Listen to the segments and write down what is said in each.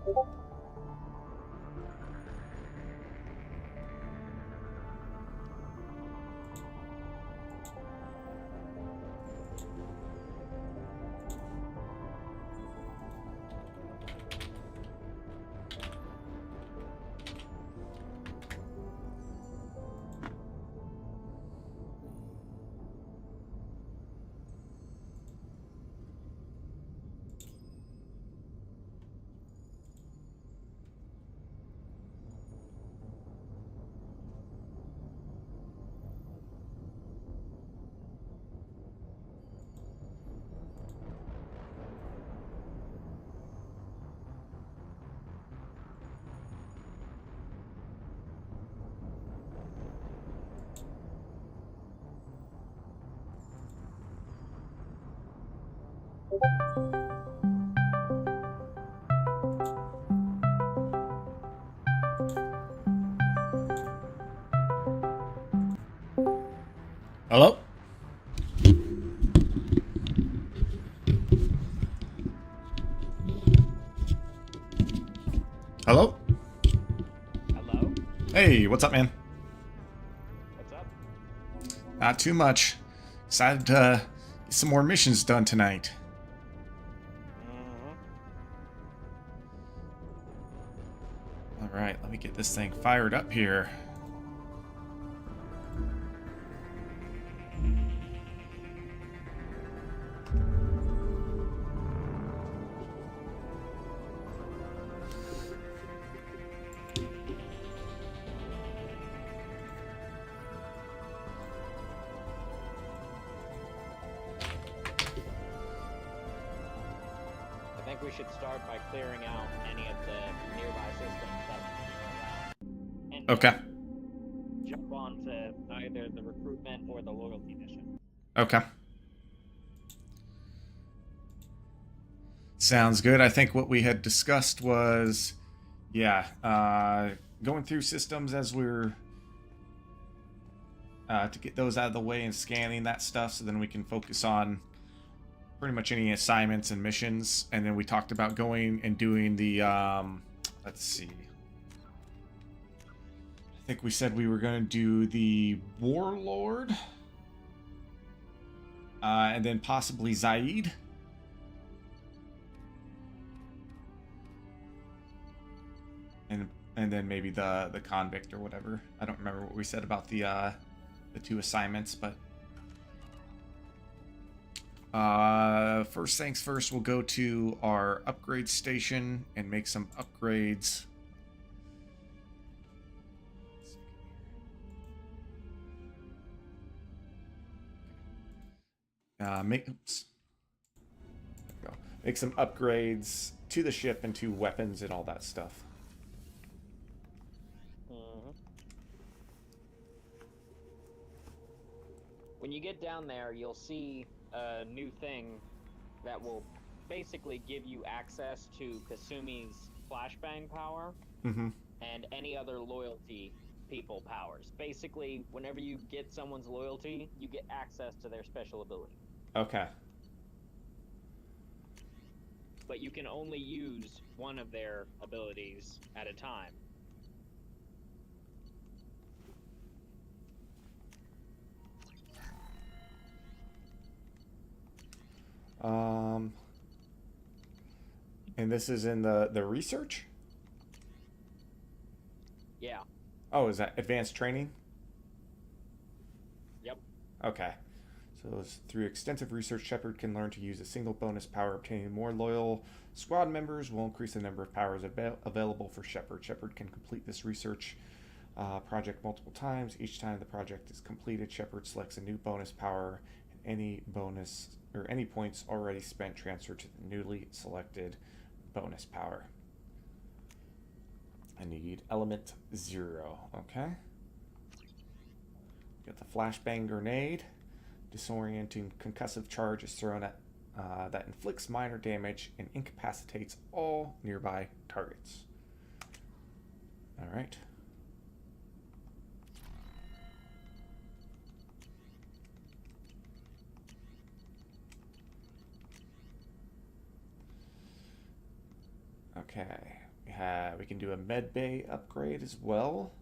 Hello? Hello? Hello? Hey, what's up, man? What's up? Not too much. Excited to get some more missions done tonight. Alright, let me get this thing fired up here. I think we should start by clearing out any of the nearby systems and Okay. jump on to either the recruitment or the loyalty mission. Okay. Sounds good. I think what we had discussed was, going through systems as we're to get those out of the way and scanning that stuff, so then we can focus on pretty much any assignments and missions. And then we talked about going and doing the let's see, I think we said we were going to do the Warlord, and then possibly Zaid. And then maybe the convict or whatever. I don't remember what we said about the two assignments, but first things first, we'll go to our upgrade station and make some upgrades. Oops. There we go. Make some upgrades to the ship and to weapons and all that stuff. When you get down there, you'll see a new thing that will basically give you access to Kasumi's flashbang power and any other loyalty people powers. Basically, whenever you get someone's loyalty, you get access to their special ability. Okay. But you can only use one of their abilities at a time. And this is in the research? Yeah. Oh, is that advanced training? Yep. Okay. So through extensive research, Shepard can learn to use a single bonus power. Obtaining more loyal squad members will increase the number of powers available for Shepard. Shepard can complete this research project multiple times. Each time the project is completed, Shepard selects a new bonus power, and any bonus or any points already spent transfer to the newly selected bonus power. I need element 0. Okay. Got the flashbang grenade. Disorienting concussive charge is thrown at that inflicts minor damage and incapacitates all nearby targets. All right. Okay. We can do a med bay upgrade as well.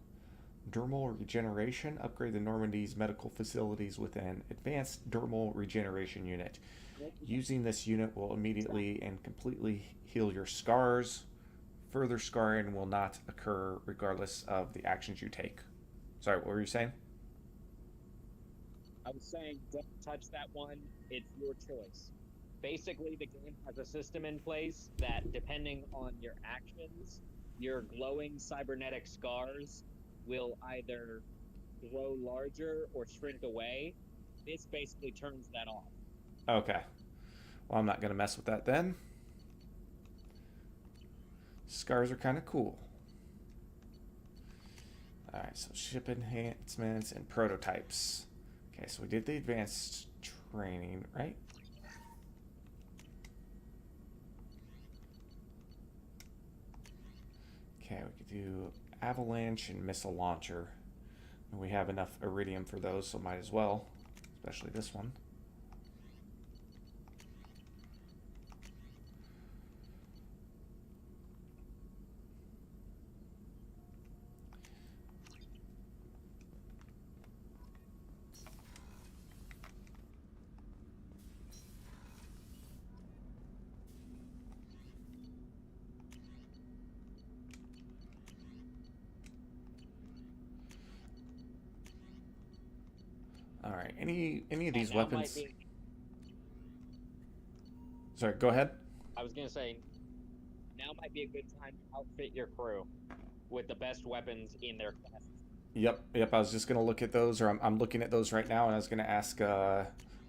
Dermal regeneration. Upgrade the Normandy's medical facilities with an advanced dermal regeneration unit. Using this unit will immediately and completely heal your scars. Further scarring will not occur regardless of the actions you take. Sorry, what were you saying? I was saying, don't touch that one. It's your choice. Basically, the game has a system in place that, depending on your actions, your glowing cybernetic scars will either grow larger or shrink away. This basically turns that off. Okay. Well, I'm not going to mess with that then. Scars are kind of cool. Alright, so ship enhancements and prototypes. Okay, so we did the advanced training, right? Okay, we could do avalanche and missile launcher. And we have enough iridium for those, so might as well. Especially this one. Alright, any of these weapons... Sorry, go ahead. I was going to say, now might be a good time to outfit your crew with the best weapons in their classes. Yep. I was just going to look at those, or I'm looking at those right now, and I was going to ask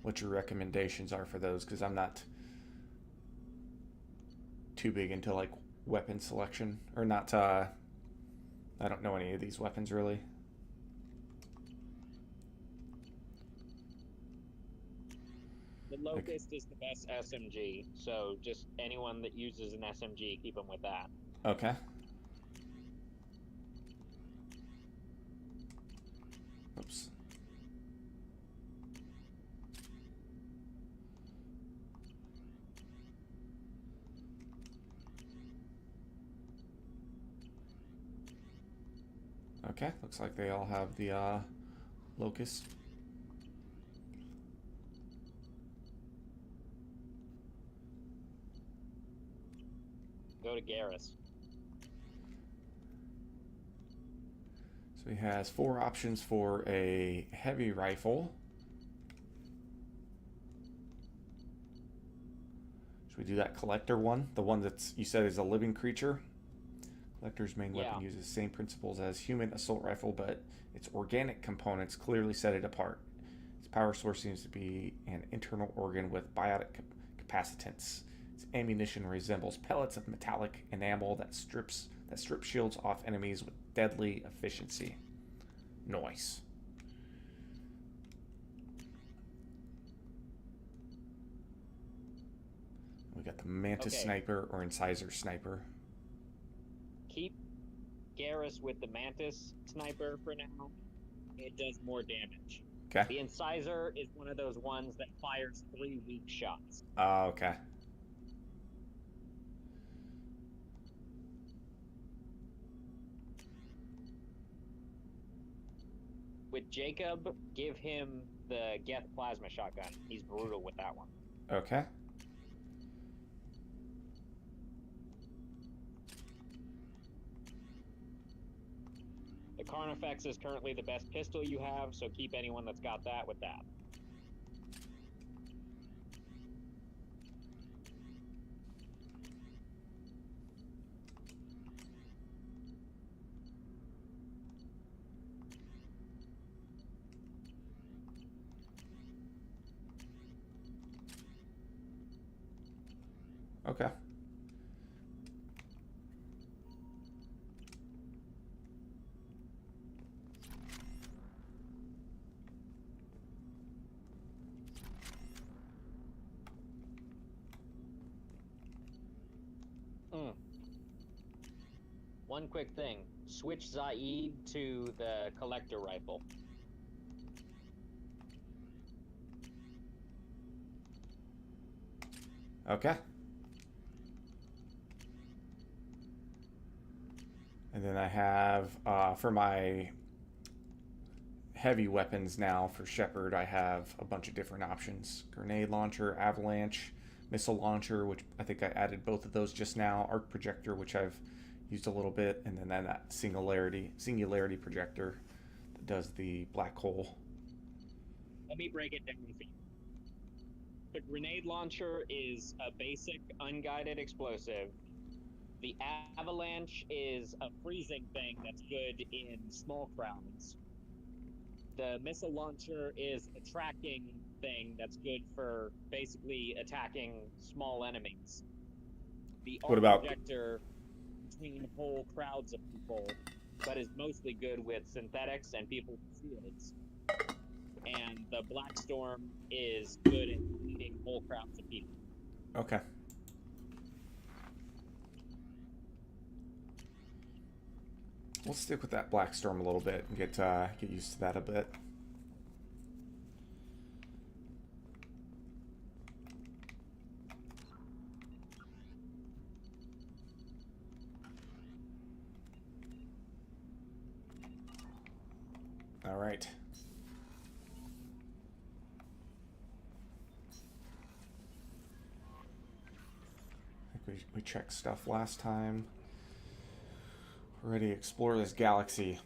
what your recommendations are for those, because I'm not too big into, like, weapon selection. Or not, I don't know any of these weapons, really. The Locust is the best SMG, so just anyone that uses an SMG, keep them with that. Okay. Oops. Okay, looks like they all have the Locust. Go to Garrus. So he has 4 options for a heavy rifle. Should we do that collector one? The one that's, you said, is a living creature? Collector's main weapon uses the same principles as human assault rifle, but its organic components clearly set it apart. Its power source seems to be an internal organ with biotic capacitance. Its ammunition resembles pellets of metallic enamel that strip shields off enemies with deadly efficiency. Nice. We got the Mantis Sniper or Incisor Sniper. Keep Garrus with the Mantis Sniper for now. It does more damage. Okay. The Incisor is one of those ones that fires 3 weak shots. Oh, okay. With Jacob, give him the Geth Plasma Shotgun. He's brutal with that one. Okay. The Carnifex is currently the best pistol you have, so keep anyone that's got that with that. Okay. One quick thing. Switch Zaid to the collector rifle. Okay. And then I have, for my heavy weapons now for Shepard, I have a bunch of different options: grenade launcher, avalanche, missile launcher, which I think I added both of those just now, arc projector, which I've used a little bit, and then that singularity projector that does the black hole. Let me break it down for you. The grenade launcher is a basic unguided explosive. The avalanche is a freezing thing that's good in small crowds. The missile launcher is a tracking thing that's good for basically attacking small enemies. The What arc about projector between whole crowds of people, but is mostly good with synthetics and people fields. And the Black Storm is good at leading whole crowds of people. Okay. We'll stick with that Black Storm a little bit and get used to that a bit. All right. I think we checked stuff last time. We're ready to explore this galaxy.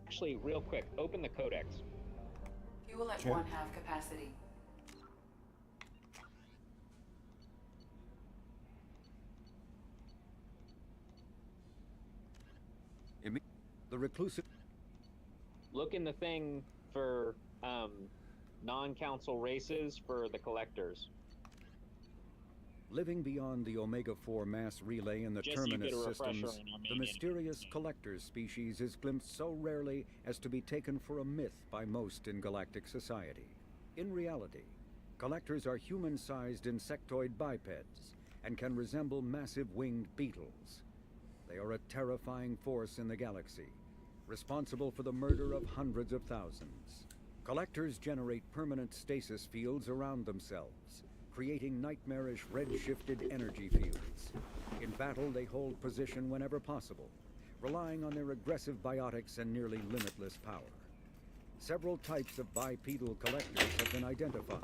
Actually, real quick, open the codex. Fuel at Okay. 1/2 capacity. The reclusive. Look in the thing for non-council races for the collectors. Living beyond the Omega-4 mass relay in the Just so you terminus get a refresher systems, on our the main mysterious enemy. collectors species is glimpsed so rarely as to be taken for a myth by most in galactic society. In reality, collectors are human-sized insectoid bipeds and can resemble massive winged beetles. They are a terrifying force in the galaxy, responsible for the murder of hundreds of thousands. Collectors generate permanent stasis fields around themselves, creating nightmarish red-shifted energy fields. In battle, they hold position whenever possible, relying on their aggressive biotics and nearly limitless power. Several types of bipedal collectors have been identified,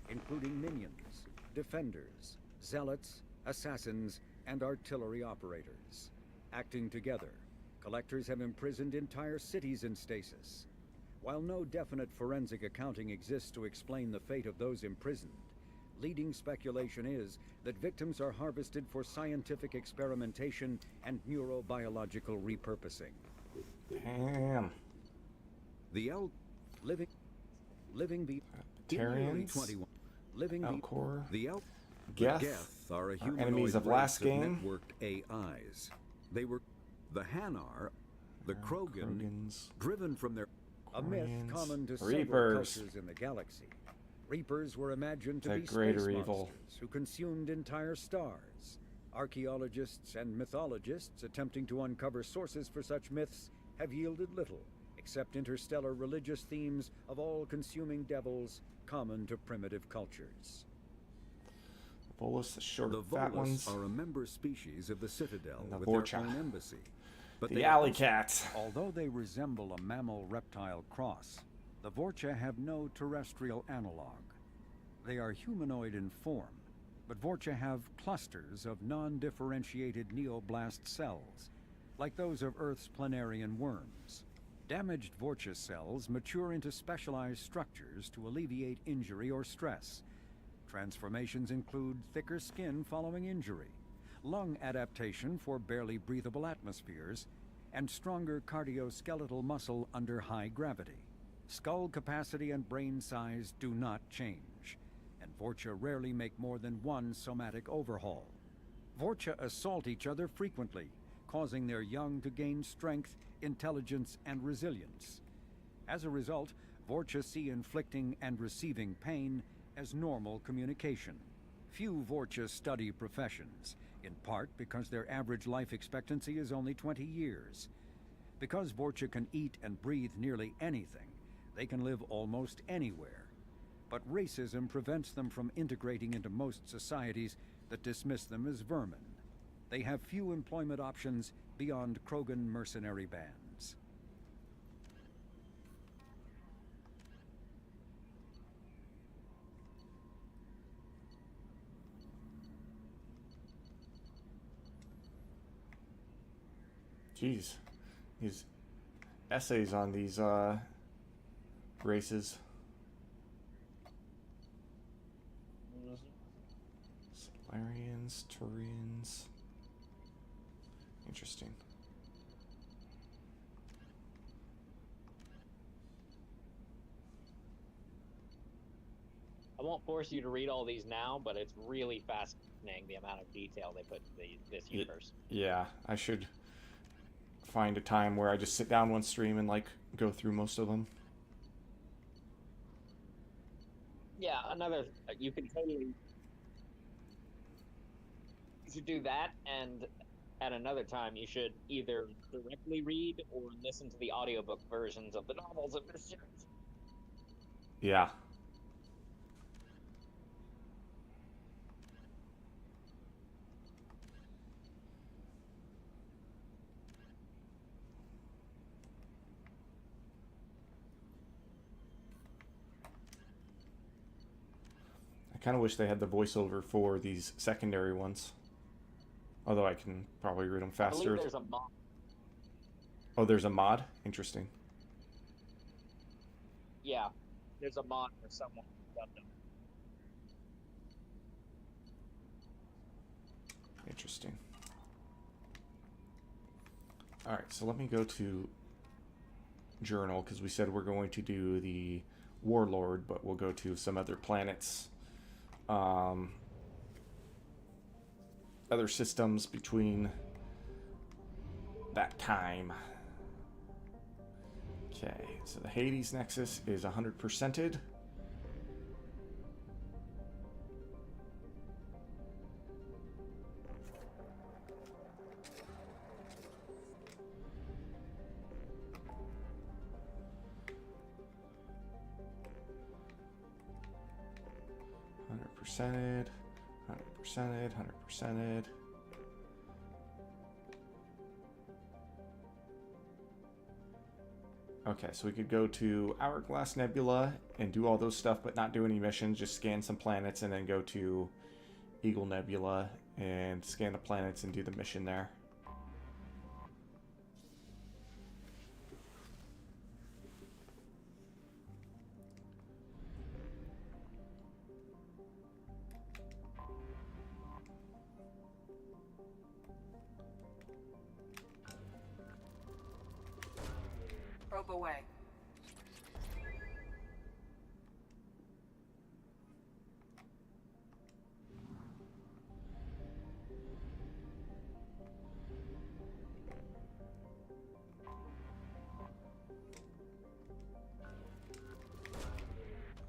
including minions, defenders, zealots, assassins, and artillery operators. Acting together, collectors have imprisoned entire cities in stasis. While no definite forensic accounting exists to explain the fate of those imprisoned, leading speculation is that victims are harvested for scientific experimentation and neurobiological repurposing. Damn. The living be Terrians, 21 living Alcor, the Geth, Geth are a our humanoid enemies of race last of game. networked AIs. They were the Hanar, the Krogan, Krogans, driven from their a myth Quarians, common to several Reapers. cultures in the galaxy. Reapers were imagined to The be greater space evil. monsters who consumed entire stars. Archaeologists and mythologists attempting to uncover sources for such myths have yielded little, except interstellar religious themes of all-consuming devils common to primitive cultures. Volus, the short, The fat Volus ones, are a member species of the Citadel And the with Vorcha. their own embassy. But the they alley also- cats. Although they resemble a mammal-reptile cross, the Vorcha have no terrestrial analog. They are humanoid in form, but Vorcha have clusters of non-differentiated neoblast cells, like those of Earth's planarian worms. Damaged Vorcha cells mature into specialized structures to alleviate injury or stress. Transformations include thicker skin following injury, lung adaptation for barely breathable atmospheres, and stronger cardioskeletal muscle under high gravity. Skull capacity and brain size do not change, and Vorcha rarely make more than one somatic overhaul. Vorcha assault each other frequently, causing their young to gain strength, intelligence, and resilience. As a result, Vorcha see inflicting and receiving pain as normal communication. Few Vorcha study professions, in part because their average life expectancy is only 20 years. Because Vorcha can eat and breathe nearly anything, they can live almost anywhere. but racism prevents them from integrating into most societies that dismiss them as vermin. They have few employment options beyond Krogan mercenary bands. Jeez, these essays on these races. Solarians, Turians. Interesting. I won't force you to read all these now, but it's really fascinating the amount of detail they put into this universe. Yeah, I should find a time where I just sit down one stream and like go through most of them. Yeah, you can totally you should do that, and at another time you should either directly read or listen to the audiobook versions of the novels of this series. Yeah. I kind of wish they had the voiceover for these secondary ones. Although I can probably read them I faster. believe there's a mod. Oh, there's a mod? Interesting. Yeah, there's a mod for someone who dubbed them. Interesting. Alright, so let me go to Journal, because we said we're going to do the Warlord, but we'll go to some other planets. Other systems between that time. Okay, so the Hades Nexus is 100%ed. Percented, 100%ed, 100%ed. Okay, so we could go to Hourglass Nebula and do all those stuff, but not do any missions, just scan some planets, and then go to Eagle Nebula and scan the planets and do the mission there. Probe away.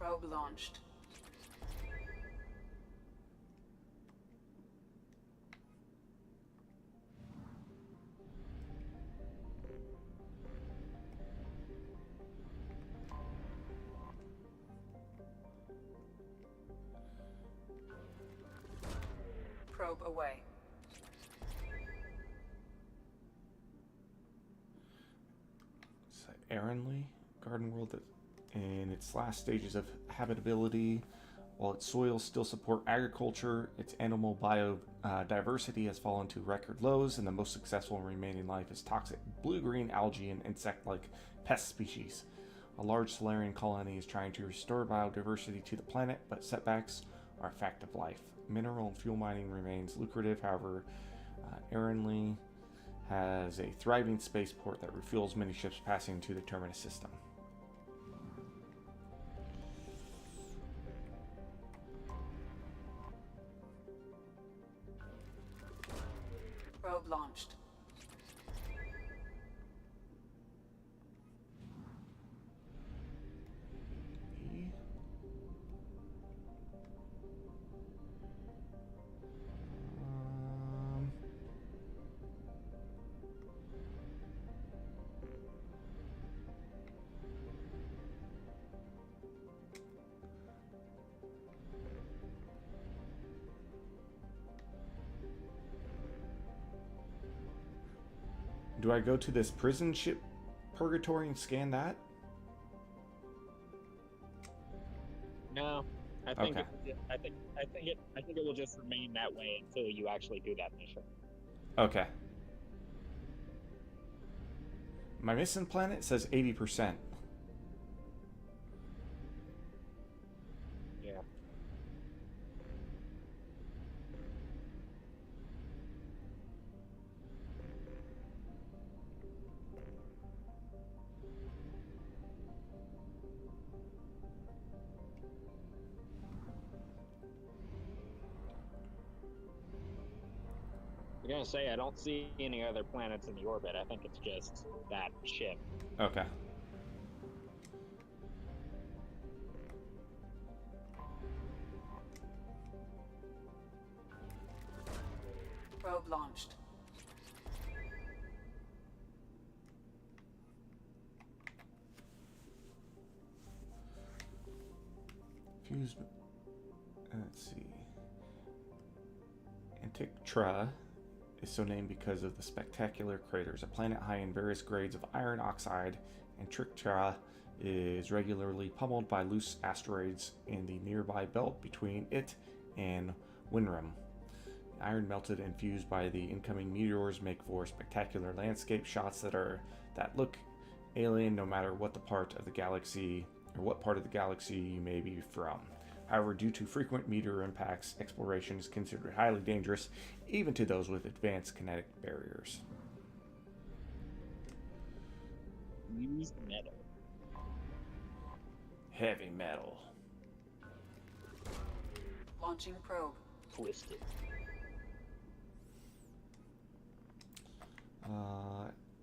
Probe launched. Probe away. Erinley, Garden World in its last stages of habitability. While its soils still support agriculture, its animal biodiversity has fallen to record lows, and the most successful remaining life is toxic blue-green algae and insect-like pest species. A large Solarian colony is trying to restore biodiversity to the planet, but setbacks are a fact of life. Mineral and fuel mining remains lucrative, however, Erinley has a thriving spaceport that refuels many ships passing to the Terminus system. Probe launched. do I go to this prison ship purgatory and scan that? No, I think Okay. I think it will just remain that way until you actually do that mission. Okay. My missing planet says 80%. Yeah. I'm gonna say I don't see any other planets in the orbit. I think it's just that ship. Okay. Probe launched. Fuse. Let's see. Antikythera is so named because of the spectacular craters. A planet high in various grades of iron oxide, Antikythera is regularly pummeled by loose asteroids in the nearby belt between it and Winram. Iron melted and fused by the incoming meteors make for spectacular landscape shots that look alien no matter what part of the galaxy you may be from. However, due to frequent meteor impacts, exploration is considered highly dangerous, even to those with advanced kinetic barriers. Use metal. Heavy metal. Launching probe. Twisted.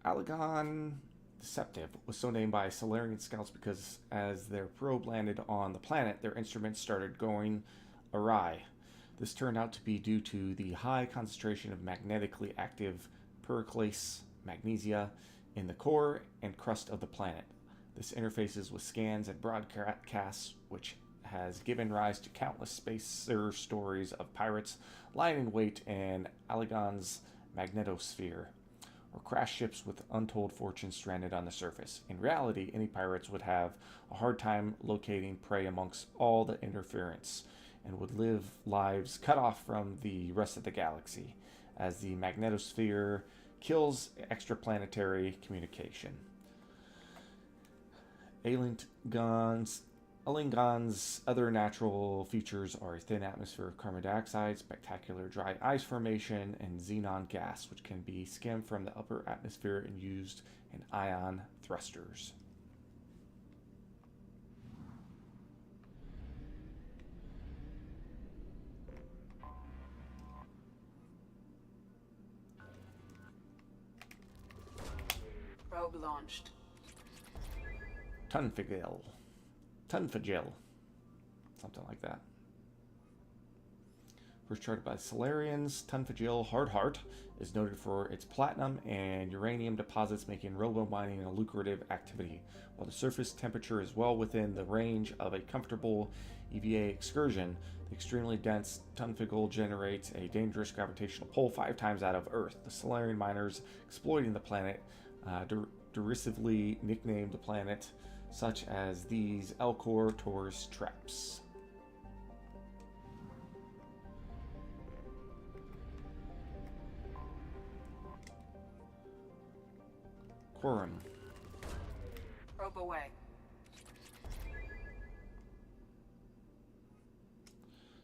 Allegan Deceptive was so named by Solarian scouts because as their probe landed on the planet, their instruments started going awry. This turned out to be due to the high concentration of magnetically active periclase magnesia in the core and crust of the planet. This interfaces with scans and broadcasts, which has given rise to countless spacer stories of pirates lying in wait in Allegan's magnetosphere, or crash ships with untold fortunes stranded on the surface. In reality, any pirates would have a hard time locating prey amongst all the interference and would live lives cut off from the rest of the galaxy, as the magnetosphere kills extraplanetary communication. Alingon's other natural features are a thin atmosphere of carbon dioxide, spectacular dry ice formation, and xenon gas, which can be skimmed from the upper atmosphere and used in ion thrusters. Probe launched. Tunfagil. Something like that. First charted by Solarians, Tunfagil Hardheart is noted for its platinum and uranium deposits, making robo-mining a lucrative activity. While the surface temperature is well within the range of a comfortable EVA excursion, the extremely dense Tunfagil generates a dangerous gravitational pull 5 times out of Earth. The Solarian miners exploiting the planet derisively nicknamed the planet such as these Elcor Taurus traps. Quorum. Probe away.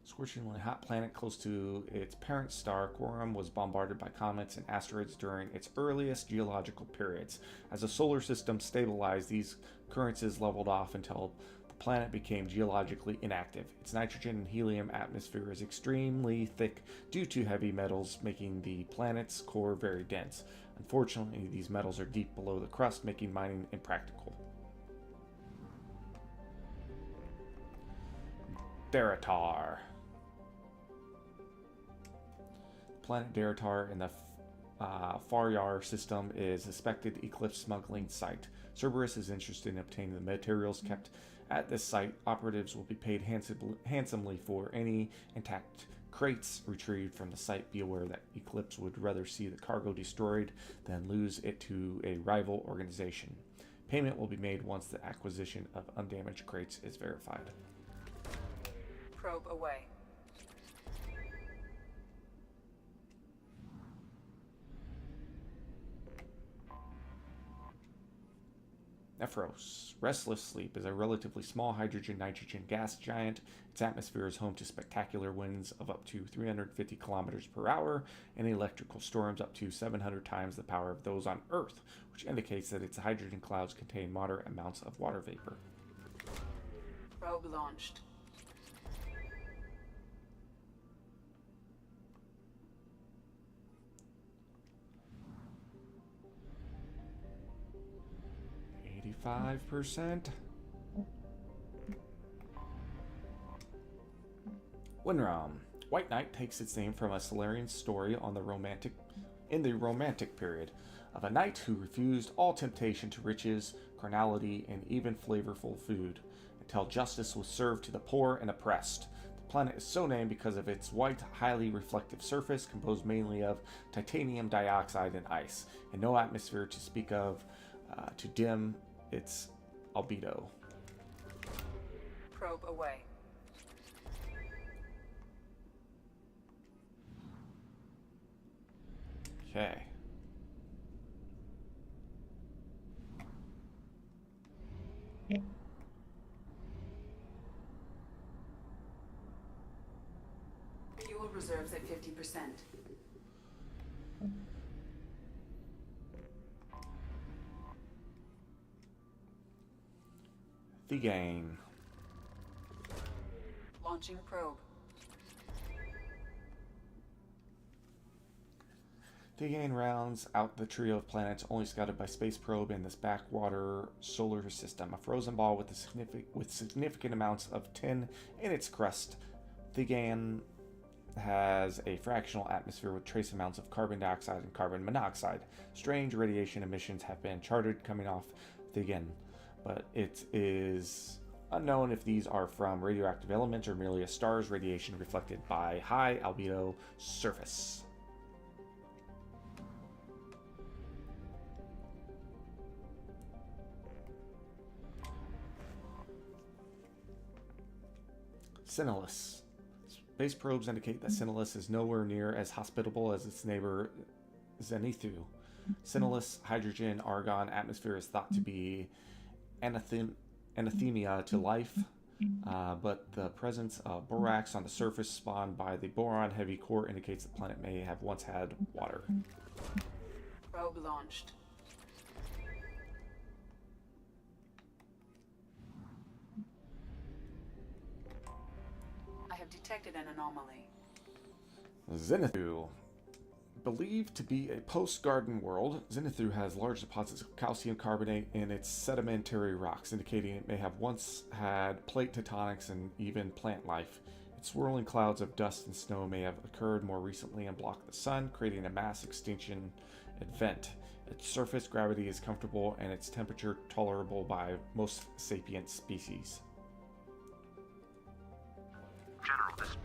Scorchingly hot planet close to its parent star, Quorum was bombarded by comets and asteroids during its earliest geological periods. As the solar system stabilized, these occurrences leveled off until the planet became geologically inactive. Its nitrogen and helium atmosphere is extremely thick due to heavy metals, making the planet's core very dense. Unfortunately, these metals are deep below the crust, making mining impractical. Daratar. Planet Daratar in the Faryar system is a suspected eclipse smuggling site. Cerberus is interested in obtaining the materials kept at this site. Operatives will be paid handsomely for any intact crates retrieved from the site. Be aware that Eclipse would rather see the cargo destroyed than lose it to a rival organization. Payment will be made once the acquisition of undamaged crates is verified. Probe away. Nephros. Restless Sleep is a relatively small hydrogen-nitrogen gas giant. Its atmosphere is home to spectacular winds of up to 350 kilometers per hour and electrical storms up to 700 times the power of those on Earth, which indicates that its hydrogen clouds contain moderate amounts of water vapor. Probe launched. 85%. Winram. White Knight takes its name from a Solarian story in the Romantic period of a knight who refused all temptation to riches, carnality, and even flavorful food until justice was served to the poor and oppressed. The planet is so named because of its white, highly reflective surface composed mainly of titanium dioxide and ice, and no atmosphere to speak of to dim its albedo. Probe away. Okay. Fuel reserves at 50%. Thegain. Launching probe. Thegain rounds out the trio of planets only scouted by space probe in this backwater solar system. A frozen ball with significant amounts of tin in its crust. Thegain has a fractional atmosphere with trace amounts of carbon dioxide and carbon monoxide. Strange radiation emissions have been charted coming off Thegain, but it is unknown if these are from radioactive elements or merely a star's radiation reflected by high albedo surface. Sinilus. Space probes indicate that Sinilus is nowhere near as hospitable as its neighbor Zenithu. Sinilus' hydrogen argon atmosphere is thought to be anathema to life, but the presence of borax on the surface spawned by the boron-heavy core indicates the planet may have once had water. Probe launched. I have detected an anomaly. Zenithu. Believed to be a post-garden world, Zenithu has large deposits of calcium carbonate in its sedimentary rocks, indicating it may have once had plate tectonics and even plant life. Its swirling clouds of dust and snow may have occurred more recently and blocked the sun, creating a mass extinction event. Its surface gravity is comfortable and its temperature tolerable by most sapient species. General, this...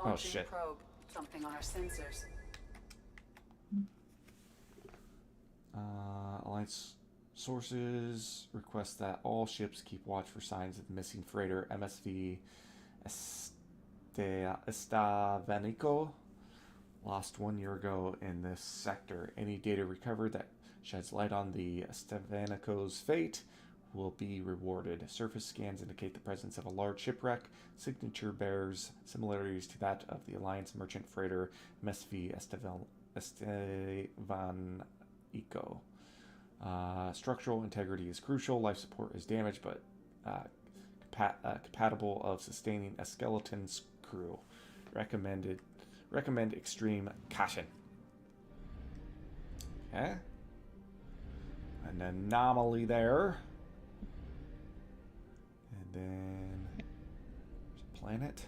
Launching shit. probe. Something on our sensors. Alliance sources request that all ships keep watch for signs of the missing freighter MSV Estavenico, lost 1 year ago in this sector. Any data recovered that sheds light on the Estavenico's fate will be rewarded. Surface scans indicate the presence of a large shipwreck. Signature bears similarities to that of the Alliance merchant freighter MSV Estavenico. Structural integrity is crucial. Life support is damaged, but compatible of sustaining a skeleton's crew. Recommend extreme caution. Okay. An anomaly there. And then there's a planet.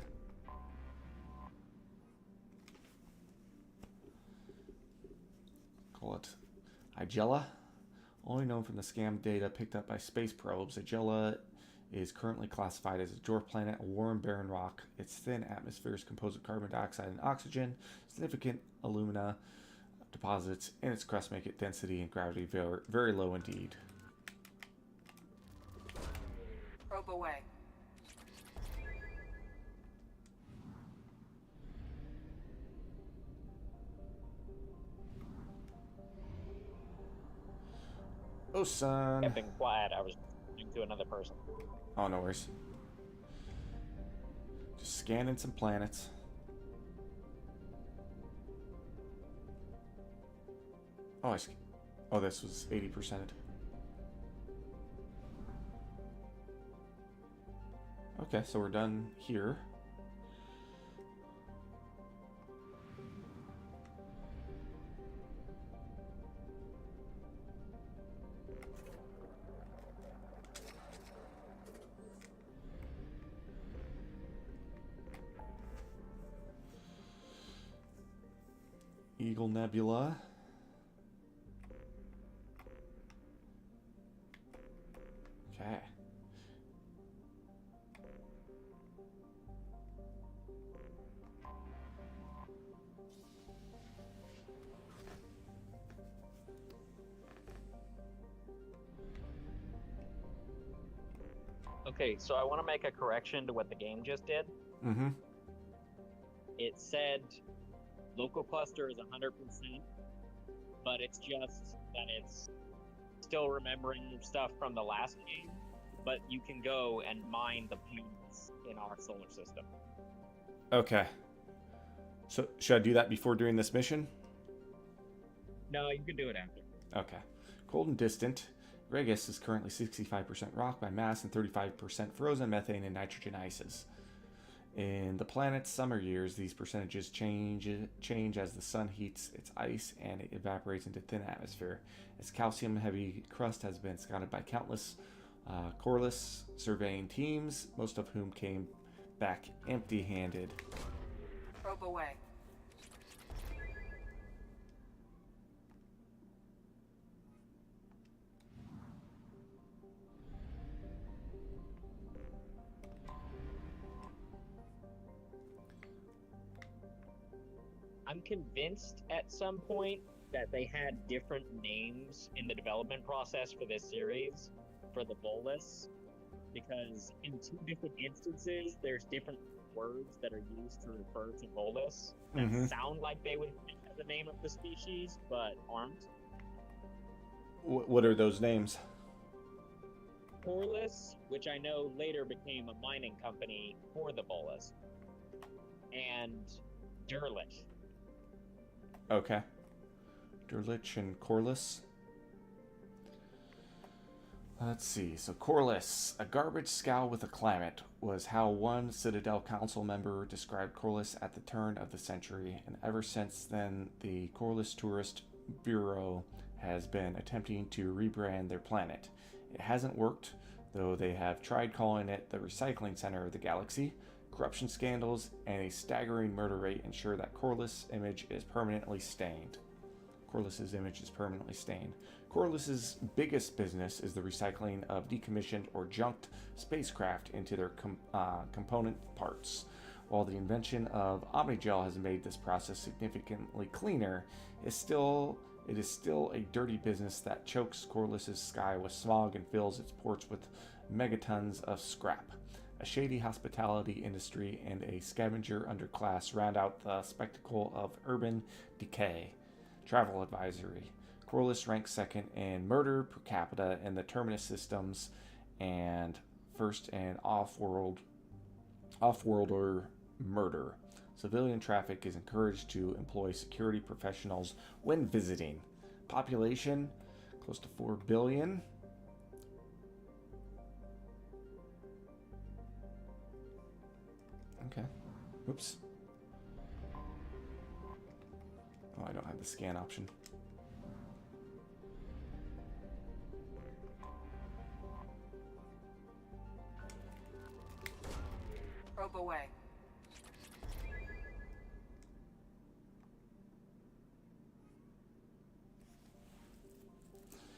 Call it Igella. Only known from the scam data picked up by space probes, Igella is currently classified as a dwarf planet, a warm, barren rock. Its thin atmosphere is composed of carbon dioxide and oxygen. Significant alumina deposits in its crust make its density and gravity very, very low indeed. Probe away. Oh, son. Kept being quiet. I was talking to another person. Oh, no worries. Just scanning some planets. Oh, oh, this was 80%. Okay, so we're done here. Eagle Nebula. Okay. Okay, so I want to make a correction to what the game just did. Mm-hmm. It said local cluster is 100%, but it's just that it's still remembering stuff from the last game, but you can go and mine the planets in our solar system. Okay. So, should I do that before doing this mission? No, you can do it after. Okay. Cold and distant. Regis is currently 65% rock by mass and 35% frozen methane and nitrogen ices. In the planet's summer years, these percentages change as the sun heats its ice and it evaporates into thin atmosphere. Its calcium-heavy crust has been scouted by countless coreless surveying teams, most of whom came back empty-handed. Probe away. I'm convinced at some point that they had different names in the development process for this series for the bolus, because in two different instances there's different words that are used to refer to bolus that sound like they would have the name of the species but aren't. What are those names? Corliss, which I know later became a mining company for the bolus, and Durlich. Okay. Durlich and Corliss. Let's see. So Corliss, a garbage scow with a climate, was how one Citadel Council member described Corliss at the turn of the century, and ever since then, the Corliss Tourist Bureau has been attempting to rebrand their planet. It hasn't worked, though they have tried calling it the recycling center of the galaxy. Corruption scandals and a staggering murder rate ensure that Corliss's image is permanently stained. Corliss's biggest business is the recycling of decommissioned or junked spacecraft into their component parts. While the invention of Omnigel has made this process significantly cleaner, it is still a dirty business that chokes Corliss's sky with smog and fills its ports with megatons of scrap. A shady hospitality industry and a scavenger underclass round out the spectacle of urban decay. Travel advisory. Corliss ranks second in murder per capita in the Terminus systems and first in off-worlder murder. Civilian traffic is encouraged to employ security professionals when visiting. Population, close to 4 billion. Okay. Oops. Oh, I don't have the scan option. Probe away.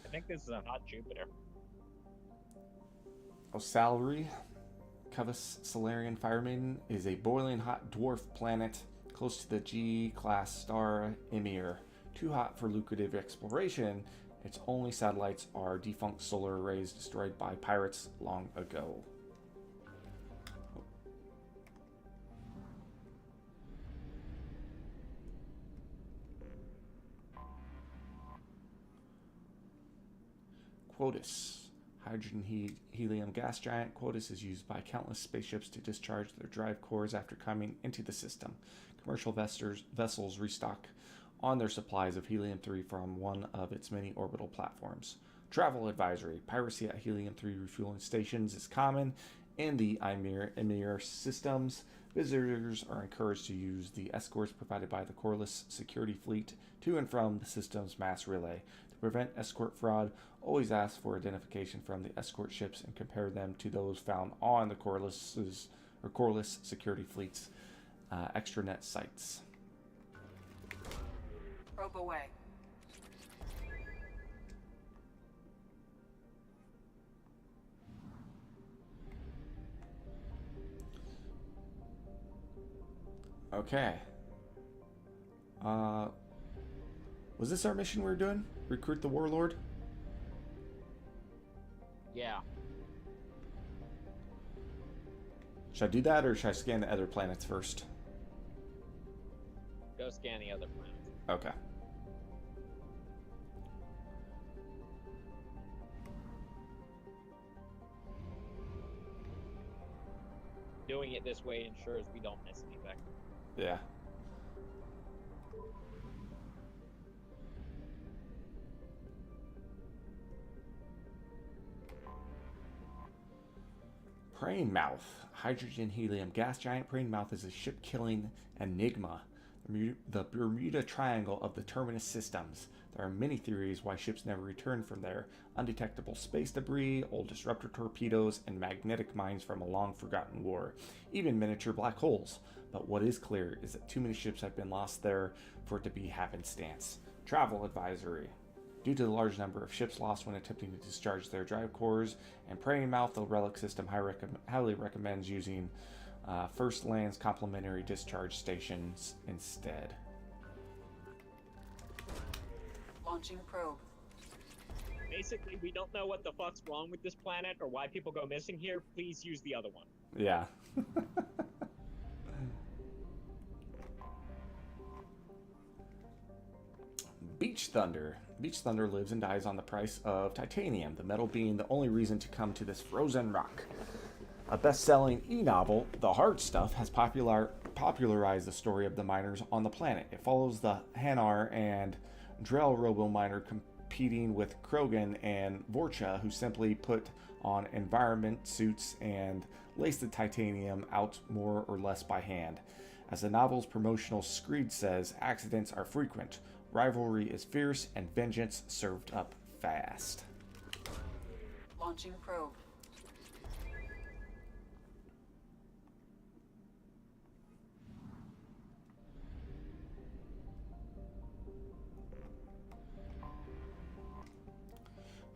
I think this is a hot Jupiter. Salary, Cuvus Solarian Firemaiden, is a boiling hot dwarf planet close to the G-class star Ymir. Too hot for lucrative exploration, its only satellites are defunct solar arrays destroyed by pirates long ago. Quotus. Hydrogen helium gas giant. Quotus is used by countless spaceships to discharge their drive cores after coming into the system. Commercial vessels restock on their supplies of helium-3 from one of its many orbital platforms. Travel advisory. Piracy at helium-3 refueling stations is common in the Ymir systems. Visitors are encouraged to use the escorts provided by the Corliss security fleet to and from the system's mass relay. To prevent escort fraud, always ask for identification from the escort ships and compare them to those found on the Corliss security fleet's extranet sites. Probe away. Okay. Was this our mission we were doing? Recruit the warlord? Yeah. Should I do that, or should I scan the other planets first? Go scan the other planets. Okay. Doing it this way ensures we don't miss anything. Yeah. Praying Mouth. Hydrogen helium gas giant. Praying Mouth is a ship-killing enigma. The Bermuda Triangle of the Terminus systems. There are many theories why ships never return from there. Undetectable space debris, old disruptor torpedoes, and magnetic mines from a long-forgotten war. Even miniature black holes. But what is clear is that too many ships have been lost there for it to be happenstance. Travel advisory. Due to the large number of ships lost when attempting to discharge their drive cores and Praying Mouth, the relic system highly recommends using First Land's complementary discharge stations instead. Launching probe. Basically, we don't know what the fuck's wrong with this planet or why people go missing here. Please use the other one. Yeah. Beach Thunder. Beach Thunder lives and dies on the price of titanium, the metal being the only reason to come to this frozen rock. A best-selling e-novel, The Hard Stuff, has popularized the story of the miners on the planet. It follows the Hanar and Drell robo-miner competing with Krogan and Vorcha, who simply put on environment suits and lace the titanium out more or less by hand. As the novel's promotional screed says, accidents are frequent, rivalry is fierce, and vengeance served up fast. Launching probe.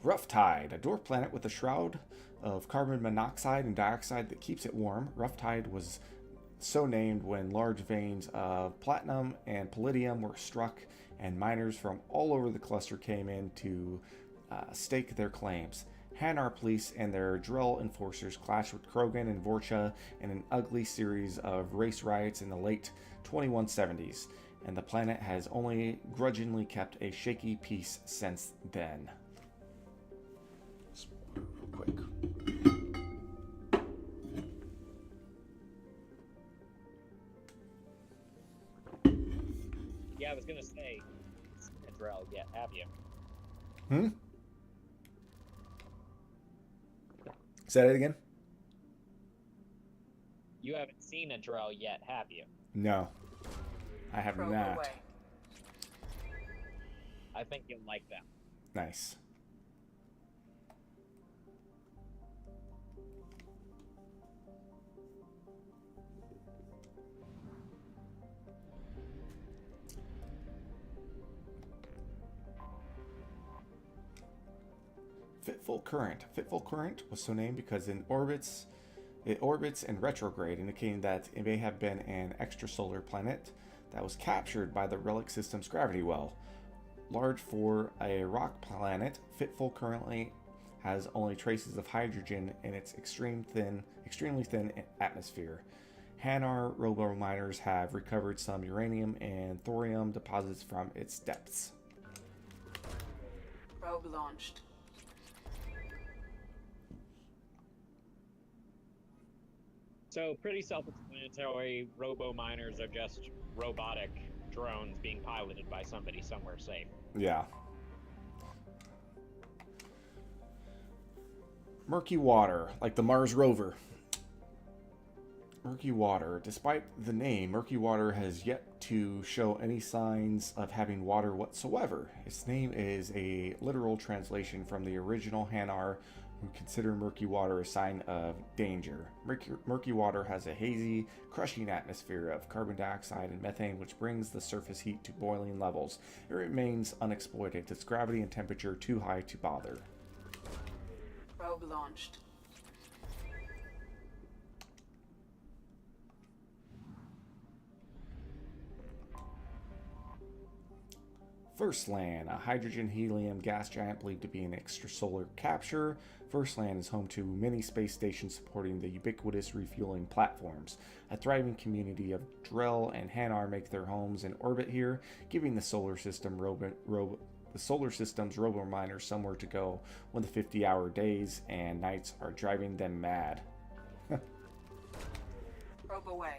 Rough Tide, a dwarf planet with a shroud of carbon monoxide and dioxide that keeps it warm. Rough Tide was so named when large veins of platinum and palladium were struck, and miners from all over the cluster came in to stake their claims. Hanar police and their Drell enforcers clashed with Krogan and Vorcha in an ugly series of race riots in the late 2170s, and the planet has only grudgingly kept a shaky peace since then. Quick. Yeah, I was gonna say, Drell, yet have you? Say that again? You haven't seen a Drell yet, have you? No, I have Probe not. away. I think you'll like them. Nice. Fitful Current. Fitful Current was so named because it orbits in retrograde, indicating that it may have been an extrasolar planet that was captured by the relic system's gravity well. Large for a rock planet, Fitful currently has only traces of hydrogen in its extremely thin atmosphere. Hanar robo-miners have recovered some uranium and thorium deposits from its depths. Probe launched. So pretty self-explanatory. Robo miners are just robotic drones being piloted by somebody somewhere safe. Yeah. Murky water, like the Mars rover. Murky water. Despite the name, murky water has yet to show any signs of having water whatsoever. Its name is a literal translation from the original Hanar, who consider murky water a sign of danger. Murky water has a hazy, crushing atmosphere of carbon dioxide and methane, which brings the surface heat to boiling levels. It remains unexploited, its gravity and temperature too high to bother. Probe launched. First Land, a hydrogen-helium gas giant believed to be an extrasolar capture. First Land is home to many space stations supporting the ubiquitous refueling platforms. A thriving community of Drell and Hanar make their homes in orbit here, giving the solar system's robo miners somewhere to go when the 50-hour days and nights are driving them mad. Probe away.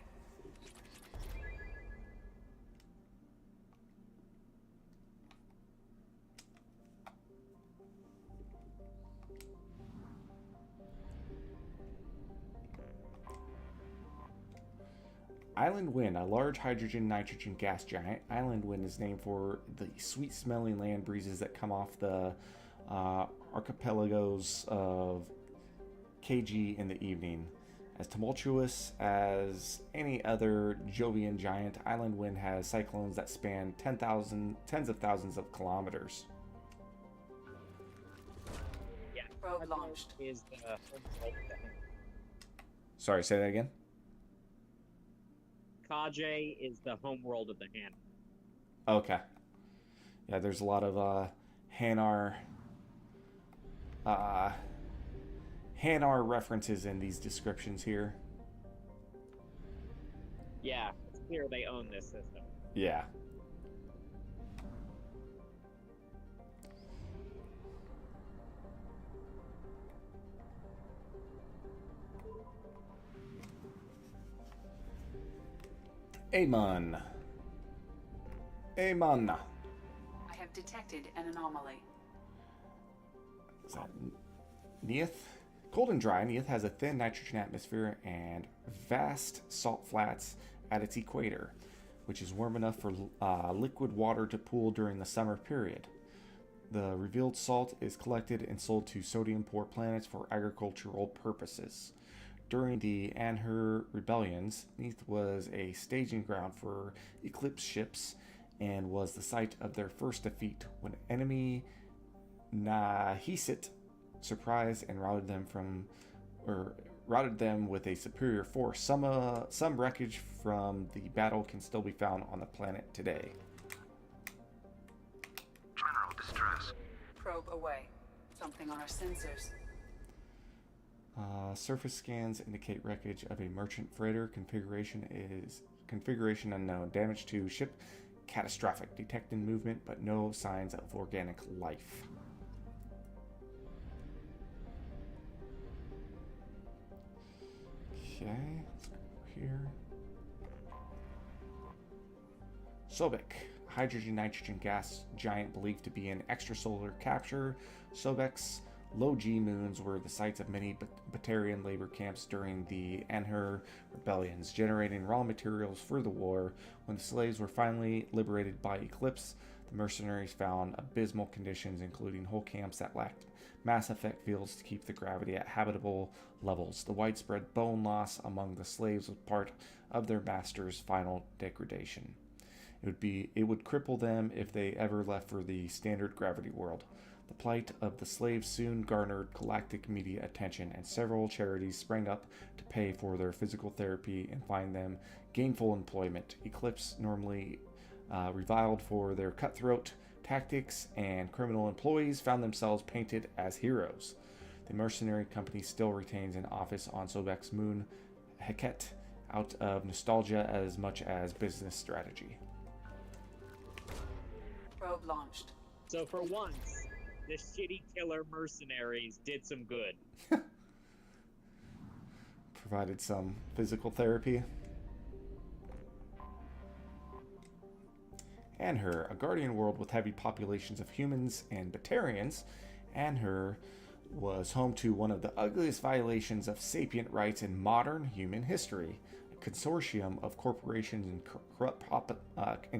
Island Wind, a large hydrogen-nitrogen gas giant. Island Wind is named for the sweet-smelling land breezes that come off the archipelagos of KG in the evening. As tumultuous as any other Jovian giant, Island Wind has cyclones that span tens of thousands of kilometers. Yeah. Probe launched. Is the home world of the hand. Sorry, say that again? Kajay is the home world of the hand. Okay. Yeah, there's a lot of Hanar references in these descriptions here. Yeah, it's clear they own this system. Yeah. Amon. Amon. I have detected an anomaly. Is that Neith? Cold and dry, Neith has a thin nitrogen atmosphere and vast salt flats at its equator, which is warm enough for liquid water to pool during the summer period. The revealed salt is collected and sold to sodium-poor planets for agricultural purposes. During the Anhur rebellions, Neith was a staging ground for Eclipse ships and was the site of their first defeat when enemy Nahisit surprised and routed them with a superior force. Some wreckage from the battle can still be found on the planet today. General distress. Probe away. Something on our sensors. Surface scans indicate wreckage of a merchant freighter. Configuration unknown. Damage to ship catastrophic. Detected movement, but no signs of organic life. Okay, let's go here. Sobek, hydrogen-nitrogen gas giant believed to be an extrasolar capture. Sobek's low G moons were the sites of many Batarian labor camps during the Anhur rebellions, generating raw materials for the war. When the slaves were finally liberated by Eclipse, the mercenaries found abysmal conditions, including whole camps that lacked mass effect fields to keep the gravity at habitable levels. The widespread bone loss among the slaves was part of their masters' final degradation. It would cripple them if they ever left for the standard gravity world. The plight of the slaves soon garnered galactic media attention, and several charities sprang up to pay for their physical therapy and find them gainful employment. Eclipse, normally reviled for their cutthroat tactics, and criminal employees found themselves painted as heroes. The mercenary company still retains an office on Sobek's moon, Heket, out of nostalgia as much as business strategy. Probe launched. So for once, the shitty killer mercenaries did some good. Provided some physical therapy. Anher, a guardian world with heavy populations of humans and Batarians, Anher was home to one of the ugliest violations of sapient rights in modern human history. A consortium of corporations and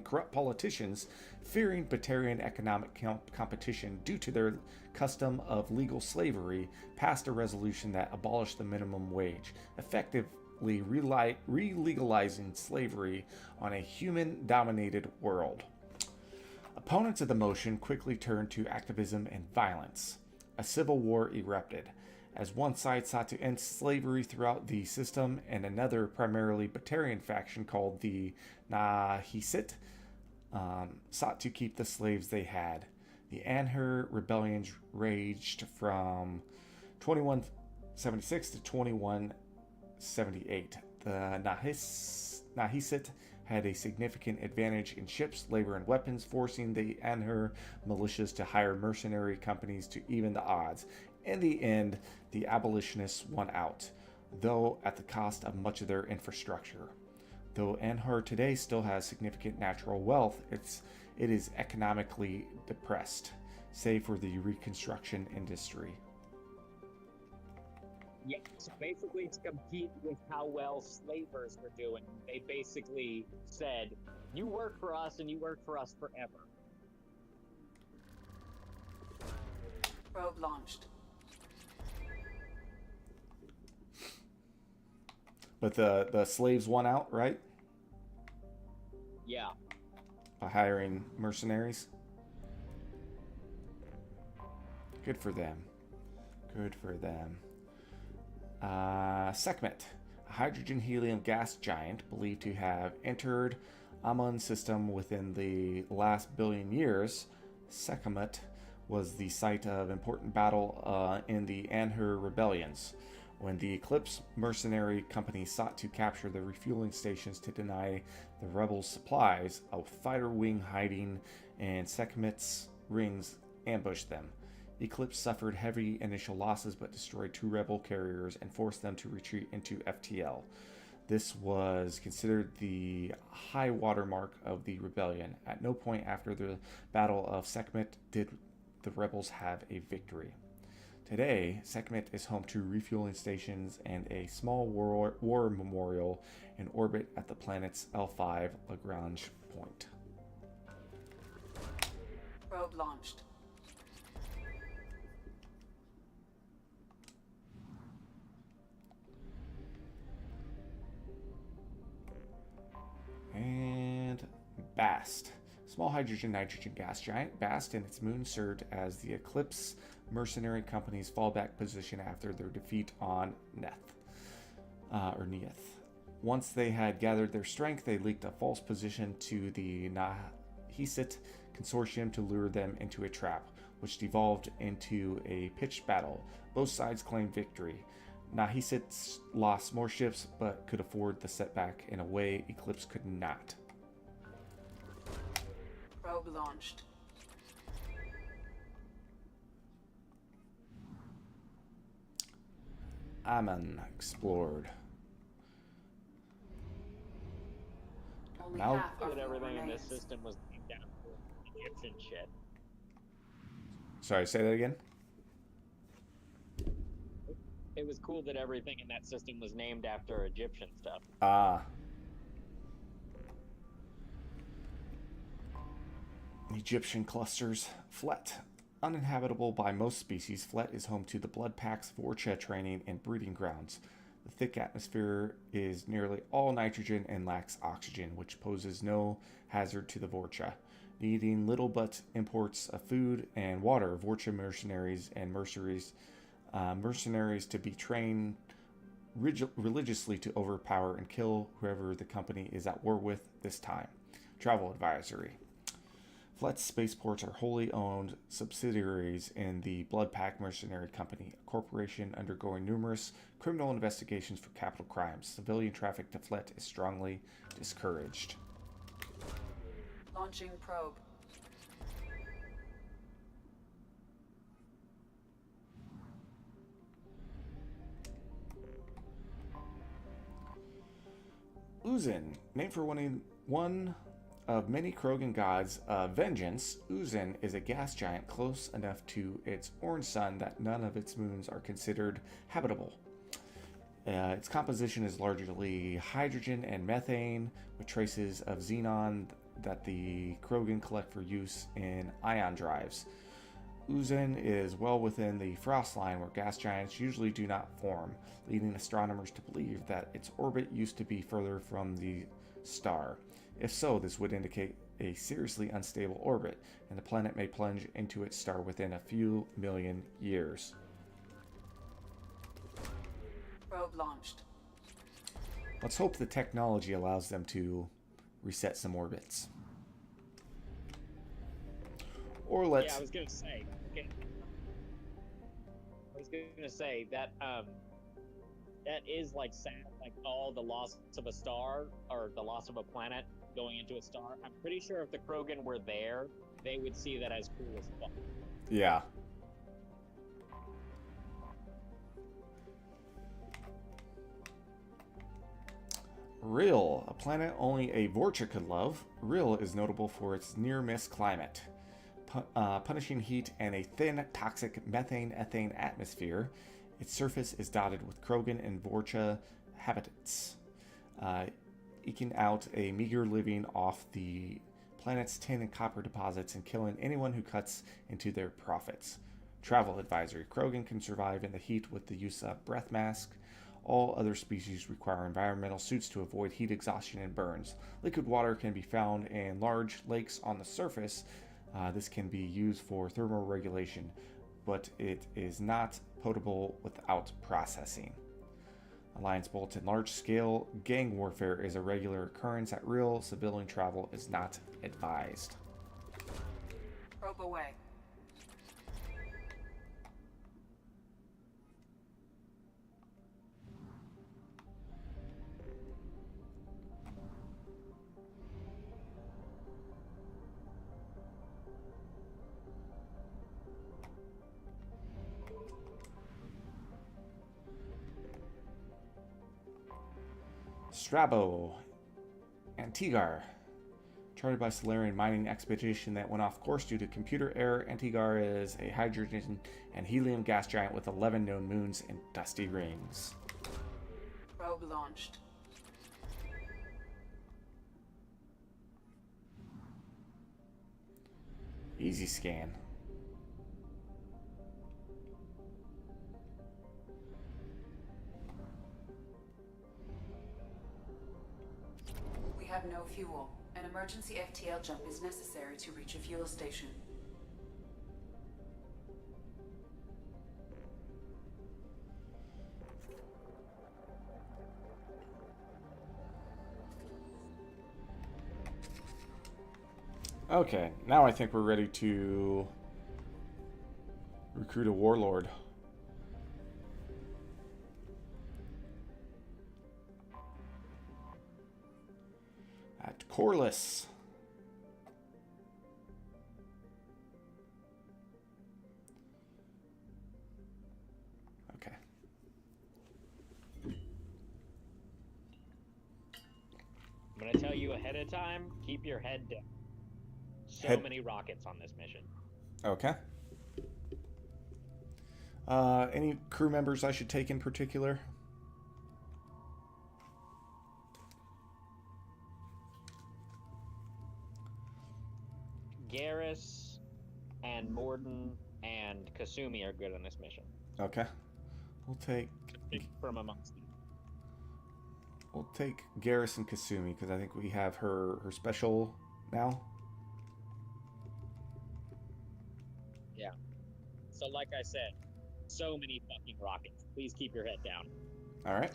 corrupt politicians, fearing Batarian economic competition due to their custom of legal slavery, passed a resolution that abolished the minimum wage, effectively re-legalizing slavery on a human-dominated world. Opponents of the motion quickly turned to activism and violence. A civil war erupted, as one side sought to end slavery throughout the system, and another, primarily Batarian faction called the Nahisit, sought to keep the slaves they had. The Anher rebellions raged from 2176 to 2178. The Nahisit had a significant advantage in ships, labor, and weapons, forcing the Anher militias to hire mercenary companies to even the odds. In the end, the abolitionists won out, though at the cost of much of their infrastructure. Though Anher today still has significant natural wealth, it is economically depressed, save for the reconstruction industry. Yeah, so basically to compete with how well slavers were doing, they basically said, you work for us and you work for us forever. Probe launched. But the slaves won out, right? Yeah. By hiring mercenaries. Good for them. Good for them. Sekhmet, a hydrogen-helium gas giant believed to have entered Amon's system within the last billion years. Sekhmet was the site of important battle in the Anher rebellions. When the Eclipse mercenary company sought to capture the refueling stations to deny the rebels supplies, a fighter wing hiding in Sekhmet's rings ambushed them. Eclipse suffered heavy initial losses but destroyed 2 rebel carriers and forced them to retreat into FTL. This was considered the high watermark of the rebellion. At no point after the Battle of Sekhmet did the rebels have a victory. Today, Sekhmet is home to refueling stations and a small war memorial in orbit at the planet's L5 Lagrange point. Probe launched. And Bast. Small hydrogen-nitrogen gas giant, Bast and its moon served as the Eclipse mercenary company's fallback position after their defeat on Neath. Once they had gathered their strength, they leaked a false position to the Nahisit consortium to lure them into a trap, which devolved into a pitched battle. Both sides claimed victory. Nahisit lost more ships, but could afford the setback in a way Eclipse could not. Probe launched. Amon explored. Only Now- half But of everything in this remains. system was named after Egyptian shit. Sorry, say that again? It was cool that everything in that system was named after Egyptian stuff. Egyptian clusters. Flet. Uninhabitable by most species, Flet is home to the blood pack's Vorcha training and breeding grounds. The thick atmosphere is nearly all nitrogen and lacks oxygen, which poses no hazard to the Vorcha. needing little but imports of food and water. Vorcha mercenaries and mercenaries to be trained religiously to overpower and kill whoever the company is at war with this time. Travel advisory. Flet's spaceports are wholly owned subsidiaries in the Bloodpack Mercenary Company, a corporation undergoing numerous criminal investigations for capital crimes. Civilian traffic to Flet is strongly discouraged. Launching probe. Uzin, named for one of many Krogan gods of vengeance, Uzin is a gas giant close enough to its orange sun that none of its moons are considered habitable. Its composition is largely hydrogen and methane, with traces of xenon that the Krogan collect for use in ion drives. Uzin is well within the frost line where gas giants usually do not form, leading astronomers to believe that its orbit used to be further from the star. If so, this would indicate a seriously unstable orbit, and the planet may plunge into its star within a few million years. Probe launched. Let's hope the technology allows them to reset some orbits. Or let's... Yeah, I was gonna say. Okay. I was gonna say that that is like sad, like the loss of a star or the loss of a planet going into a star. I'm pretty sure if the Krogan were there, they would see that as cool as fuck. Yeah. Rill, a planet only a Vorcha could love. Rill is notable for its near-miss climate, punishing heat and a thin, toxic methane-ethane atmosphere. Its surface is dotted with Krogan and Vorcha habitats, eking out a meager living off the planet's tin and copper deposits and killing anyone who cuts into their profits. Travel advisory. Krogan can survive in the heat with the use of breath mask. All other species require environmental suits to avoid heat exhaustion and burns. Liquid water can be found in large lakes on the surface. This can be used for thermal regulation, but it is not potable without processing. Alliance Bulletin. Large-scale gang warfare is a regular occurrence at Rill. Civilian travel is not advised. Probe away. Strabo, Antigar. Charted by Solarian mining expedition that went off course due to computer error. Antigar is a hydrogen and helium gas giant with 11 known moons and dusty rings. Probe launched. Easy scan. We have no fuel. An emergency FTL jump is necessary to reach a fuel station. Okay, now I think we're ready to recruit a warlord. At Corliss. Okay. I'm gonna tell you ahead of time, keep your head down. So many rockets on this mission. Okay. Any crew members I should take in particular? Garrus and Morden and Kasumi are good on this mission. Okay. We'll take From amongst them. We'll take Garrus and Kasumi because I think we have her special now. So like I said, so many fucking rockets. Please keep your head down. All right.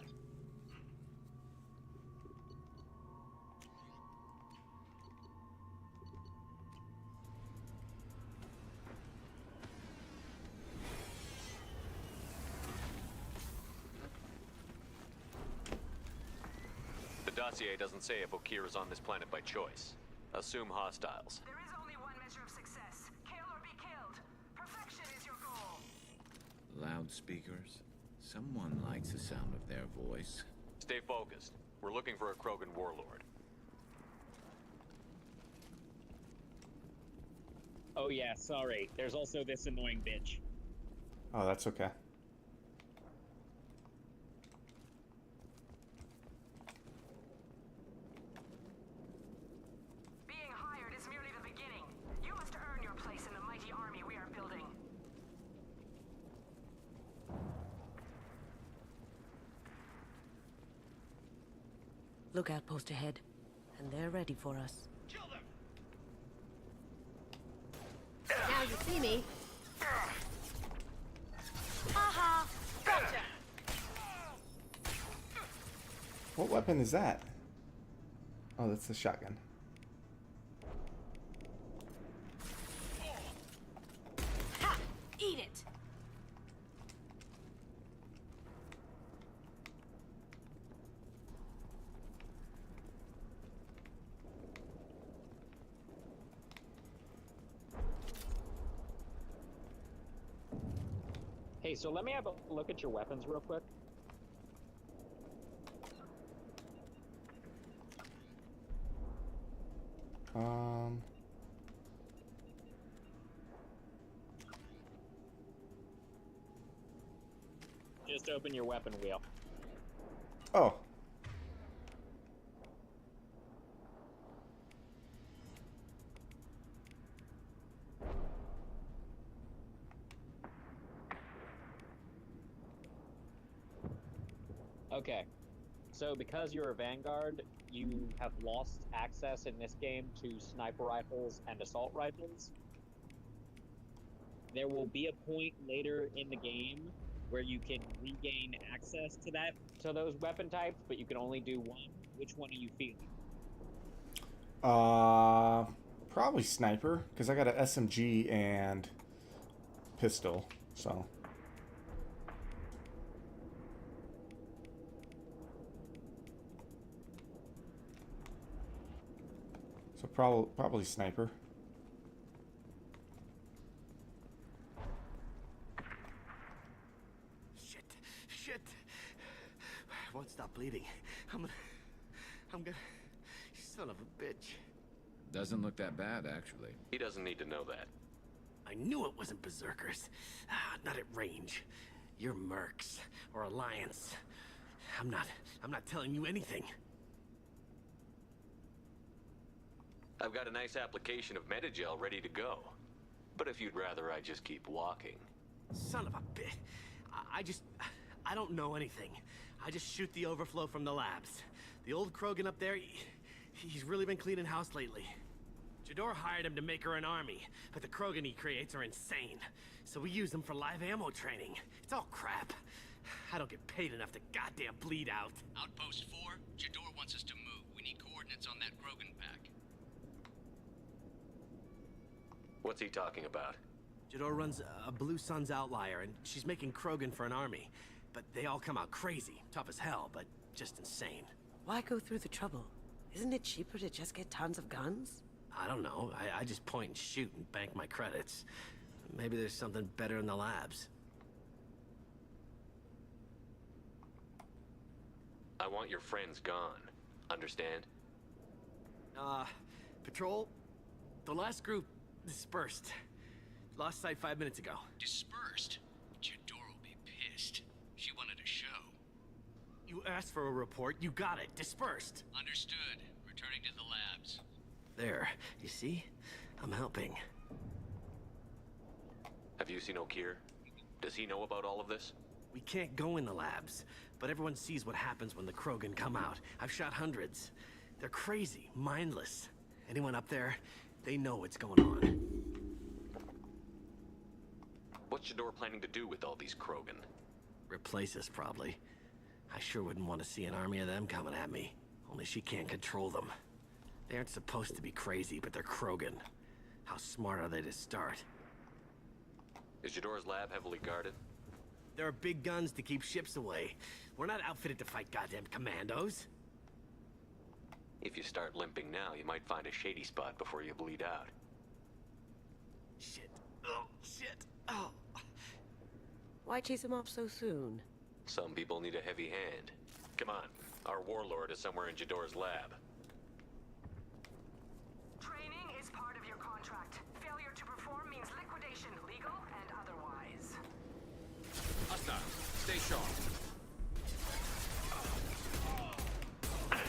The dossier doesn't say if Okir is on this planet by choice. Assume hostiles. There is only one measure of success. Kill or be killed. Perfection is your goal. Loudspeakers? Someone likes the sound of their voice. Stay focused. We're looking for a Krogan warlord. Oh yeah, sorry. There's also this annoying bitch. Oh, that's okay. Being hired is merely the beginning. You must earn your place in the mighty army we are building. Lookout post ahead, and they're ready for us. Kill them! Now you see me. Aha! Gotcha! What weapon is that? Oh, that's the shotgun. Ha! Eat it! Hey, so let me have a look at your weapons real quick. Just open your weapon wheel. Oh. Okay. So because you're a Vanguard, you have lost access in this game to sniper rifles and assault rifles. There will be a point later in the game where you can regain access to those weapon types, but you can only do one. Which one are you feeling? Probably sniper, because I got an SMG and pistol, so. So probably sniper. Shit. I won't stop bleeding. I'm gonna... Son of a bitch. Doesn't look that bad, actually. He doesn't need to know that. I knew it wasn't berserkers. Not at range. You're mercs or Alliance. I'm not telling you anything. I've got a nice application of Metagel ready to go. But if you'd rather I just keep walking. Son of a bitch. I don't know anything. I just shoot the overflow from the labs. The old Krogan up there, he's really been cleaning house lately. Jador hired him to make her an army, but the Krogan he creates are insane. So we use them for live ammo training. It's all crap. I don't get paid enough to goddamn bleed out. Outpost 4, Jador wants us to move. We need coordinates on that Krogan pack. What's he talking about? Jador runs a Blue Sun's outlier, and she's making Krogan for an army. But they all come out crazy, tough as hell, but just insane. Why go through the trouble? Isn't it cheaper to just get tons of guns? I don't know. I just point and shoot and bank my credits. Maybe there's something better in the labs. I want your friends gone. Understand? Patrol? The last group dispersed. Lost sight 5 minutes ago. Dispersed? Jador will be pissed. She wanted a show. You asked for a report, you got it. Dispersed. Understood. Returning to the labs. There. You see? I'm helping. Have you seen Okir? Does he know about all of this? We can't go in the labs, but everyone sees what happens when the Krogan come out. I've shot hundreds. They're crazy, mindless. Anyone up there, they know what's going on. What's What's Jador planning to do with all these Krogan? Replace us, probably. I sure wouldn't want to see an army of them coming at me. Only she can't control them. They aren't supposed to be crazy, but they're Krogan. How smart are they to start? Is Jador's lab heavily guarded? There are big guns to keep ships away. We're not outfitted to fight goddamn commandos. If you start limping now, you might find a shady spot before you bleed out. Shit. Oh, shit. Oh. Why chase him off so soon? Some people need a heavy hand. Come on, our warlord is somewhere in Jador's lab. Training is part of your contract. Failure to perform means liquidation, legal and otherwise. Hostile. Stay sharp.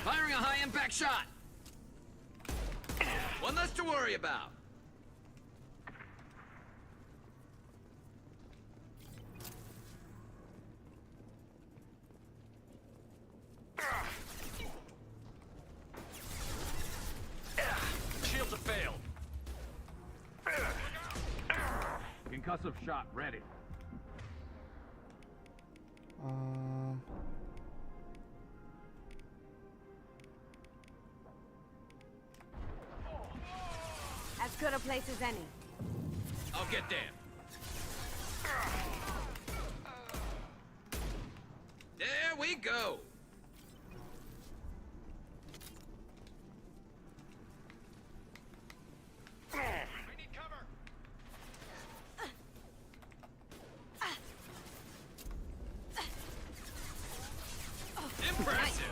Firing a high-impact shot! One less to worry about. Shields have failed. Concussive shot ready. As good a place as any. I'll get there. There we go. We need cover. Impressive.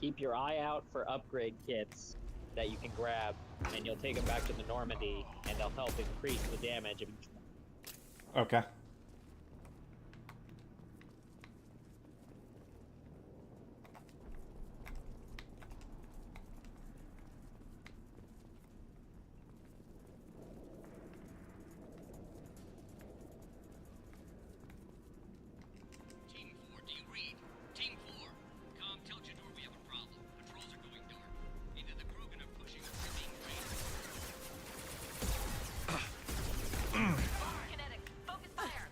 Keep your eye out for upgrade kits that you can grab, and you'll take them back to the Normandy, and they'll help increase the damage of each one. Okay. Team 4, do you read? Team 4, Com, tell Jador we have a problem. Patrols are going north. Either the Krogan are pushing or we're being raided. Kinetic, focus fire.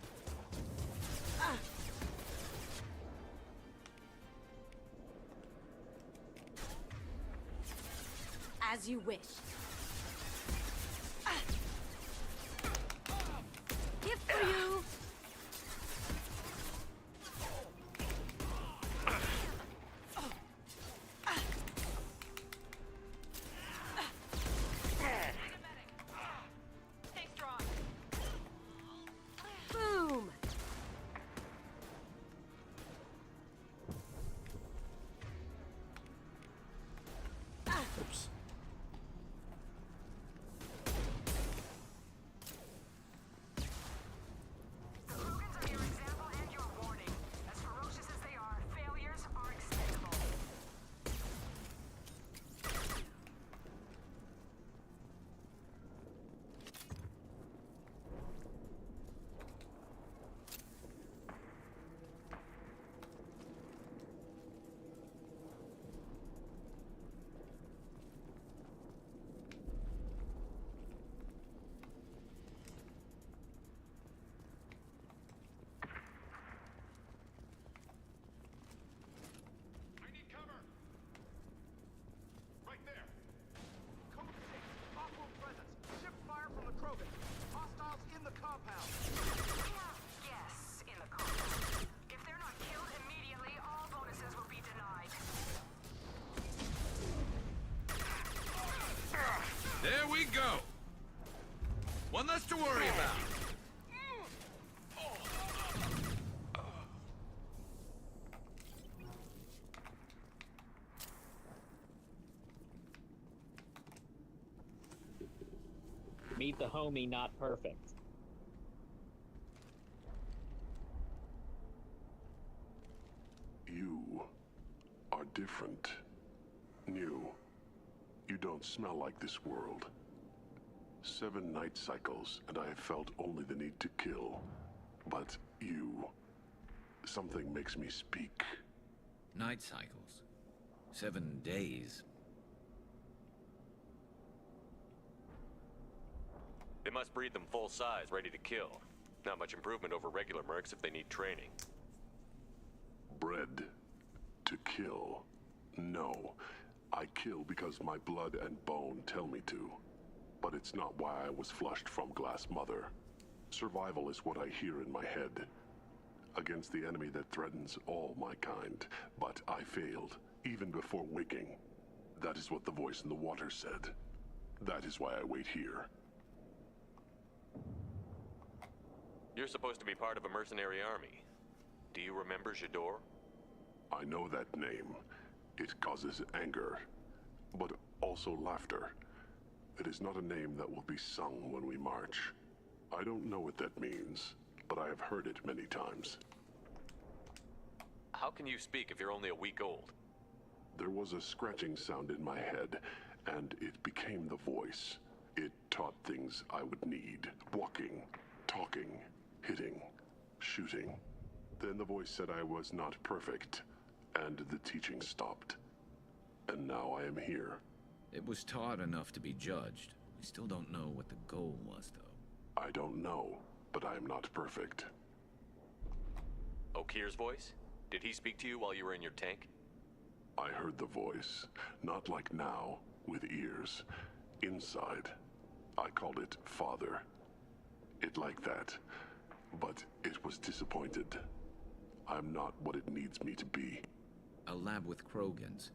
As you wish. Gift for you! Stay strong. Boom! Oops. The Krogans are your example and your warning. As ferocious as they are, failures are expectable. I need cover. Right there. Code 6, hostile presence. Ship fire from the Krogan. Hostiles in the compound. We have guests in the compound. If they're not killed immediately, all bonuses will be denied. There we go. One less to worry about. Meet the homie, not perfect. You are different. New. You don't smell like this world. 7 night cycles, and I have felt only the need to kill. But you... Something makes me speak. Night cycles. 7 days. They must breed them full size, ready to kill. Not much improvement over regular mercs if they need training. Bred to kill. No. I kill because my blood and bone tell me to. But it's not why I was flushed from Glass Mother. Survival is what I hear in my head. Against the enemy that threatens all my kind. But I failed, even before waking. That is what the voice in the water said. That is why I wait here. You're supposed to be part of a mercenary army. Do you remember Jador? I know that name. It causes anger, but also laughter. It is not a name that will be sung when we march. I don't know what that means, but I have heard it many times. How can you speak if you're only a week old? There was a scratching sound in my head, and it became the voice. It taught things I would need. Walking, talking, hitting, shooting. Then the voice said I was not perfect, and the teaching stopped. And now I am here. It was taught enough to be judged. We still don't know what the goal was, though. I don't know, but I am not perfect. Okir's voice? Did he speak to you while you were in your tank? I heard the voice, not like now, with ears. Inside. I called it Father. It like that. But it was disappointed. I'm not what it needs me to be. A lab with Krogans.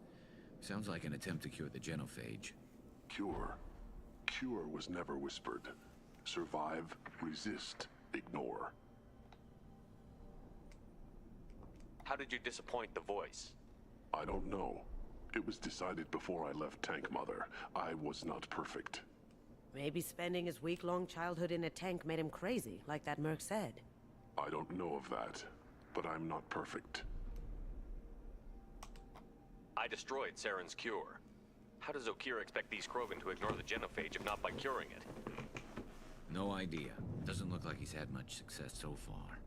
Sounds like an attempt to cure the genophage. Cure. Cure was never whispered. Survive, resist, ignore. How did you disappoint the voice? I don't know. It was decided before I left Tank Mother. I was not perfect. Maybe spending his week-long childhood in a tank made him crazy, like that merc said. I don't know of that, but I'm not perfect. I destroyed Saren's cure. How does Okir expect these Krogan to ignore the genophage if not by curing it? No idea. Doesn't look like he's had much success so far.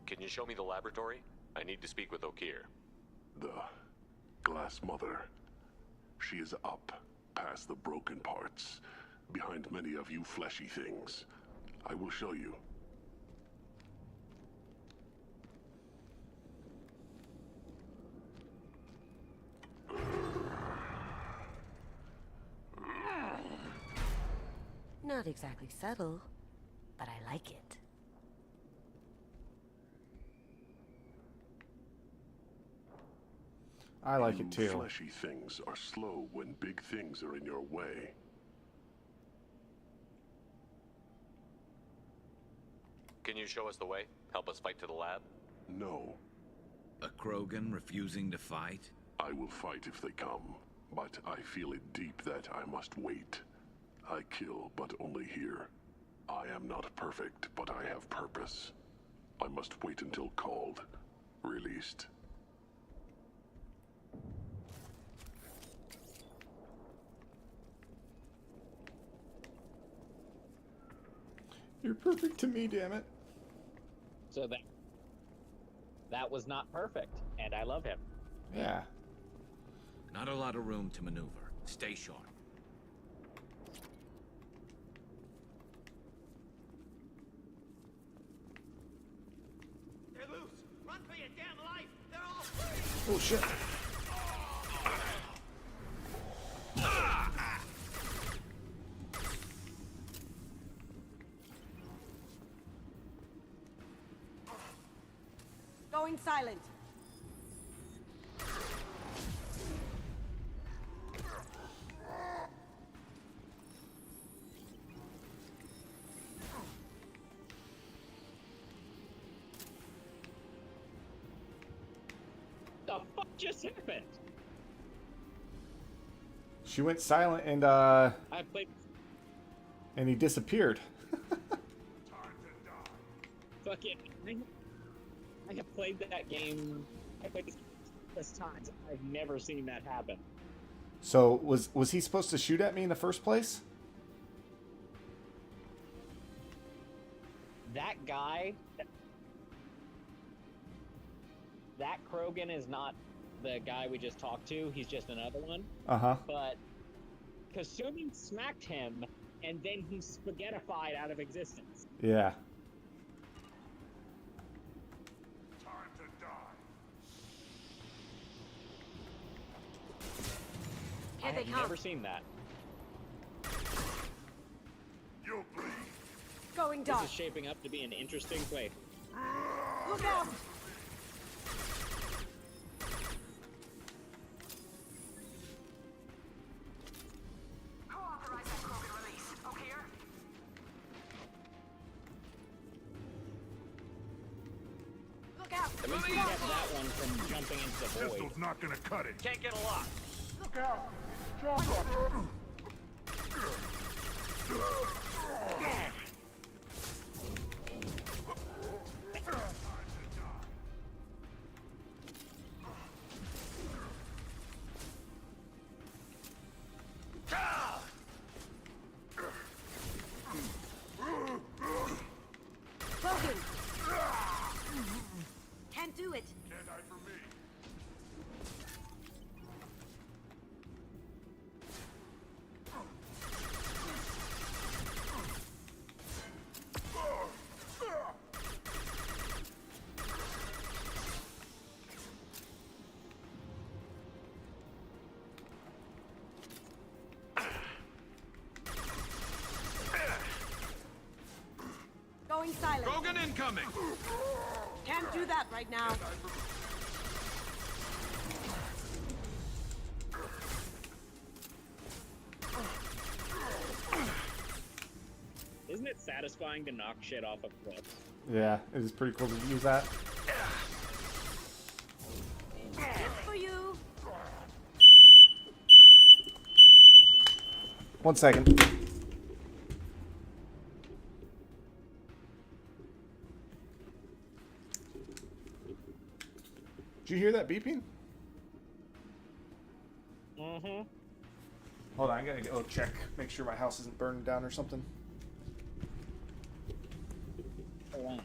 Can you show me the laboratory? I need to speak with Okir. The Glass Mother. She is up, past the broken parts, behind many of you fleshy things. I will show you. Not exactly subtle, but I like it. I like it too. Fleshy things are slow when big things are in your way. Can you show us the way? Help us fight to the lab? No. A Krogan refusing to fight? I will fight if they come, but I feel it deep that I must wait. I kill, but only here. I am not perfect, but I have purpose. I must wait until called, released. You're perfect to me, damn it. So that was not perfect, and I love him. Yeah. Not a lot of room to maneuver. Stay sharp. They're loose! Run for your damn life! They're all free! Oh shit. Going silent. The fuck just happened? She went silent and I played he disappeared. fucking. I have played that game. I played this times. I've never seen that happen. So was he supposed to shoot at me in the first place? That guy. that Krogan is not the guy we just talked to. He's just another one. Uh-huh. But Kasumi smacked him, and then he spaghettified out of existence. Yeah. I have never seen that. You'll bleed. Going This dark. is shaping up to be an interesting play. Look out! Who authorized that Krogan release? Oh, here? Look out! At least we kept that one from jumping into the void. Pistol's not gonna cut it. Can't get a lock. Look out! Jump! Logan! Can't do it. Can't hide from me. Going silent. Krogan incoming! Can't do that right now. Isn't it satisfying to knock shit off of cliffs? Yeah, it is pretty cool to use that. For you. 1 second. Did you hear that beeping? Mm-hmm. Hold on, I gotta go check. Make sure my house isn't burning down or something. Hold on.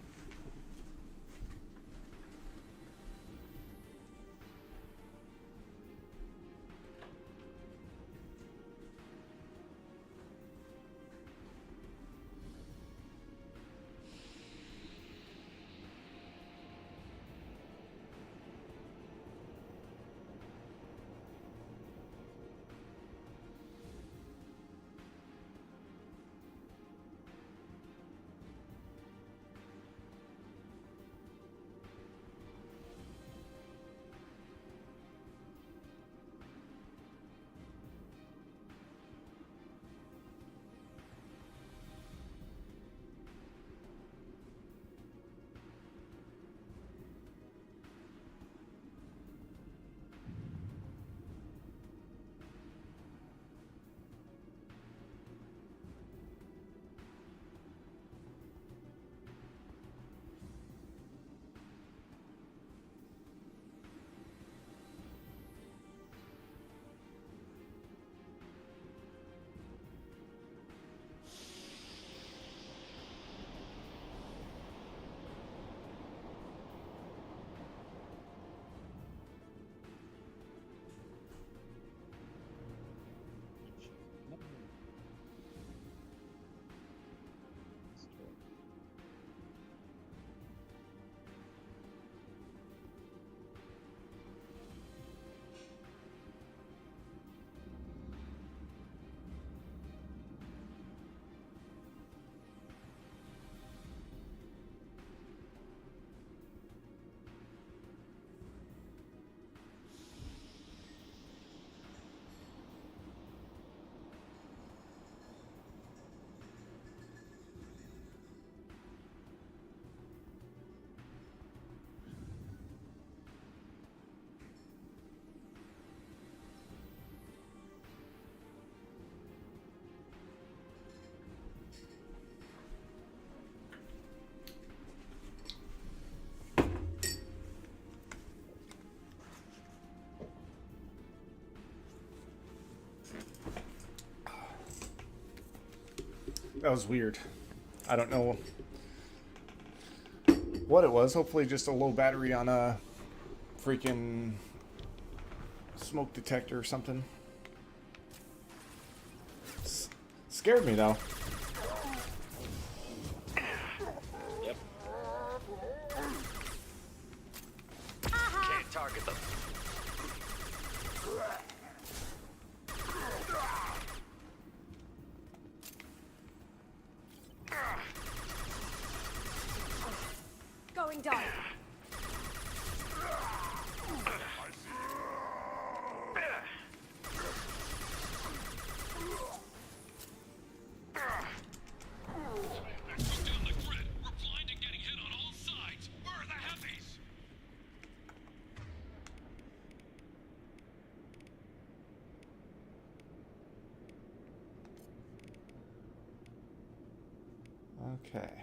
That was weird. I don't know what it was. Hopefully just a low battery on freaking smoke detector or something. Scared me though. Yep. Can't target them. Going dark. Down the grid. We're blind and getting hit on all sides. Where are the heavies? Okay.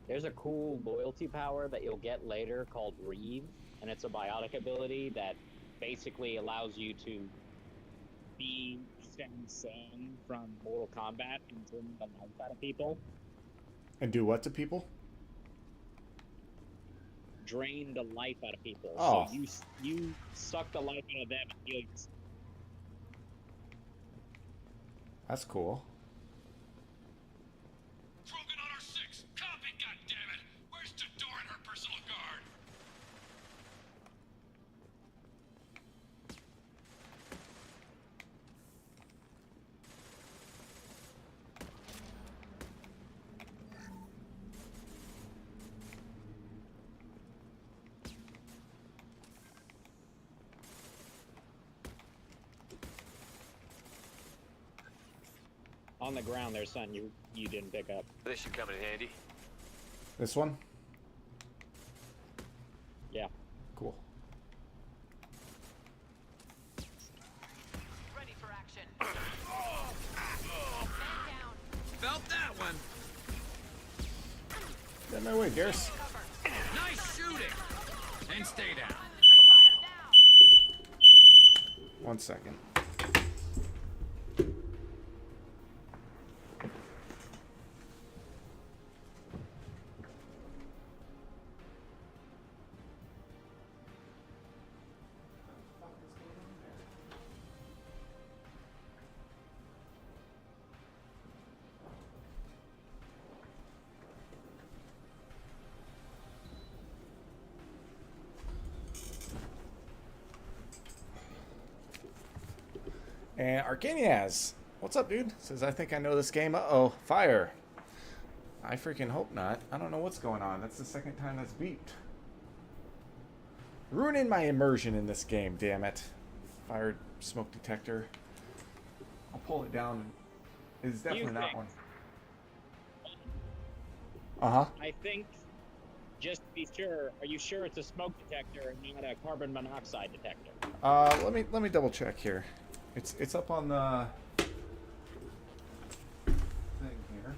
There's a cool loyalty power that you'll get later called Reeve, and it's a biotic ability that basically allows you to be sane from Mortal Kombat and drain the life out of people. And do what to people? Drain the life out of people. Oh. So you suck the life out of them and heal yourself. That's cool. Krogan on our 6. Copy, goddammit. Where's Jador and her personal guard? On the ground, there's something you didn't pick up. This should come in handy. This one? Yeah. Cool. Ready for action. Felt that one. Get in my way, Garrus. Nice shooting. And stay down. 1 second. And Arcaniaz, what's up, dude? Says, I think I know this game. Uh-oh, fire. I freaking hope not. I don't know what's going on. That's the second time that's beeped. Ruining my immersion in this game, damn it. Fired smoke detector. I'll pull it down. It's definitely that one. Uh-huh. I think, just to be sure, are you sure it's a smoke detector and not a carbon monoxide detector? Let me double check here. It's up on the thing here.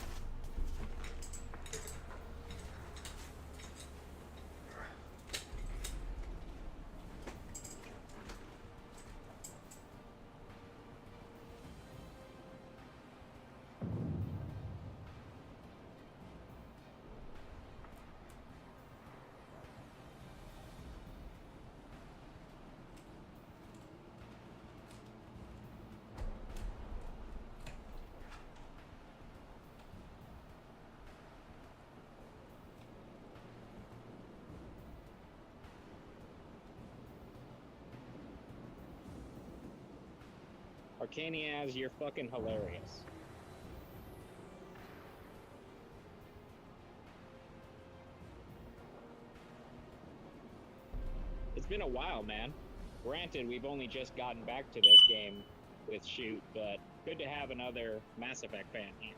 Arcaniaz, you're fucking hilarious. It's been a while, man. Granted, we've only just gotten back to this game with Shoot, but good to have another Mass Effect fan here.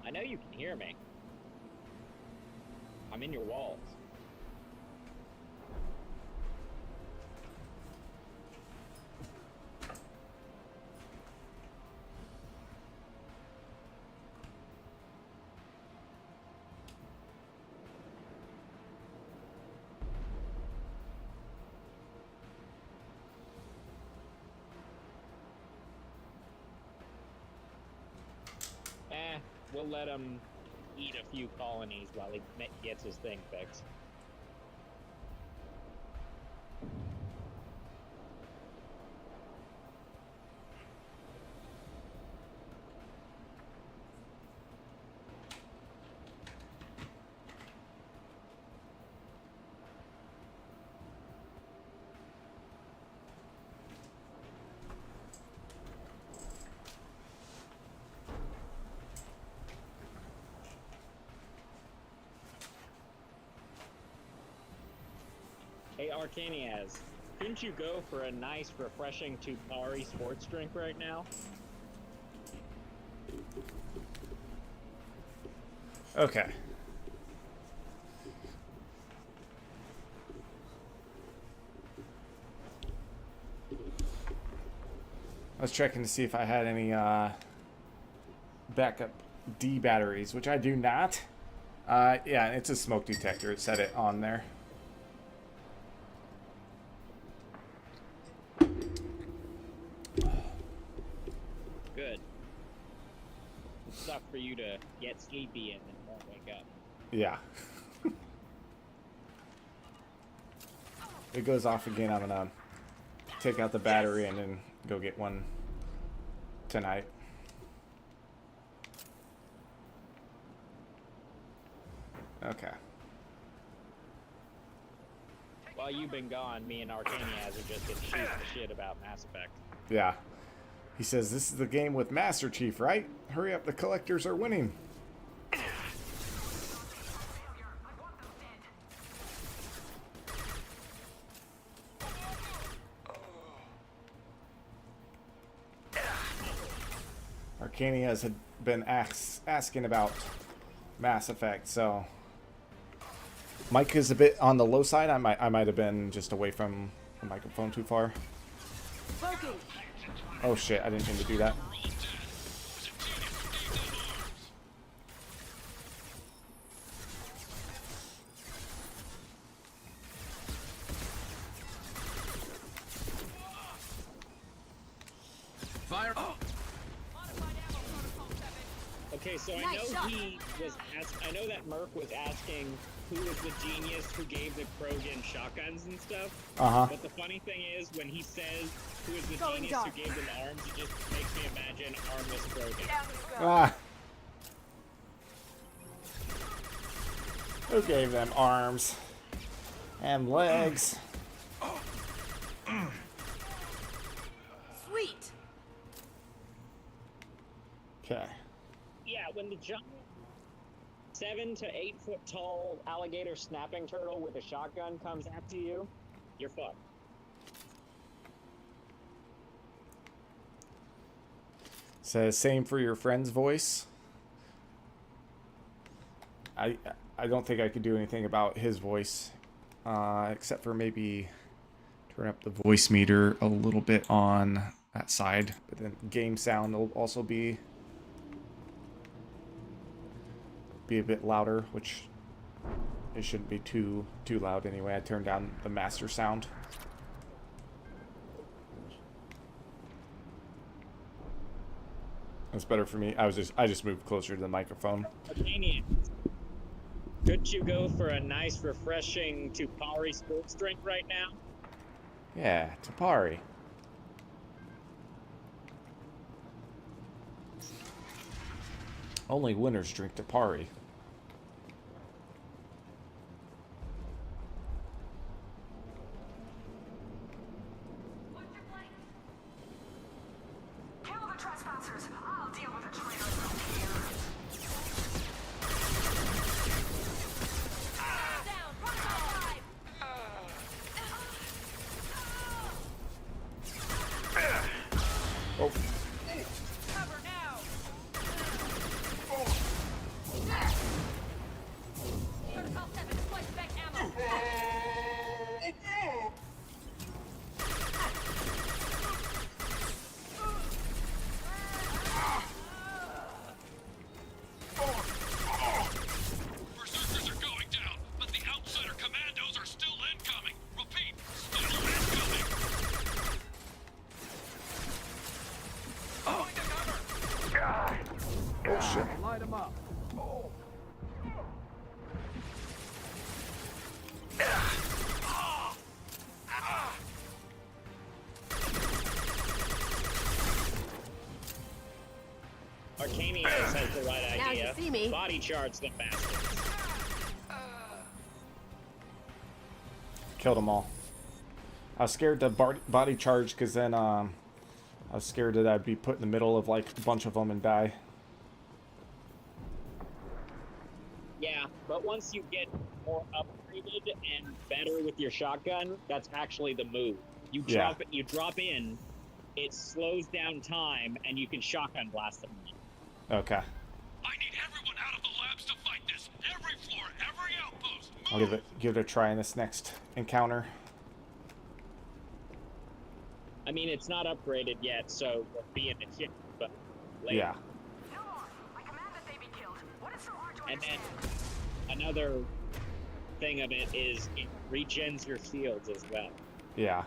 I know you can hear me. I'm in your walls. We'll let him eat a few colonies while he gets his thing fixed. Hey, Arcaniaz, couldn't you go for a nice, refreshing Tupari sports drink right now? Okay. I was checking to see if I had any backup D batteries, which I do not. Yeah, it's a smoke detector. It said it on there. Good. It's tough for you to get sleepy and then won't wake up. Yeah. If it goes off again, I'm gonna take out the battery and then go get one tonight. Okay. While you've been gone, me and Arcaniaz have just been shooting the shit about Mass Effect. Yeah. He says, this is the game with Master Chief, right? Hurry up, the collectors are winning. Arcaniaz had been asking about Mass Effect, so Mike is a bit on the low side. I might have been just away from the microphone too far. Oh shit, I didn't mean to do that. Fire! Okay, so I know that Murph was asking who was the genius who gave the Krogan shotguns and stuff. But the funny thing is, when he says who is the genius who gave them arms, it just makes me imagine armless Krogan. Ah. Who gave them arms and legs? Sweet. Okay. Yeah, when the giant 7 to 8 foot tall alligator snapping turtle with a shotgun comes after you, you're fucked. Says same for your friend's voice. I don't think I could do anything about his voice, except for maybe turn up the voice meter a little bit on that side. But then game sound will also be a bit louder, which it shouldn't be too loud anyway. I turned down the master sound. That's better for me. I just moved closer to the microphone. Arcanian, couldn't you go for a nice, refreshing Tupari sports drink right now? Yeah, Tupari. Only winners drink Tupari. Kill the trespassers. I'll deal with the traitors from here. Down. Run alive. Oh. Cover now. ya. see me. Body charge the bastards. Killed them all. I was scared to body charge because then I was scared that I'd be put in the middle of like a bunch of them and die. Yeah, but once you get more upgraded and better with your shotgun, that's actually the move. You drop you drop in, it slows down time, and you can shotgun blast them. Okay. I need everyone out of the labs to fight this. Every floor, every outpost. I'll give it a try in this next encounter. I mean, it's not upgraded yet, so we'll be in the ship, but later. Yeah. I command that they be killed. What is so hard to And then understand? another thing of it is it regens your shields as well. Yeah.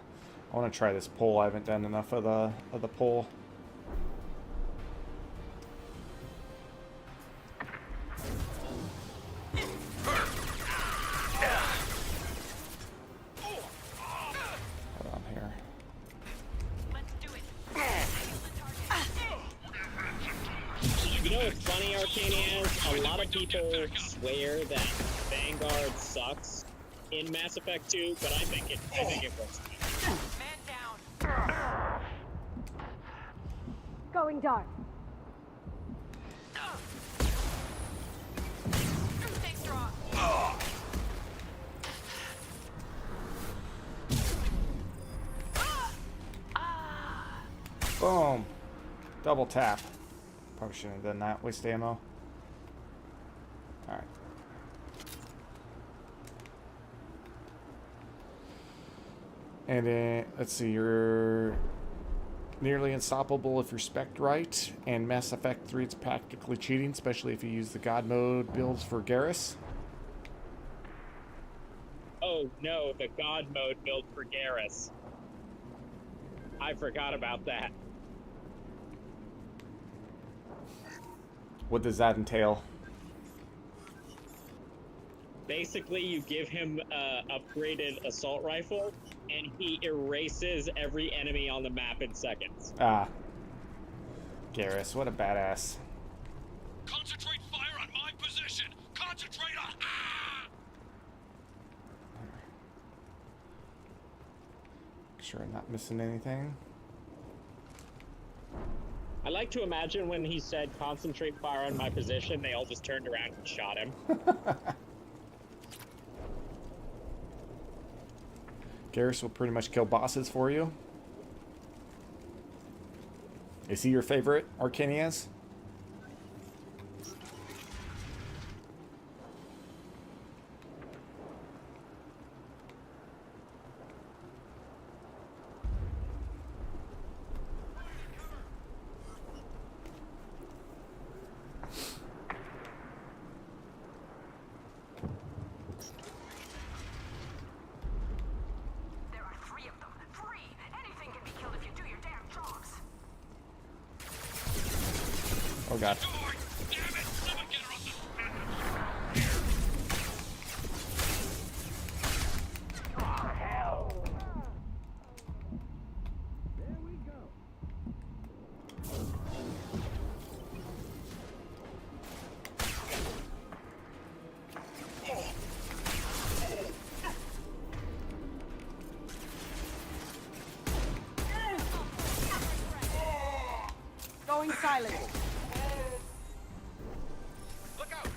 I want to try this pole. I haven't done enough of the pole. Hold on here. Let's do it. You know what's funny, Arcanias? A lot of people swear that Vanguard sucks in Mass Effect 2, but I think it works. Man down. Going dark. Stay strong. Boom. Double tap. Probably shouldn't have done that. Waste ammo. Alright. And then, let's see, you're nearly unstoppable if you're spec'd right, and Mass Effect 3 it's practically cheating, especially if you use the God mode builds for Garrus. Oh no, the God mode built for Garrus. I forgot about that. What does that entail? Basically, you give him an upgraded assault rifle, and he erases every enemy on the map in seconds. Ah. Garrus, what a badass. Concentrate fire on my position. Concentrate on. Make sure I'm not missing anything. I like to imagine when he said, concentrate fire on my position, they all just turned around and shot him. Garrus will pretty much kill bosses for you. Is he your favorite, Arcanias? There are 3 of them. 3! Anything can be killed if you do your damn jobs. Oh god. Damn it! Someone get her off the. Going silent. Look out!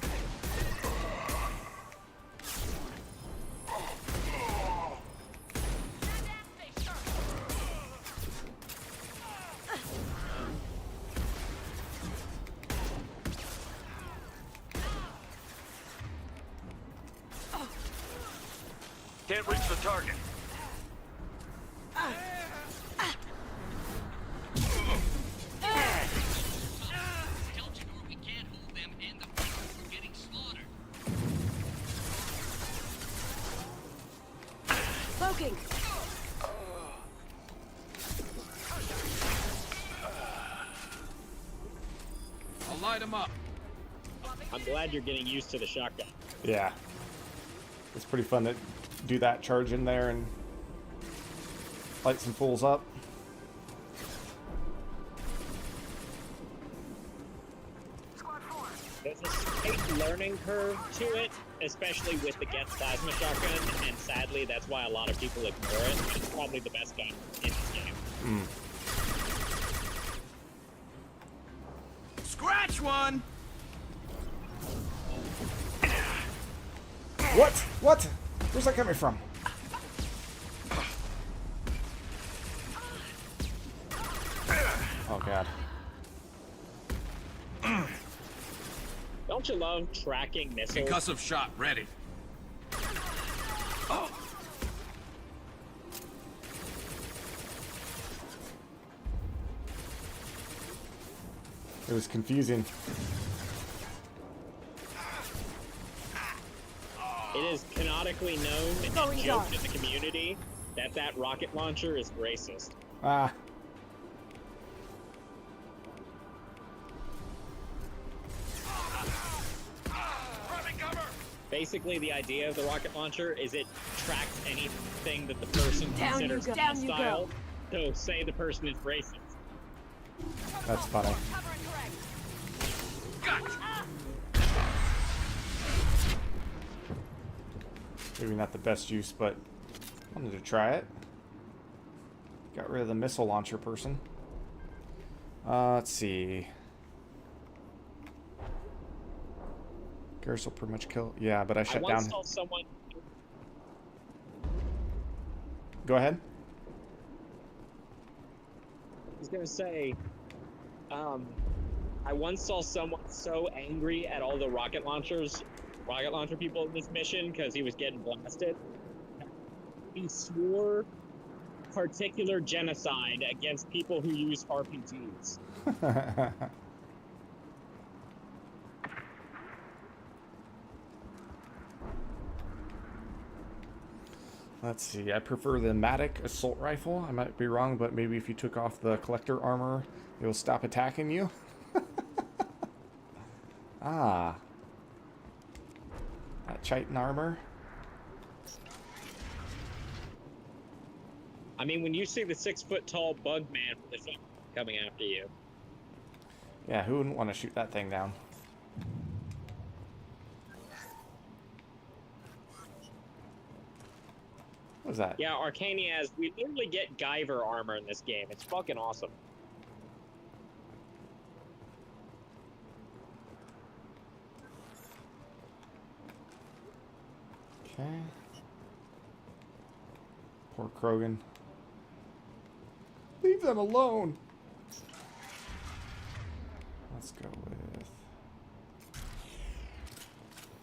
Can't reach the target. Tell Jador we can't hold them and the people are getting slaughtered. Smoking. I'll light them up. I'm glad you're getting used to the shotgun. Yeah. It's pretty fun to do that charge in there and light some fools up. Squad 4. There's a learning curve to it, especially with the Geth plasma shotgun, and sadly, that's why a lot of people ignore it. But it's probably the best gun in this game. Scratch one! What? What? Where's that coming from? Oh god. Don't you love tracking missiles? Concussive shot ready. Oh. It was confusing. It is canonically known and joked in the community that that rocket launcher is racist. Ah. Basically, the idea of the rocket launcher is it tracks anything that the person considers hostile. So, say the person is racist. That's funny. Maybe not the best use, but I wanted to try it. Got rid of the missile launcher person. Let's see. Garrus will pretty much kill. Yeah, but I shut down. Saw someone... Go ahead. I was gonna say, I once saw someone so angry at all the rocket launcher people in this mission because he was getting blasted. He swore particular genocide against people who use RPGs. Let's see, I prefer the Matic assault rifle. I might be wrong, but maybe if you took off the collector armor, it will stop attacking you. Ah. That chitin armor. I mean, when you see the 6-foot-tall bug man with the shotgun coming after you. Yeah, who wouldn't want to shoot that thing down? What was that? Yeah, Arcanias, we literally get Guyver armor in this game. It's fucking awesome. Okay. Poor Krogan. Leave them alone. Let's go with...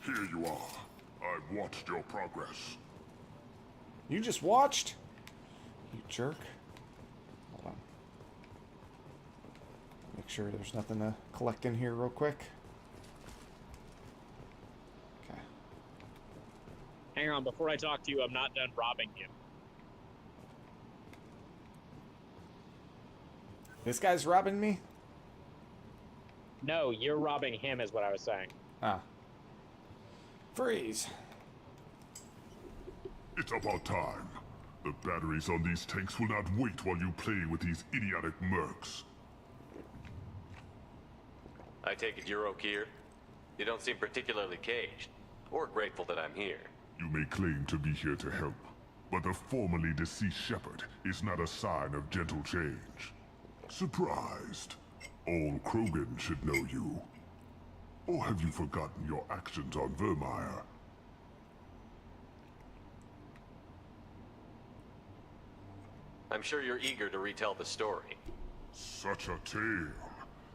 Here you are. I've watched your progress. You just watched? You jerk. Hold on. Make sure there's nothing to collect in here real quick. Okay. Hang on, before I talk to you, I'm not done robbing you. This guy's robbing me? No, you're robbing him is what I was saying. Ah. Freeze. It's about time. The batteries on these tanks will not wait while you play with these idiotic mercs. I take it you're Okir? You don't seem particularly caged, or grateful that I'm here. You may claim to be here to help, but the formerly deceased Shepherd is not a sign of gentle change. Surprised? All Krogan should know you. Or have you forgotten your actions on Vermeer? I'm sure you're eager to retell the story. Such a tale.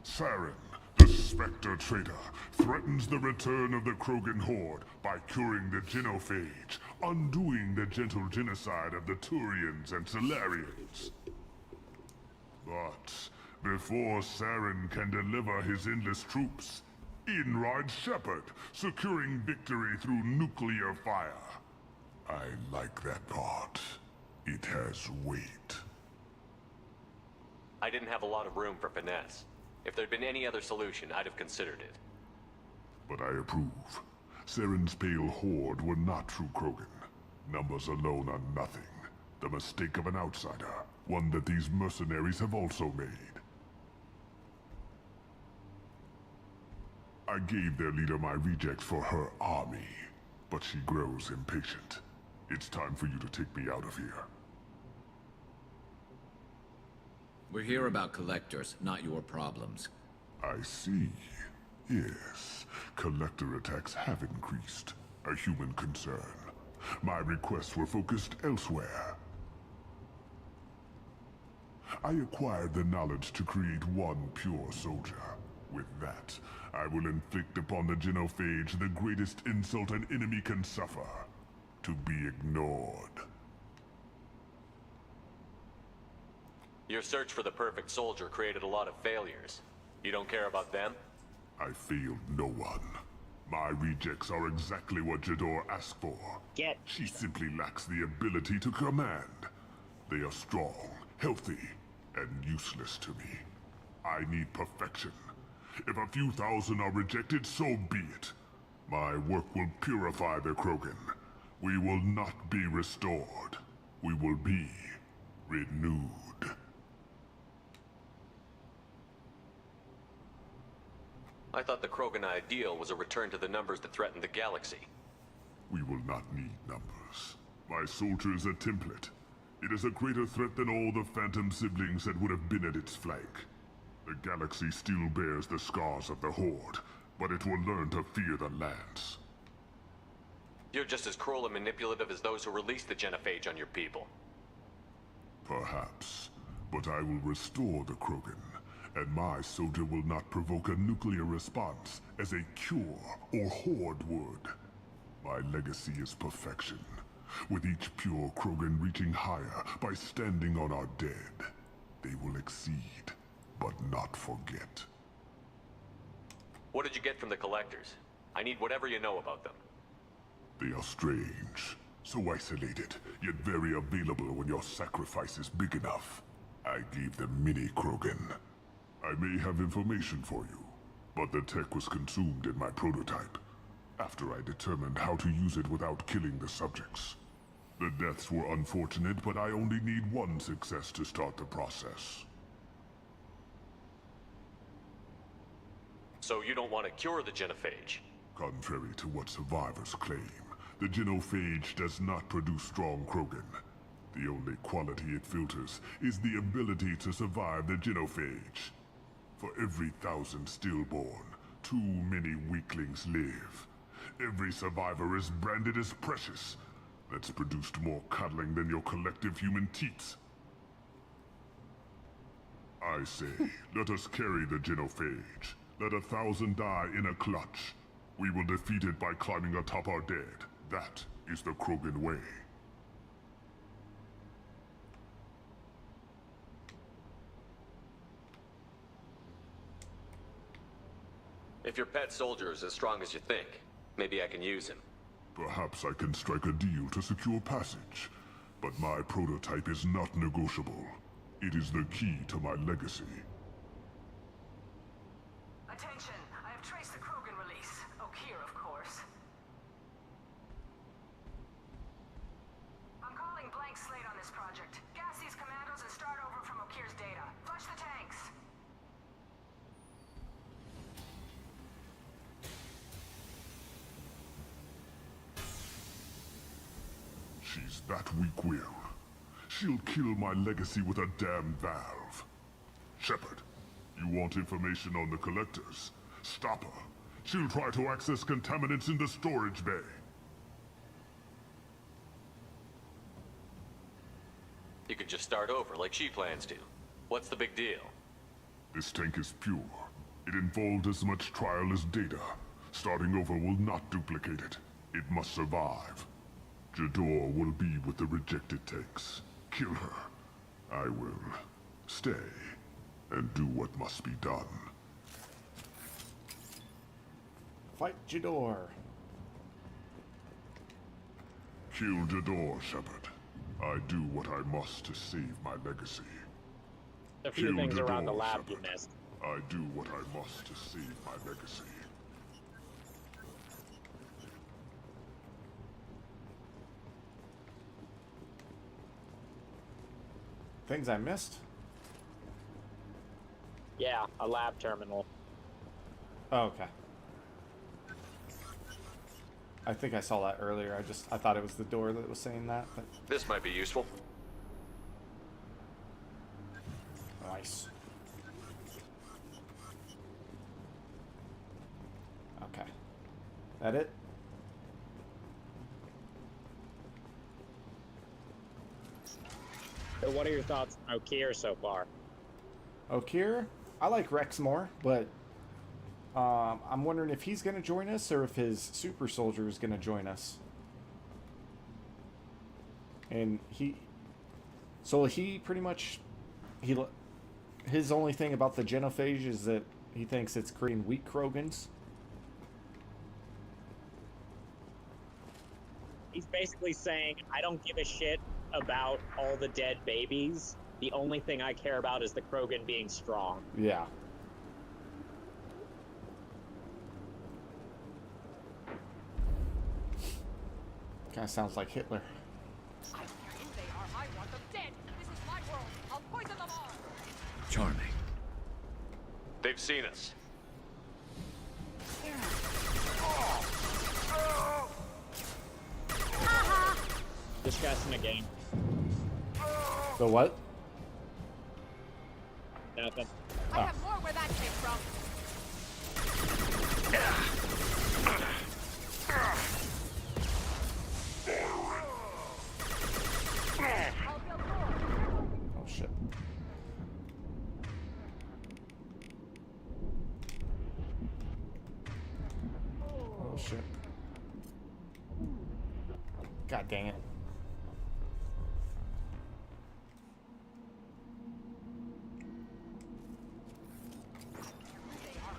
Saren, the Spectre traitor, threatens the return of the Krogan horde by curing the genophage, undoing the gentle genocide of the Turians and Solarians. But before Saren can deliver his endless troops, in rides Shepherd, securing victory through nuclear fire. I like that part. It has weight. I didn't have a lot of room for finesse. If there'd been any other solution, I'd have considered it. But I approve. Saren's pale horde were not true Krogan. Numbers alone are nothing. The mistake of an outsider. One that these mercenaries have also made. I gave their leader my rejects for her army, but she grows impatient. It's time for you to take me out of here. We're here about collectors, not your problems. I see. Yes, collector attacks have increased. A human concern. My requests were focused elsewhere. I acquired the knowledge to create one pure soldier. With that, I will inflict upon the genophage the greatest insult an enemy can suffer. To be ignored. Your search for the perfect soldier created a lot of failures. You don't care about them? I failed no one. My rejects are exactly what Jador asked for. She simply lacks the ability to command. They are strong, healthy, and useless to me. I need perfection. If a few thousand are rejected, so be it. My work will purify the Krogan. We will not be restored. We will be renewed. I thought the Krogan ideal was a return to the numbers that threatened the galaxy. We will not need numbers. My soldier is a template. It is a greater threat than all the Phantom siblings that would have been at its flank. The galaxy still bears the scars of the Horde, but it will learn to fear the Lance. You're just as cruel and manipulative as those who released the genophage on your people. Perhaps, but I will restore the Krogan, and my soldier will not provoke a nuclear response as a cure or Horde would. My legacy is perfection, with each pure Krogan reaching higher by standing on our dead. They will exceed, but not forget. What did you get from the Collectors? I need whatever you know about them. They are strange, so isolated, yet very available when your sacrifice is big enough. I gave them mini Krogan. I may have information for you, but the tech was consumed in my prototype, after I determined how to use it without killing the subjects. The deaths were unfortunate, but I only need one success to start the process. So you don't want to cure the genophage? Contrary to what survivors claim, the genophage does not produce strong Krogan. The only quality it filters is the ability to survive the genophage. For every 1,000 stillborn, too many weaklings live. Every survivor is branded as precious. That's produced more cuddling than your collective human teats. I say, let us carry the genophage. Let 1,000 die in a clutch. We will defeat it by climbing atop our dead. That is the Krogan way. If your pet soldier is as strong as you think, maybe I can use him. Perhaps I can strike a deal to secure passage. But my prototype is not negotiable. It is the key to my legacy. Attention, I have traced the Krogan release. Okeer, of course. I'm calling blank slate on this project. Gas these commandos and start over from Okeer's data. Flush the tanks. She's that weak-willed. She'll kill my legacy with a damn valve. Shepard, you want information on the Collectors? Stop her. She'll try to access contaminants in the storage bay. You could just start over like she plans to. What's the big deal? This tank is pure. It involved as much trial as data. Starting over will not duplicate it. It must survive. Jador will be with the rejected tanks. Kill her. I will stay and do what must be done. Fight Jador. Kill Jador, Shepard. I do what I must to save my legacy. A few Kill things around the Jador, lab you Shepard. missed. I do what I must to save my legacy. Things I missed? Yeah, a lab terminal. Oh, okay. I think I saw that earlier. I thought it was the door that was saying that. But... This might be useful. Nice. Okay. That it? So what are your thoughts on Okeer so far? Okeer? I like Rex more, but I'm wondering if he's going to join us or if his super soldier is going to join us. And he pretty much, his only thing about the genophage is that he thinks it's creating weak Krogans. He's basically saying, I don't give a shit about all the dead babies. The only thing I care about is the Krogan being strong. Yeah. Kind of sounds like Hitler. I know who they are. I want them dead. This is my world. I'll poison them all. Charming. They've seen us. Discussing a game. The what? Nothing. I have more where that came from. I'll build more. Oh shit. Oh shit. God dang it.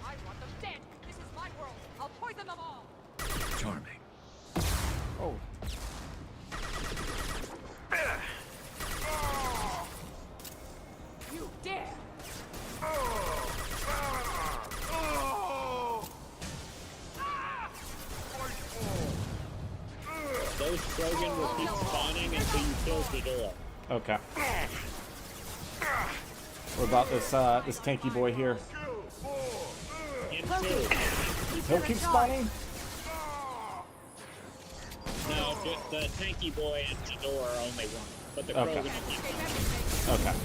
I want them dead. This is my world. I'll poison them all. Charming. Oh. You dare. Those Krogan will keep spawning until you kill Ghidorah. Okay. What about this tanky boy here? Him too. He'll keep spawning? No, just the tanky boy and Ghidorah are only one. But the Okay. Krogan will keep spawning. Okay.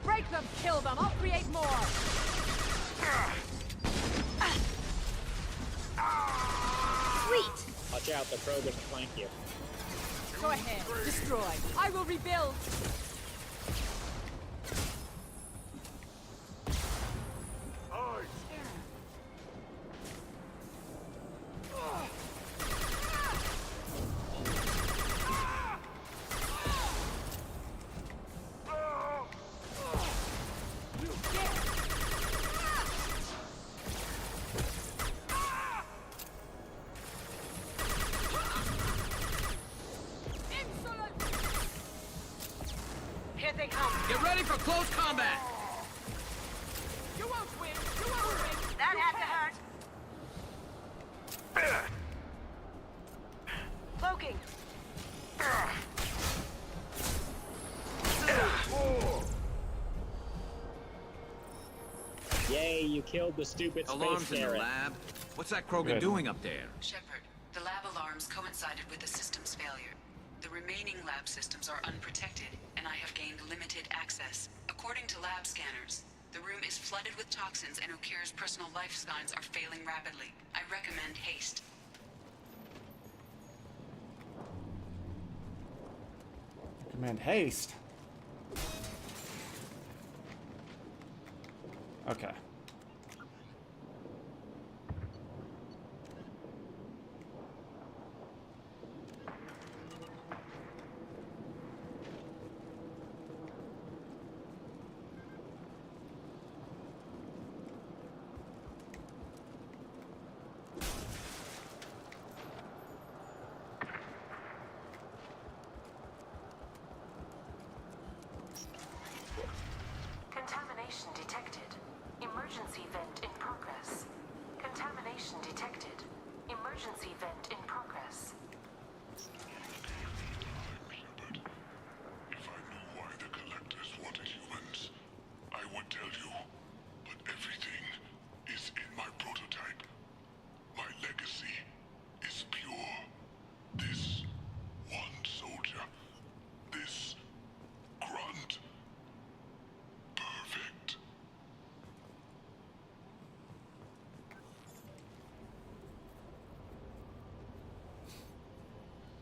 Break them, kill them. I'll create more. Sweet. Watch out, the Krogan flank you. Go ahead. Destroy. I will rebuild. Here they come. Get ready for close combat! You won't win. You won't win. That had to hurt. Cloaking. Yay, you killed the stupid Alarms space in the carrot. lab? What's that Krogan Good. doing up there? Shepard, the lab alarms coincided with the system's failure. The remaining lab systems are unprotected, and I have gained limited access. According to lab scanners, the room is flooded with toxins and Okeer's personal life signs are failing rapidly. I recommend haste. Command haste. Okay. Contamination detected. Emergency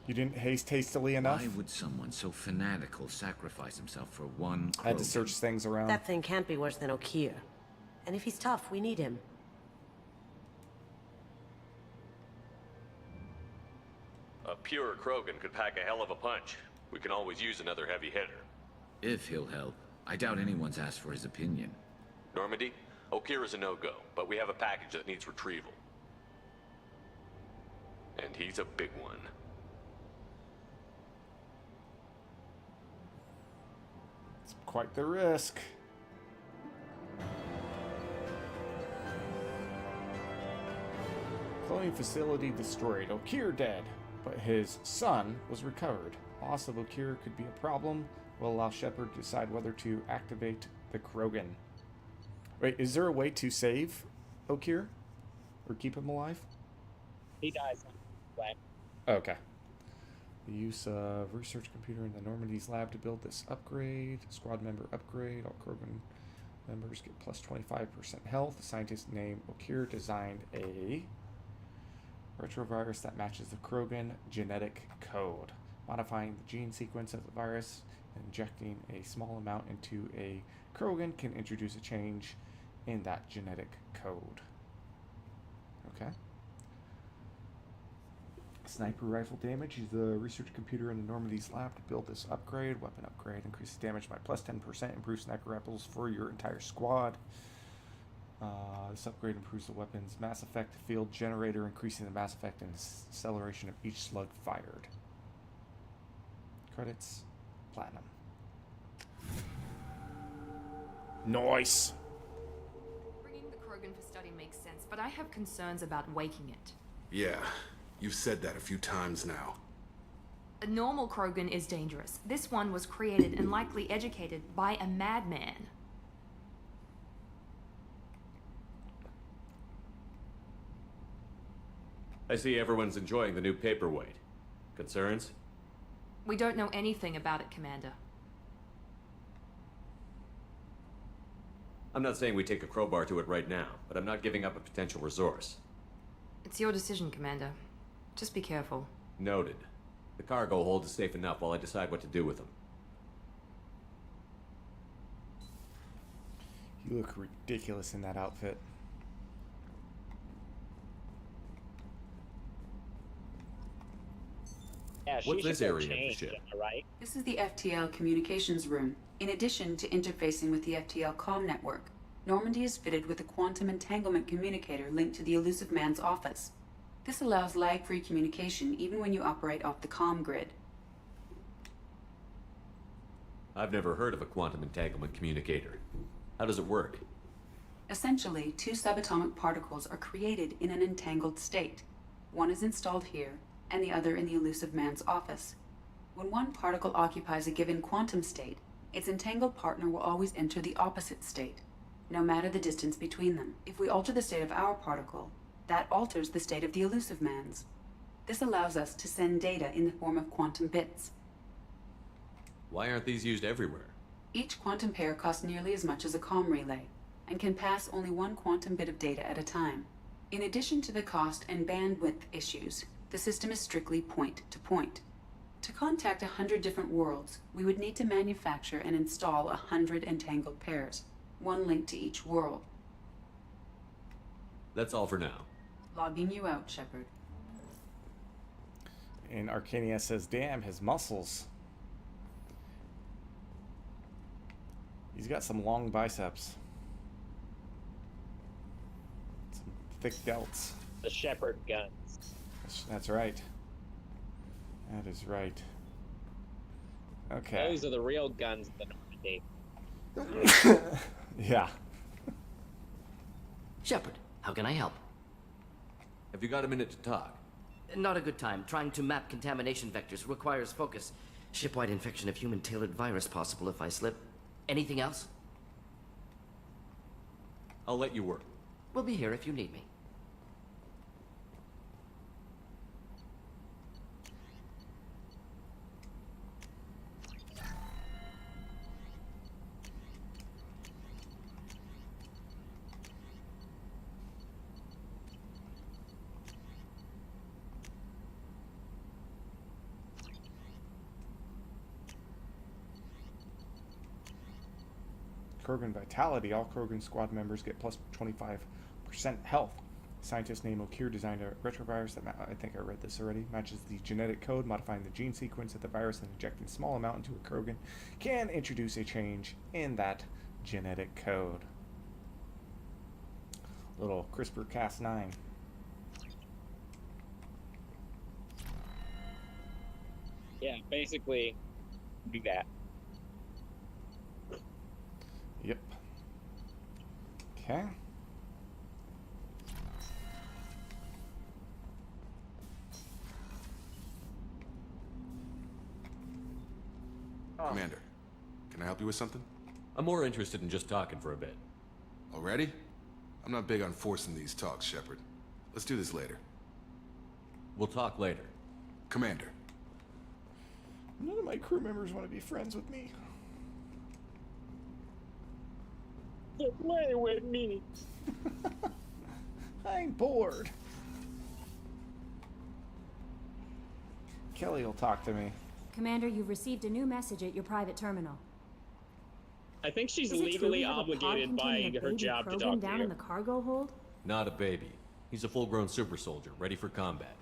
You didn't haste hastily enough? Why would someone so fanatical sacrifice himself for one I had to Krogan? search things around. That thing can't be worse than Okir. And if he's tough, we need him. A pure Krogan could pack a hell of a punch. We can always use another heavy hitter. If he'll help. I doubt anyone's asked for his opinion. Normandy, Okir is a no-go, but we have a package that needs retrieval. And he's a big one. It's quite the risk. Cloning facility destroyed. Okir dead, but his son was recovered. Loss of Okir could be a problem. Will allow Shepard to decide whether to activate the Krogan. Wait, is there a way to save Okir? Or keep him alive? He dies. Way. Okay. The use of research computer in the Normandy's lab to build this upgrade. Squad member upgrade. All Krogan members get plus 25% health. The scientist named Okir designed a retrovirus that matches the Krogan genetic code. Modifying the gene sequence of the virus and injecting a small amount into a Krogan can introduce a change in that genetic code. Okay. Sniper rifle damage. Use the research computer in the Normandy's lab to build this upgrade. Weapon upgrade. Increases damage by plus 10%. Improves sniper rifles for your entire squad. This upgrade improves the weapon's mass effect field generator, increasing the mass effect and acceleration of each slug fired. Credits. Platinum. Nice. Bringing the Krogan for study makes sense, but I have concerns about waking it. Yeah, you've said that a few times now. A normal Krogan is dangerous. This one was created and likely educated by a madman. I see everyone's enjoying the new paperweight. Concerns? We don't know anything about it, Commander. I'm not saying we take a crowbar to it right now, but I'm not giving up a potential resource. It's your decision, Commander. Just be careful. Noted. The cargo hold is safe enough while I decide what to do with them. You look ridiculous in that outfit. Yeah, she What's should this go area of the change, ship? am I right? This is the FTL communications room. In addition to interfacing with the FTL comm network, Normandy is fitted with a quantum entanglement communicator linked to the Elusive Man's office. This allows lag-free communication even when you operate off the comm grid. I've never heard of a quantum entanglement communicator. How does it work? Essentially, two subatomic particles are created in an entangled state. One is installed here, and the other in the Elusive Man's office. When one particle occupies a given quantum state, its entangled partner will always enter the opposite state, no matter the distance between them. If we alter the state of our particle, that alters the state of the Elusive Man's. This allows us to send data in the form of quantum bits. Why aren't these used everywhere? Each quantum pair costs nearly as much as a comm relay, and can pass only one quantum bit of data at a time. In addition to the cost and bandwidth issues, the system is strictly point-to-point. To contact 100 different worlds, we would need to manufacture and install 100 entangled pairs, one linked to each world. That's all for now. Logging you out, Shepard. And Arcania says, damn, his muscles. He's got some long biceps. Some thick delts. The Shepard guns. That's right. That is right. Okay. Those are the real guns of the Normandy. Yeah. Shepard, how can I help? Have you got a minute to talk? Not a good time. Trying to map contamination vectors requires focus. Shipwide infection of human-tailored virus possible if I slip. Anything else? I'll let you work. We'll be here if you need me. Krogan vitality. All Krogan squad members get plus 25% health. Scientist named Okir designed a retrovirus that, I think I read this already, matches the genetic code, modifying the gene sequence of the virus and injecting a small amount into a Krogan can introduce a change in that genetic code. Little CRISPR-Cas9. Yeah, basically, do that. Yep. Okay. Commander, can I help you with something? I'm more interested in just talking for a bit. Already? I'm not big on forcing these talks, Shepard. Let's do this later. We'll talk later. Commander. None of my crew members want to be friends with me. Play with me. I'm bored. Kelly will talk to me. Commander, you've received a new message at your private terminal. I think she's Is it true legally you have a pod obligated by containing a her baby job to Krogan talk to down you. in the cargo hold? Not a baby. He's a full-grown super soldier, ready for combat.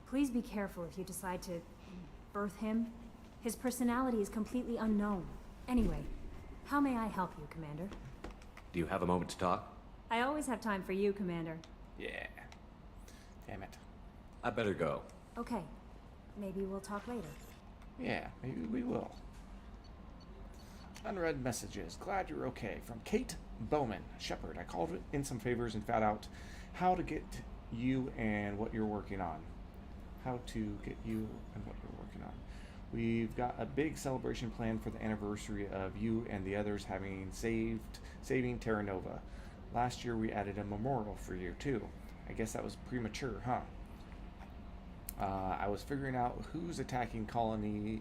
Please be careful if you decide to birth him. His personality is completely unknown. Anyway, how may I help you, Commander? Do you have a moment to talk? I always have time for you, Commander. Yeah. Damn it. I better go. Okay. Maybe we'll talk later. Yeah, maybe we will. Unread messages. Glad you're okay. From Kate Bowman. Shepard, I called in some favors and found out how to get you and what you're working on. How to get you and what you're working on. We've got a big celebration planned for the anniversary of you and the others saving Terra Nova. Last year we added a memorial for you too. I guess that was premature, huh? I was figuring out who's attacking colonies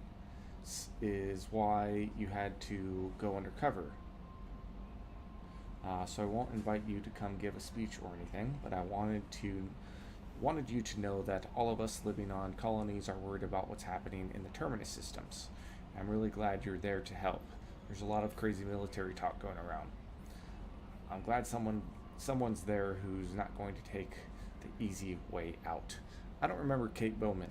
is why you had to go undercover. So I won't invite you to come give a speech or anything, but I wanted you to know that all of us living on colonies are worried about what's happening in the Terminus systems. I'm really glad you're there to help. There's a lot of crazy military talk going around. I'm glad someone's there who's not going to take the easy way out. I don't remember Kate Bowman.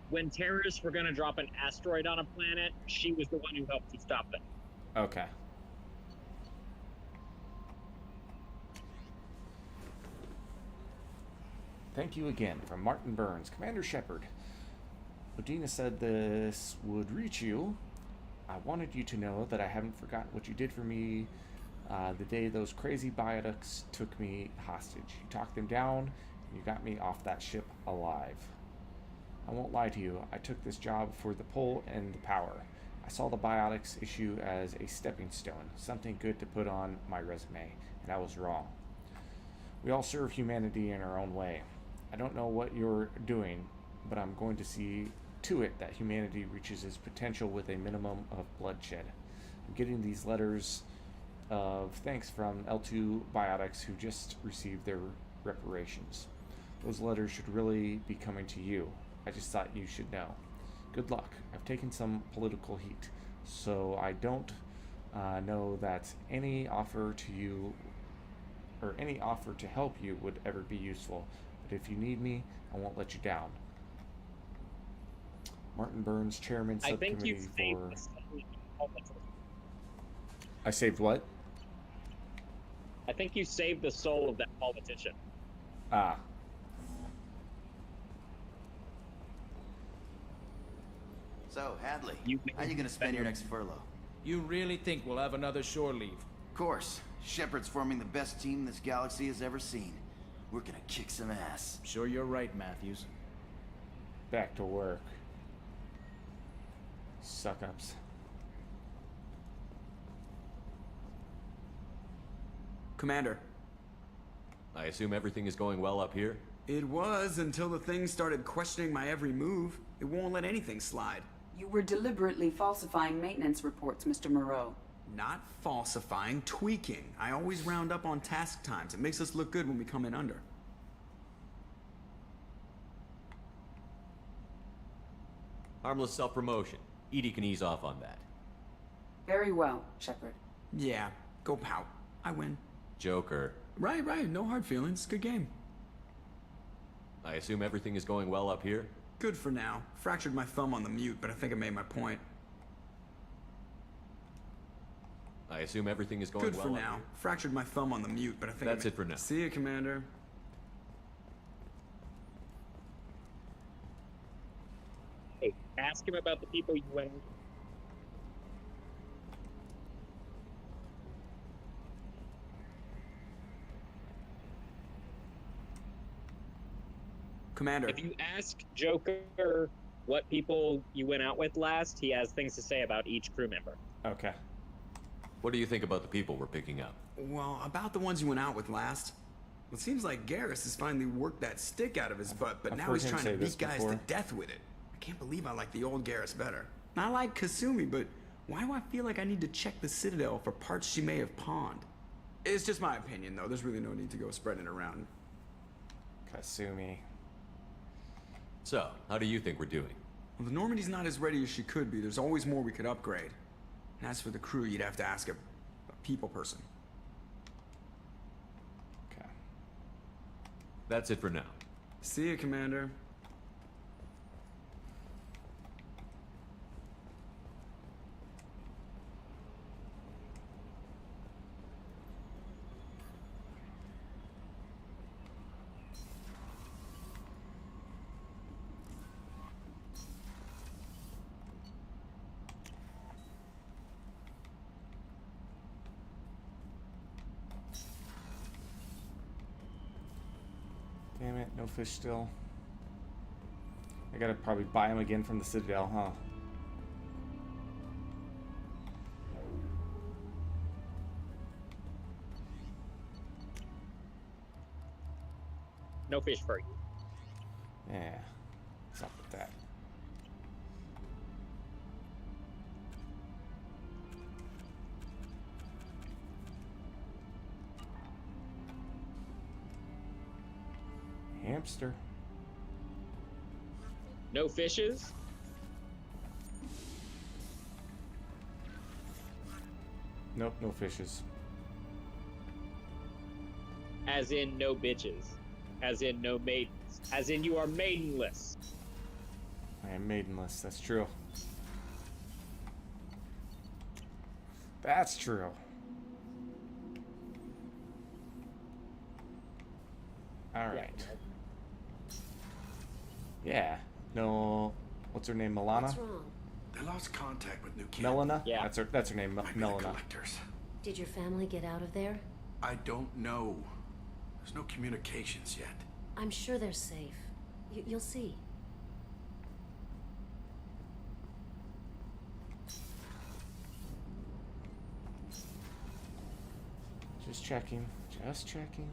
When terrorists were gonna drop an asteroid on a planet, she was the one who helped to stop them. Okay. Thank you again from Martin Burns. Commander Shepard. Odina said this would reach you. I wanted you to know that I haven't forgotten what you did for me the day those crazy biotics took me hostage. You talked them down, and you got me off that ship alive. I won't lie to you, I took this job for the pull and the power. I saw the biotics issue as a stepping stone, something good to put on my resume, and I was wrong. We all serve humanity in our own way. I don't know what you're doing, but I'm going to see to it that humanity reaches its potential with a minimum of bloodshed. I'm getting these letters of thanks from L2 Biotics who just received their reparations. Those letters should really be coming to you. I just thought you should know. Good luck. I've taken some political heat, so I don't know that any offer to you or any offer to help you would ever be useful. But if you need me, I won't let you down. Martin Burns, Chairman, Subcommittee for... I saved what? I think you saved the soul of that politician. Ah. So, Hadley, how you gonna spend your next furlough? You really think we'll have another shore leave? Of course. Shepard's forming the best team this galaxy has ever seen. We're gonna kick some ass. Sure you're right, Matthews. Back to work. Suck-ups. Commander. I assume everything is going well up here? It was until the thing started questioning my every move. It won't let anything slide. You were deliberately falsifying maintenance reports, Mr. Moreau. Not falsifying, tweaking. I always round up on task times. It makes us look good when we come in under. Harmless self-promotion. Edie can ease off on that. Very well, Shepard. Yeah, go pout. I win. Joker. Right, no hard feelings. Good game. I assume everything is going well up here? Good for now. Fractured my thumb on the mute, but I think I made my point. I assume everything is going Good well for up now. here? Fractured my thumb on the mute, but I think That's it for now. See you, Commander. Hey, ask him about the people you went. Commander. If you ask Joker what people you went out with last, he has things to say about each crew member. Okay. What do you think about the people we're picking up? Well, about the ones you went out with last. Well, it seems like Garrus has finally worked that stick out of his butt, but I've now heard he's him trying say to this beat guys before. to death with it. I can't believe I like the old Garrus better. I like Kasumi, but why do I feel like I need to check the Citadel for parts she may have pawned? It's just my opinion, though. There's really no need to go spreading it around. Kasumi. So, how do you think we're doing? Well, the Normandy's not as ready as she could be. There's always more we could upgrade. And as for the crew, you'd have to ask a people person. Okay. That's it for now. See you, Commander. Damn it, no fish still. I gotta probably buy him again from the Citadel, huh? No fish for you. Yeah. What's up with that? Hamster. No fishes? Nope, no fishes. As in no bitches. As in no maidens. As in you are maidenless. I am maidenless, that's true. That's true. Alright. Yeah. No. What's her name? Milana? What's wrong? They lost contact with New Kid. Melina? Yeah. That's her name. Melina. Collectors. Did your family get out of there? I don't know. There's no communications yet. I'm sure they're safe. You'll see. Just checking. Just checking.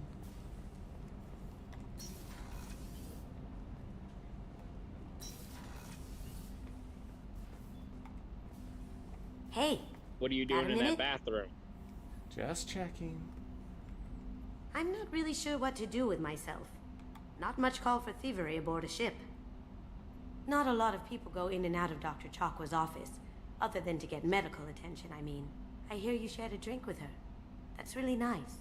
Hey. What are you Got a doing in that minute? bathroom? Just checking. I'm not really sure what to do with myself. Not much call for thievery aboard a ship. Not a lot of people go in and out of Dr. Chakwa's office, other than to get medical attention, I mean. I hear you shared a drink with her. That's really nice.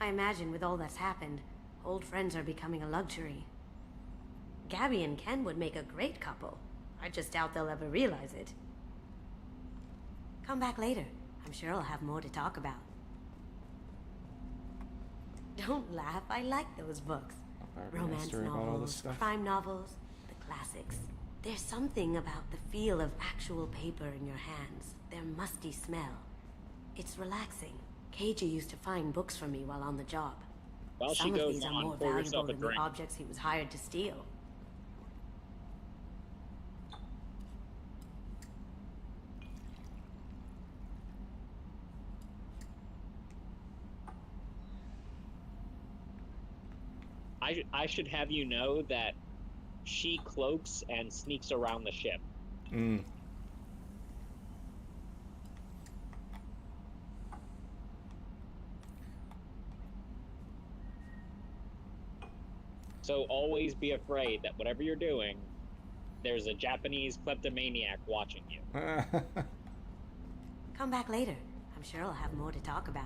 I imagine with all that's happened, old friends are becoming a luxury. Gabby and Ken would make a great couple. I just doubt they'll ever realize it. Come back later. I'm sure I'll have more to talk about. Don't laugh, I like those books. Romance novels, crime novels, the classics. There's something about the feel of actual paper in your hands, their musty smell. It's relaxing. Keiji used to find books for me while on the job. While she Some of goes these are on, more pour yourself valuable a than the drink. objects he was hired to steal. I should have you know that she cloaks and sneaks around the ship. Mm. So always be afraid that whatever you're doing, there's a Japanese kleptomaniac watching you. Come back later. I'm sure I'll have more to talk about.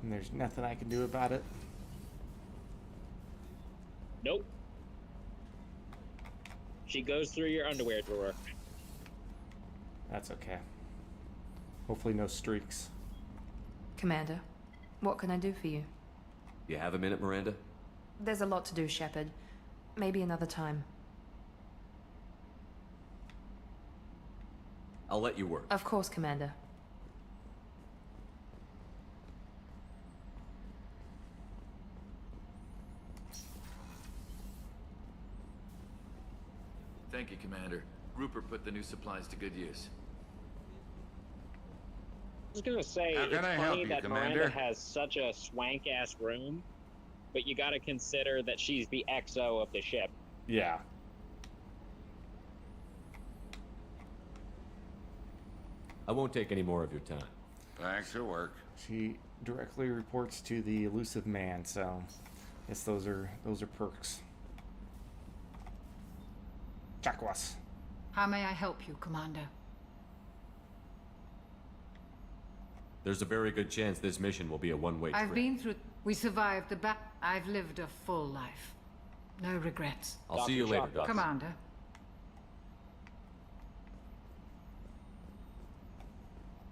And there's nothing I can do about it. Nope. She goes through your underwear drawer. That's okay. Hopefully no streaks. Commander, what can I do for you? You have a minute, Miranda? There's a lot to do, Shepard. Maybe another time. I'll let you work. Of course, Commander. Thank you, Commander. Rupert put the new supplies to good use. I was gonna say, How it's can I help funny you, that Commander? Miranda has such a swank-ass room, but you gotta consider that she's the XO of the ship. Yeah. I won't take any more of your time. Thanks for work. She directly reports to the elusive man, so I guess those are perks. Chakwas. How may I help you, Commander? There's a very good chance this mission will be a one-way trip. I've been through... We survived the I've lived a full life. No regrets. I'll see you later, Doctor. Commander.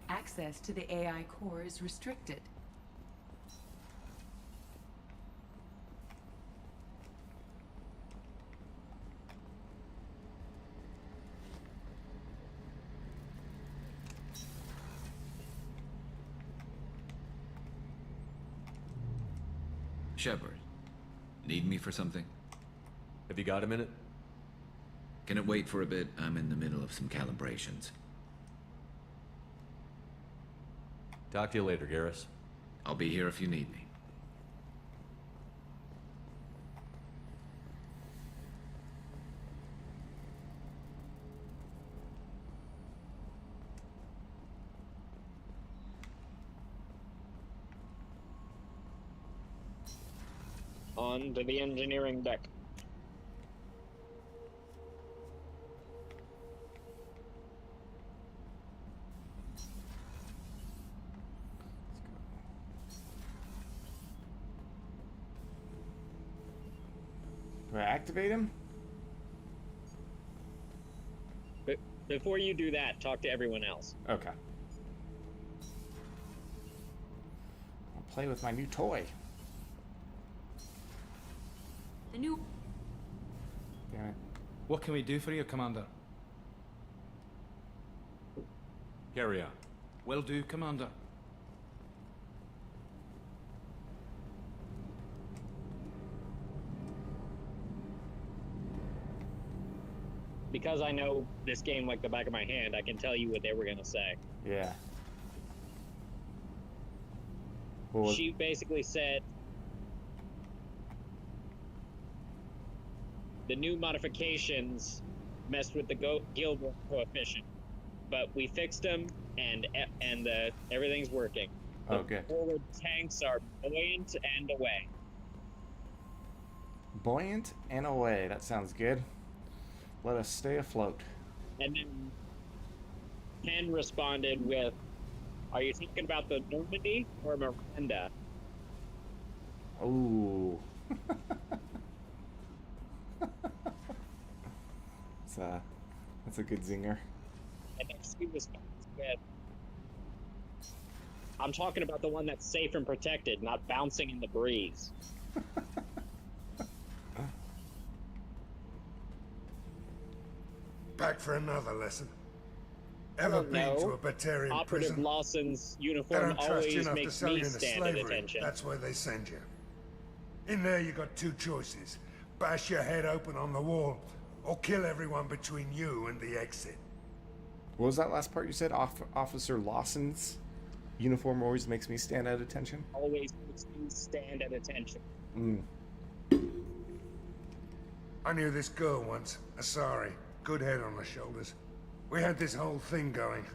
Access to the AI core is restricted. Shepard, need me for something? Have you got a minute? Can it wait for a bit? I'm in the middle of some calibrations. Talk to you later, Garrus. I'll be here if you need me. On to the engineering deck. Do I activate him? But before you do that, talk to everyone else. Okay. I'll play with my new toy. The new... Damn it. What can we do for you, Commander? Carry on. Will do, Commander. Because I know this game like the back of my hand, I can tell you what they were gonna say. Yeah. Well, She basically said the new modifications messed with the guild coefficient, but we fixed them and everything's working. Oh, The good. forward tanks are buoyant and away. Buoyant and away. That sounds good. Let us stay afloat. And then Ken responded with, "Are you talking about the Normandy or Miranda?" Ooh. That's a good zinger. And then she responds with, "I'm talking about the one that's safe and protected, not bouncing in the breeze." Back for another lesson. Ever been to a Batarian Operative prison? Lawson's They uniform don't trust you always enough to makes sell me you into stand at slavery. attention. That's where they send you. In there you got two choices. Bash your head open on the wall, or kill everyone between you and the exit. What was that last part you said? Officer Lawson's uniform always makes me stand at attention? Always makes me stand at attention. Mm. I knew this girl once, Asari. Good head on her shoulders. We had this whole thing going.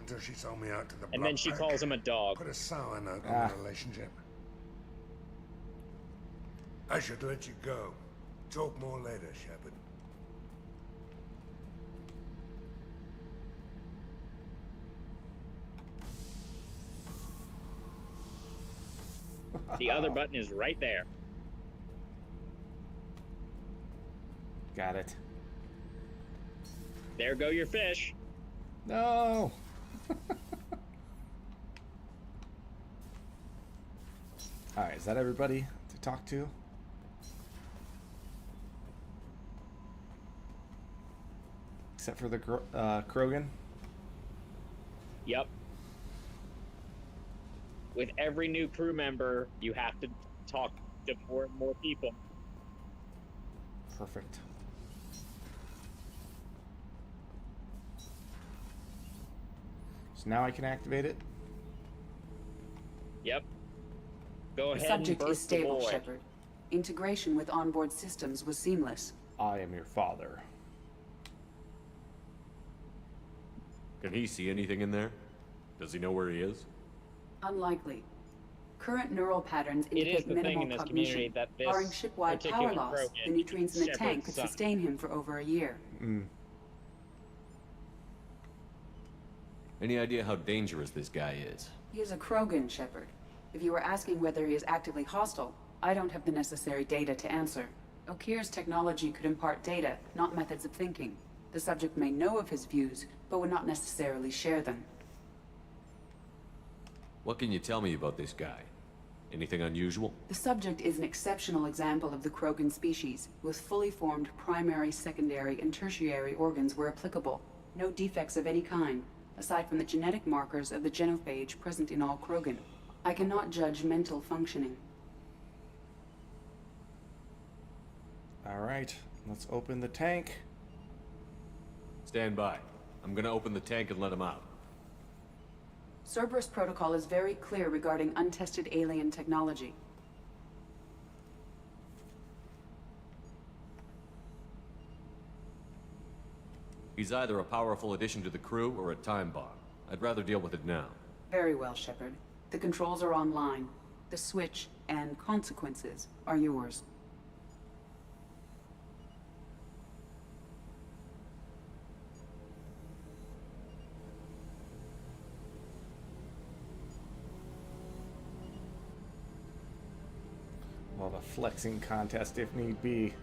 until she sold me out to the And then she calls him a dog. Put a sour note on the relationship. I should let you go. Talk more later, Shepard. The other button is right there. Got it. There go your fish. No. Alright, is that everybody to talk to? Except for the Krogan? Yep. With every new crew member, you have to talk to more and more people. Perfect. So now I can activate it? Yep. Go The ahead subject and is birth the stable, boy. Shepard. Integration with onboard systems was seamless. I am your father. Can he see anything in there? Does he know where he is? Unlikely. Current neural patterns It is indicate the thing minimal in this cognition. community that this Barring shipwide power particular loss, Krogan the nutrients in the Shepard's tank could son. sustain him for over a year. Any idea how dangerous this guy is? He is a Krogan, Shepard. If you were asking whether he is actively hostile, I don't have the necessary data to answer. Okir's technology could impart data, not methods of thinking. The subject may know of his views, but would not necessarily share them. What can you tell me about this guy? Anything unusual? The subject is an exceptional example of the Krogan species, with fully formed primary, secondary, and tertiary organs where applicable. No defects of any kind, aside from the genetic markers of the genophage present in all Krogan. I cannot judge mental functioning. Alright, let's open the tank. Stand by. I'm gonna open the tank and let him out. Cerberus protocol is very clear regarding untested alien technology. He's either a powerful addition to the crew or a time bomb. I'd rather deal with it now. Very well, Shepard. The controls are online. The switch and consequences are yours. Well, the flexing contest if need be.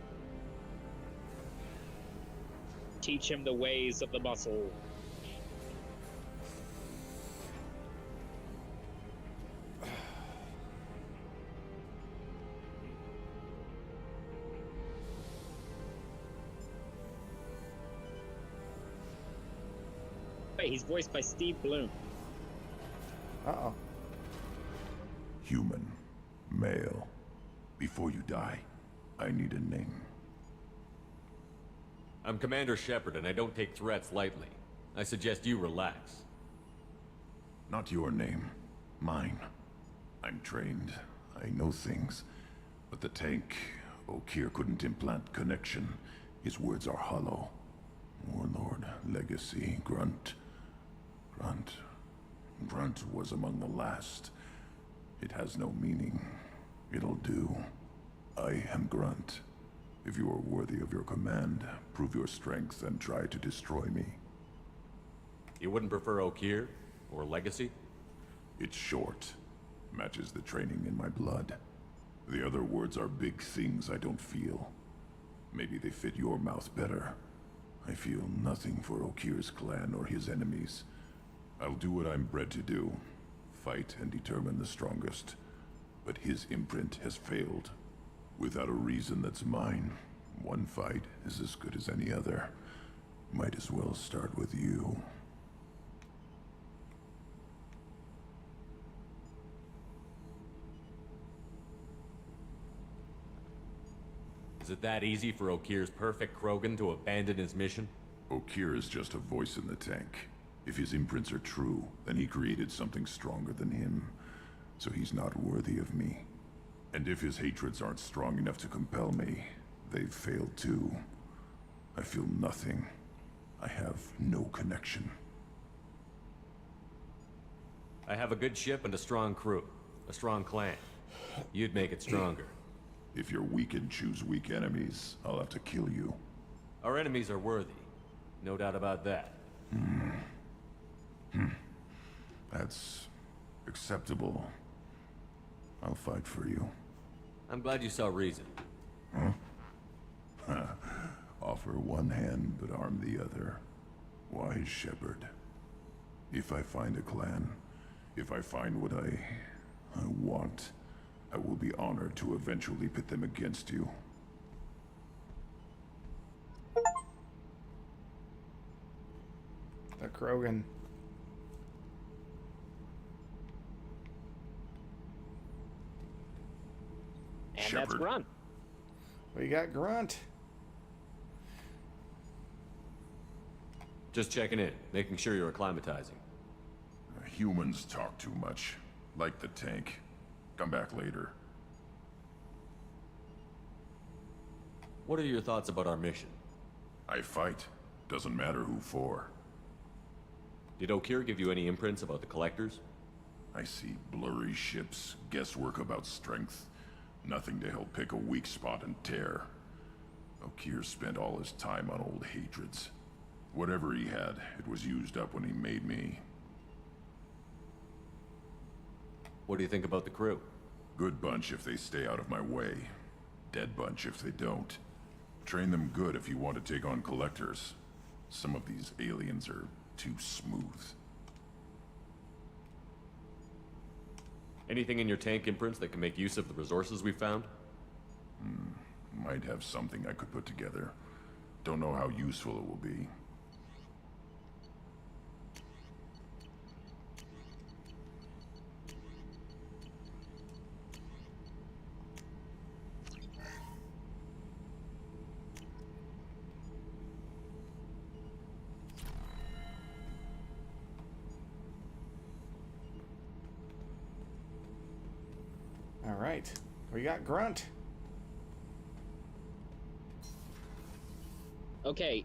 Teach him the ways of the muscle. Wait, he's voiced by Steve Bloom. Uh-oh. Human. Male. Before you die, I need a name. I'm Commander Shepard, and I don't take threats lightly. I suggest you relax. Not your name. Mine. I'm trained. I know things. But the tank, Okir couldn't implant connection. His words are hollow. Warlord, legacy, grunt. Grunt was among the last. It has no meaning. It'll do. I am Grunt. If you are worthy of your command, prove your strength and try to destroy me. You wouldn't prefer Okir? Or Legacy? It's short. Matches the training in my blood. The other words are big things I don't feel. Maybe they fit your mouth better. I feel nothing for Okir's clan or his enemies. I'll do what I'm bred to do. Fight and determine the strongest. But his imprint has failed. Without a reason that's mine, one fight is as good as any other. Might as well start with you. Is it that easy for Okir's perfect Krogan to abandon his mission? Okir is just a voice in the tank. If his imprints are true, then he created something stronger than him. So he's not worthy of me. And if his hatreds aren't strong enough to compel me, they've failed too. I feel nothing. I have no connection. I have a good ship and a strong crew. A strong clan. You'd make it stronger. If you're weak and choose weak enemies, I'll have to kill you. Our enemies are worthy. No doubt about that. That's acceptable. I'll fight for you. I'm glad you saw reason. Huh? Offer one hand, but arm the other. Wise shepherd. If I find a clan, if I find what I want, I will be honored to eventually pit them against you. The Krogan. And Shepherd. that's Grunt. We got Grunt. Just checking in, making sure you're acclimatizing. Humans talk too much. Like the tank. Come back later. What are your thoughts about our mission? I fight. Doesn't matter who for. Did Okir give you any imprints about the Collectors? I see blurry ships, guesswork about strength. Nothing to help pick a weak spot and tear. Okir spent all his time on old hatreds. Whatever he had, it was used up when he made me. What do you think about the crew? Good bunch if they stay out of my way. Dead bunch if they don't. Train them good if you want to take on Collectors. Some of these aliens are too smooth. Anything in your tank imprints that can make use of the resources we found? Might have something I could put together. Don't know how useful it will be. All right, we got Grunt. Okay,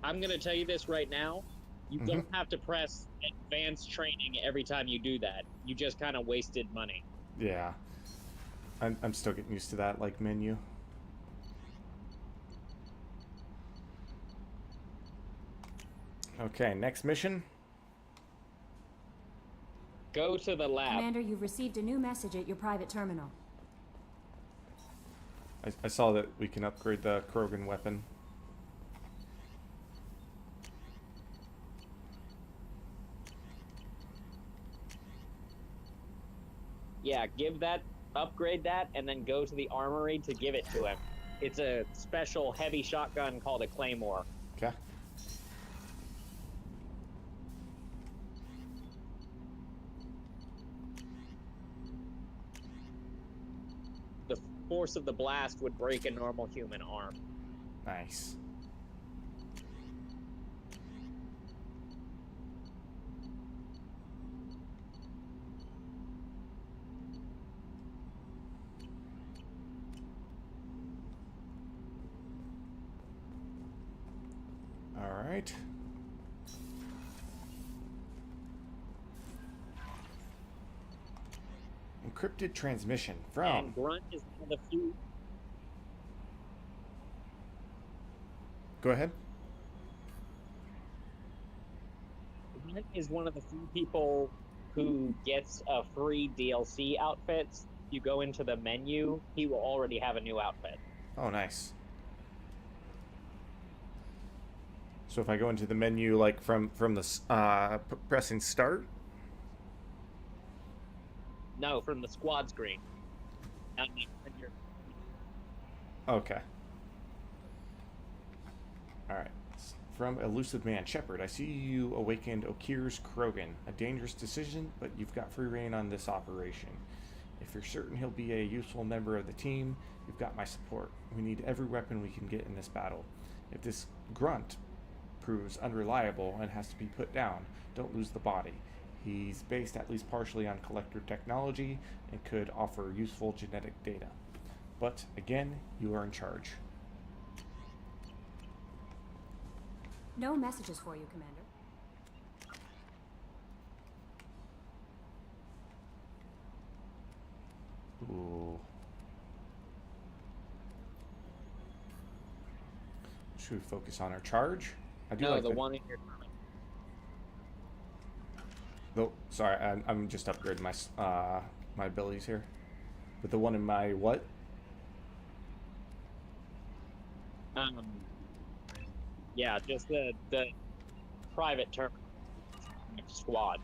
I'm gonna tell you this right now. You don't have to press advanced training every time you do that. You just kind of wasted money. Yeah, I'm still getting used to that like menu. Okay, next mission. Go to the lab. Commander, you've received a new message at your private terminal. I saw that we can upgrade the Krogan weapon. Yeah, upgrade that, and then go to the armory to give it to him. It's a special heavy shotgun called a Claymore. Okay. The force of the blast would break a normal human arm. Nice. All right. Encrypted transmission from. And Grunt is one of the few. Go ahead. Grunt is one of the few people who gets a free DLC outfits. You go into the menu, he will already have a new outfit. Oh, nice. So if I go into the menu, like from the pressing start. No, from the squad screen. Not when you're... Okay. All right. From Elusive Man Shepherd, I see you awakened Okir's Krogan. A dangerous decision, but you've got free reign on this operation. If you're certain he'll be a useful member of the team, you've got my support. We need every weapon we can get in this battle. If this Grunt proves unreliable and has to be put down, don't lose the body. He's based at least partially on collector technology and could offer useful genetic data. But again, you are in charge. No messages for you, Commander. Ooh. Should we focus on our charge? I do No, like the one in your... Oh, sorry, I'm just upgrading my my abilities here. But the one in my what? Yeah, just the private term squad.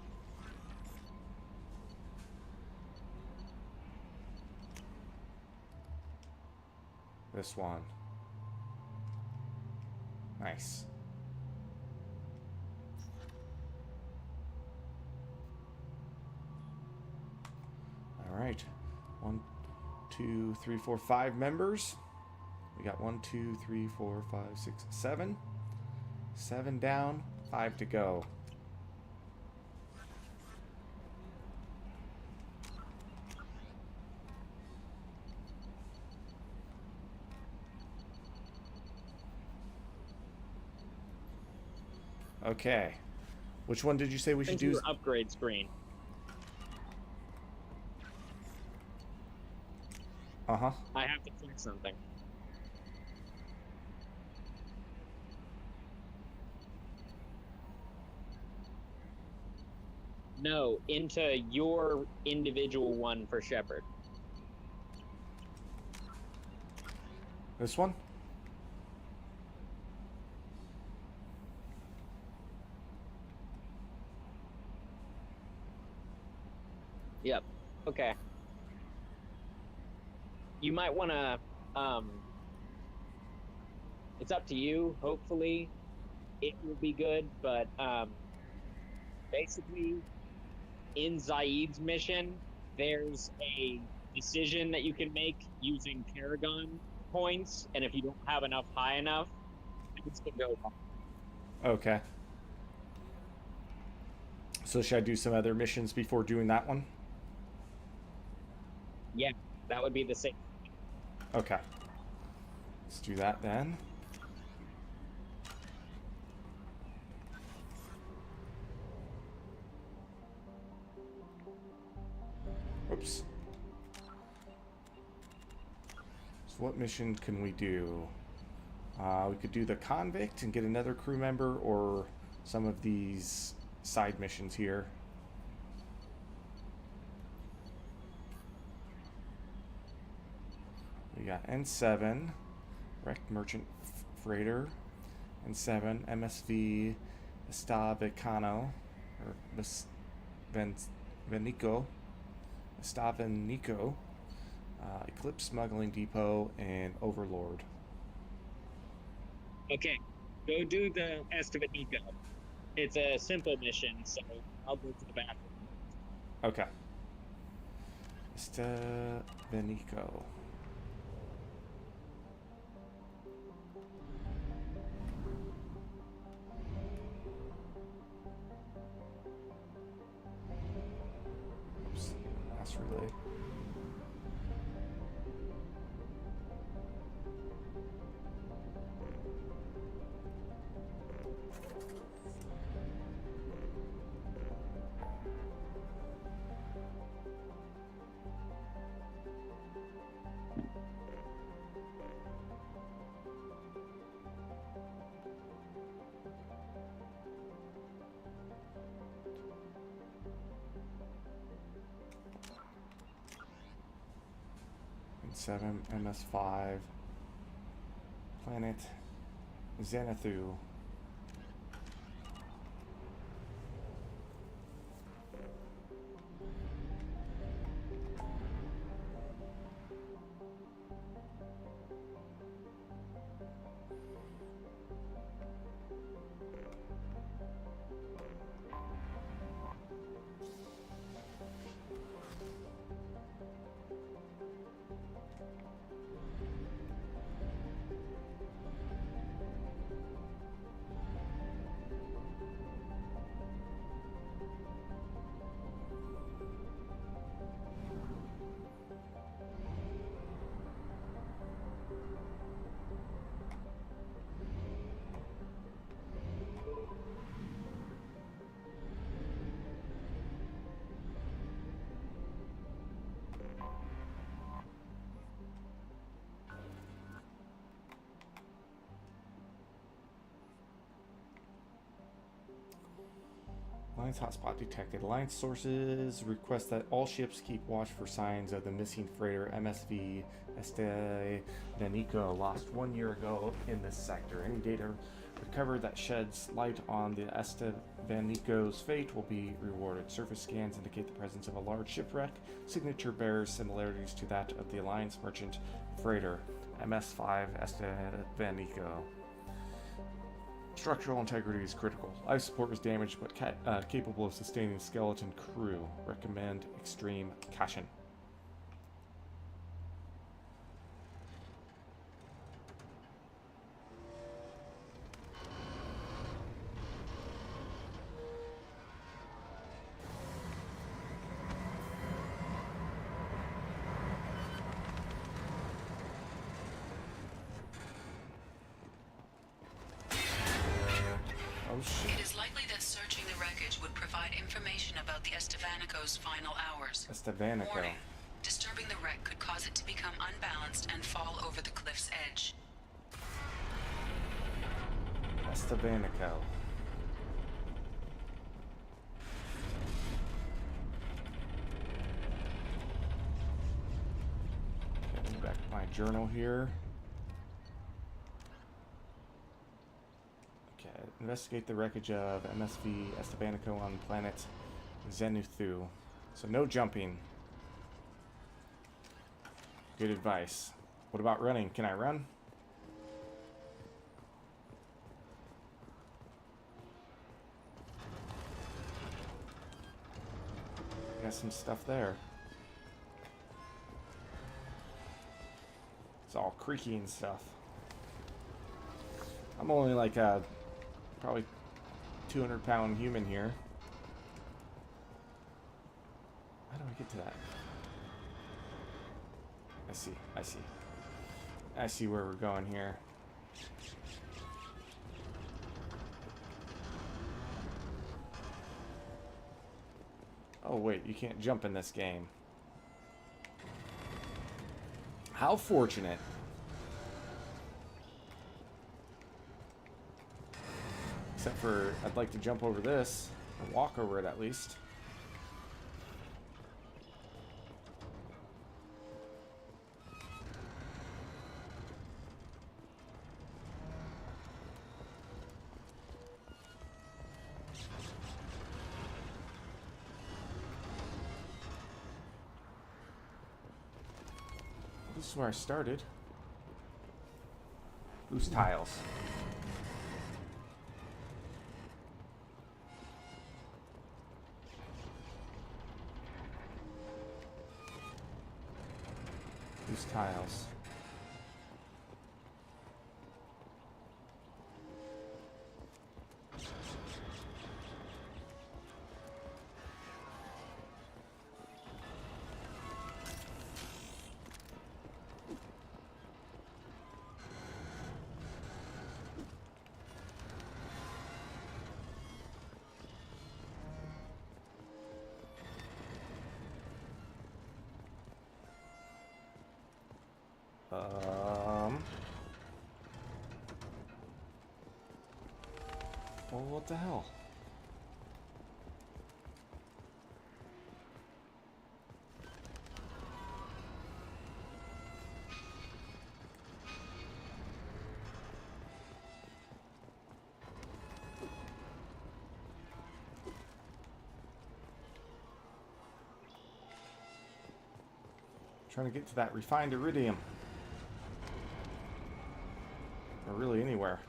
This one. Nice. All right. 1, 2, 3, 4, 5 members. We got 1, 2, 3, 4, 5, 6, 7. 7 down, 5 to go. Okay. Which one did you say we should do? Your upgrade screen. Uh-huh. I have to fix something. No, into your individual one for Shepard. This one? Yep. Okay. You might want to, it's up to you. Hopefully it will be good, but, basically in Zaid's mission, there's a decision that you can make using Paragon points, and if you don't have enough high enough, things can go wrong. Okay. So should I do some other missions before doing that one? Yeah, that would be the same. Okay. Let's do that then. Oops. So what mission can we do? We could do the convict and get another crew member, or some of these side missions here. We got N7, wrecked merchant freighter, N7, MSV, Estavecano, or Venico, Estavenico, Eclipse Smuggling Depot, and Overlord. Okay, go do the Estavenico. It's a simple mission, so I'll go to the bathroom. Okay. Estavenico. Oops, mass relay. N7, MS5, Planet Xanathu. Alliance hotspot detected. Alliance sources request that all ships keep watch for signs of the missing freighter MSV Estevanico, lost 1 year ago in this sector. Any data recovered that sheds light on the Estevanico's fate will be rewarded. Surface scans indicate the presence of a large shipwreck. Signature bears similarities to that of the Alliance merchant freighter MS-5 Estevanico. Structural integrity is critical. Life support was damaged but capable of sustaining skeleton crew. Recommend extreme caution. It is likely that searching the wreckage would provide information about the Estevanico's final hours. Estevanico. Warning. Disturbing the wreck could cause it to become unbalanced and fall over the cliff's edge. Estevanico. Getting back to my journal here. Investigate the wreckage of MSV Estebanico on planet Zenuthu. So no jumping. Good advice. What about running? Can I run? Got some stuff there. It's all creaky and stuff. I'm only like a probably 200-pound human here. How do I get to that? I see where we're going here. Oh wait, you can't jump in this game. How fortunate. Except for, I'd like to jump over this, or walk over it at least. This is where I started. Loose tiles. Loose tiles. Well, what the hell? Trying to get to that refined iridium. Or really anywhere.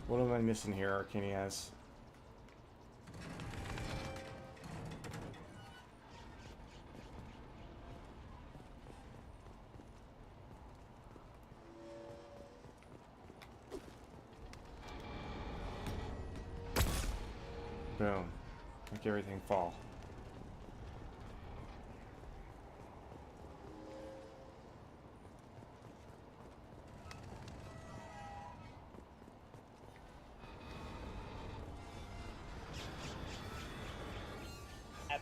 What am I missing here, Arcanias? Boom. Make everything fall.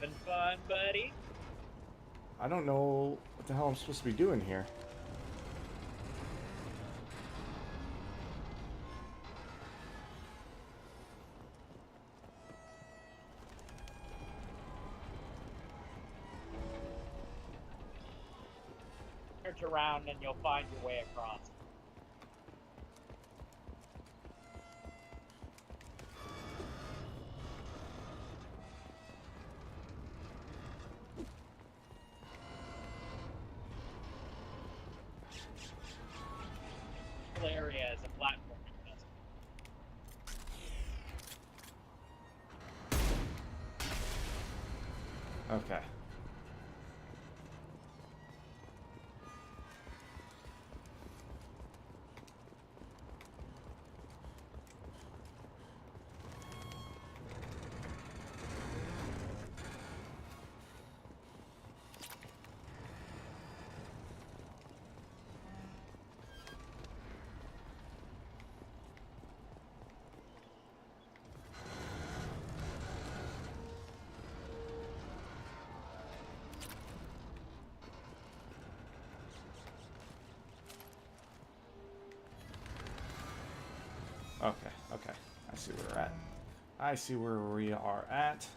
Having fun, buddy? I don't know what the hell I'm supposed to be doing here. Search around and you'll find your way across. Area is a platform. Okay. Okay, okay. I see where we're at. I see where we are at.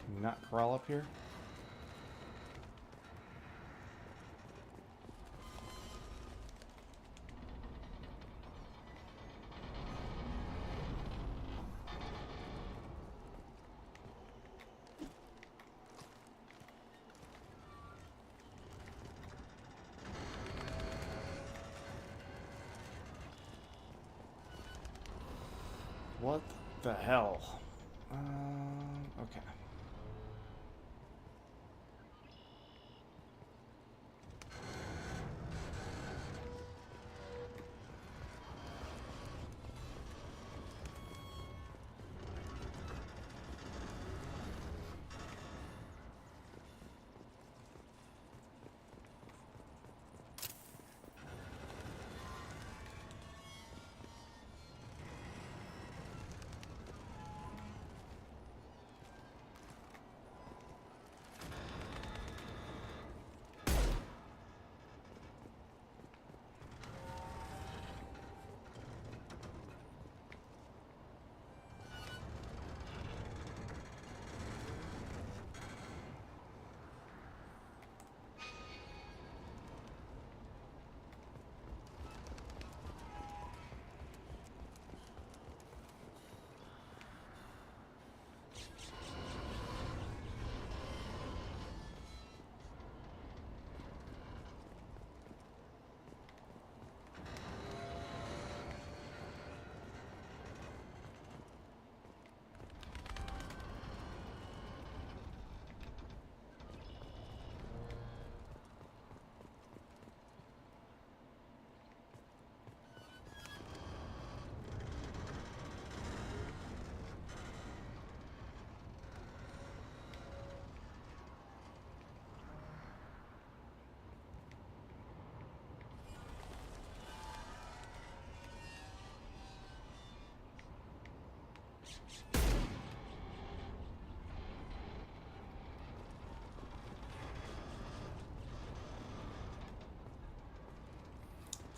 Can you not crawl up here? What the hell? Okay.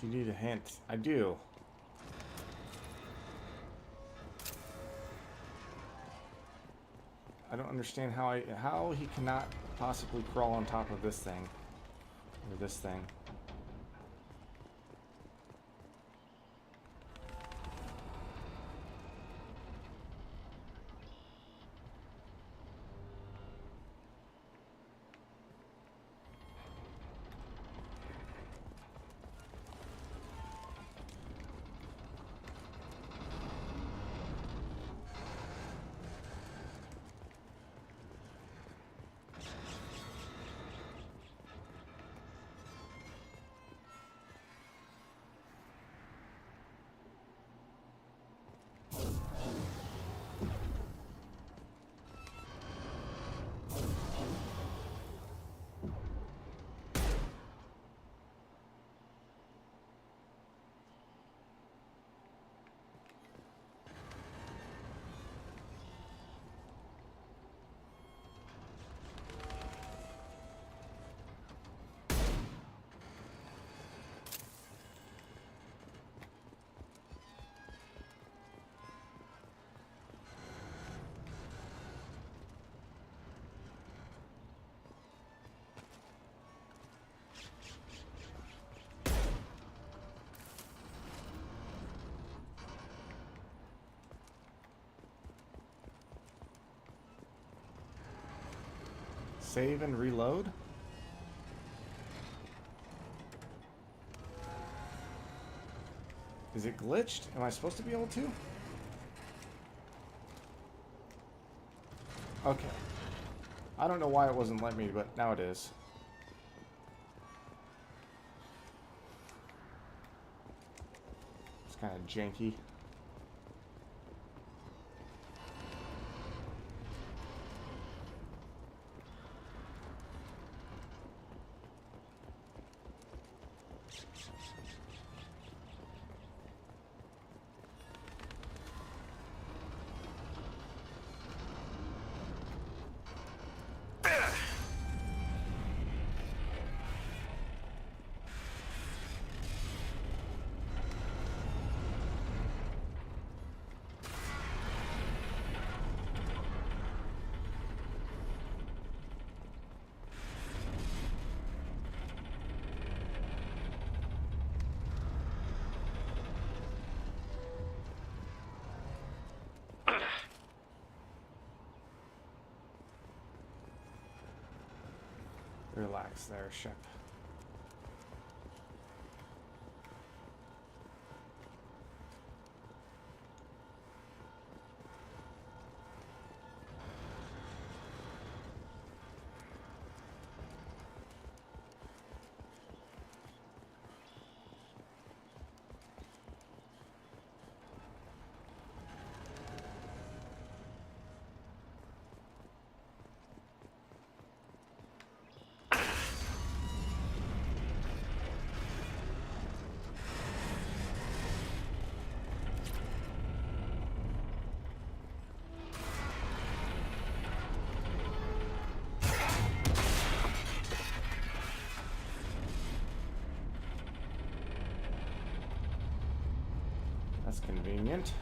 Do you need a hint? I do. I don't understand how he cannot possibly crawl on top of this thing. Or this thing. Save and reload. Is it glitched? Am I supposed to be able to? Okay. I don't know why it wasn't letting me, but now it is. It's kind of janky. Relax there, ship. That's convenient.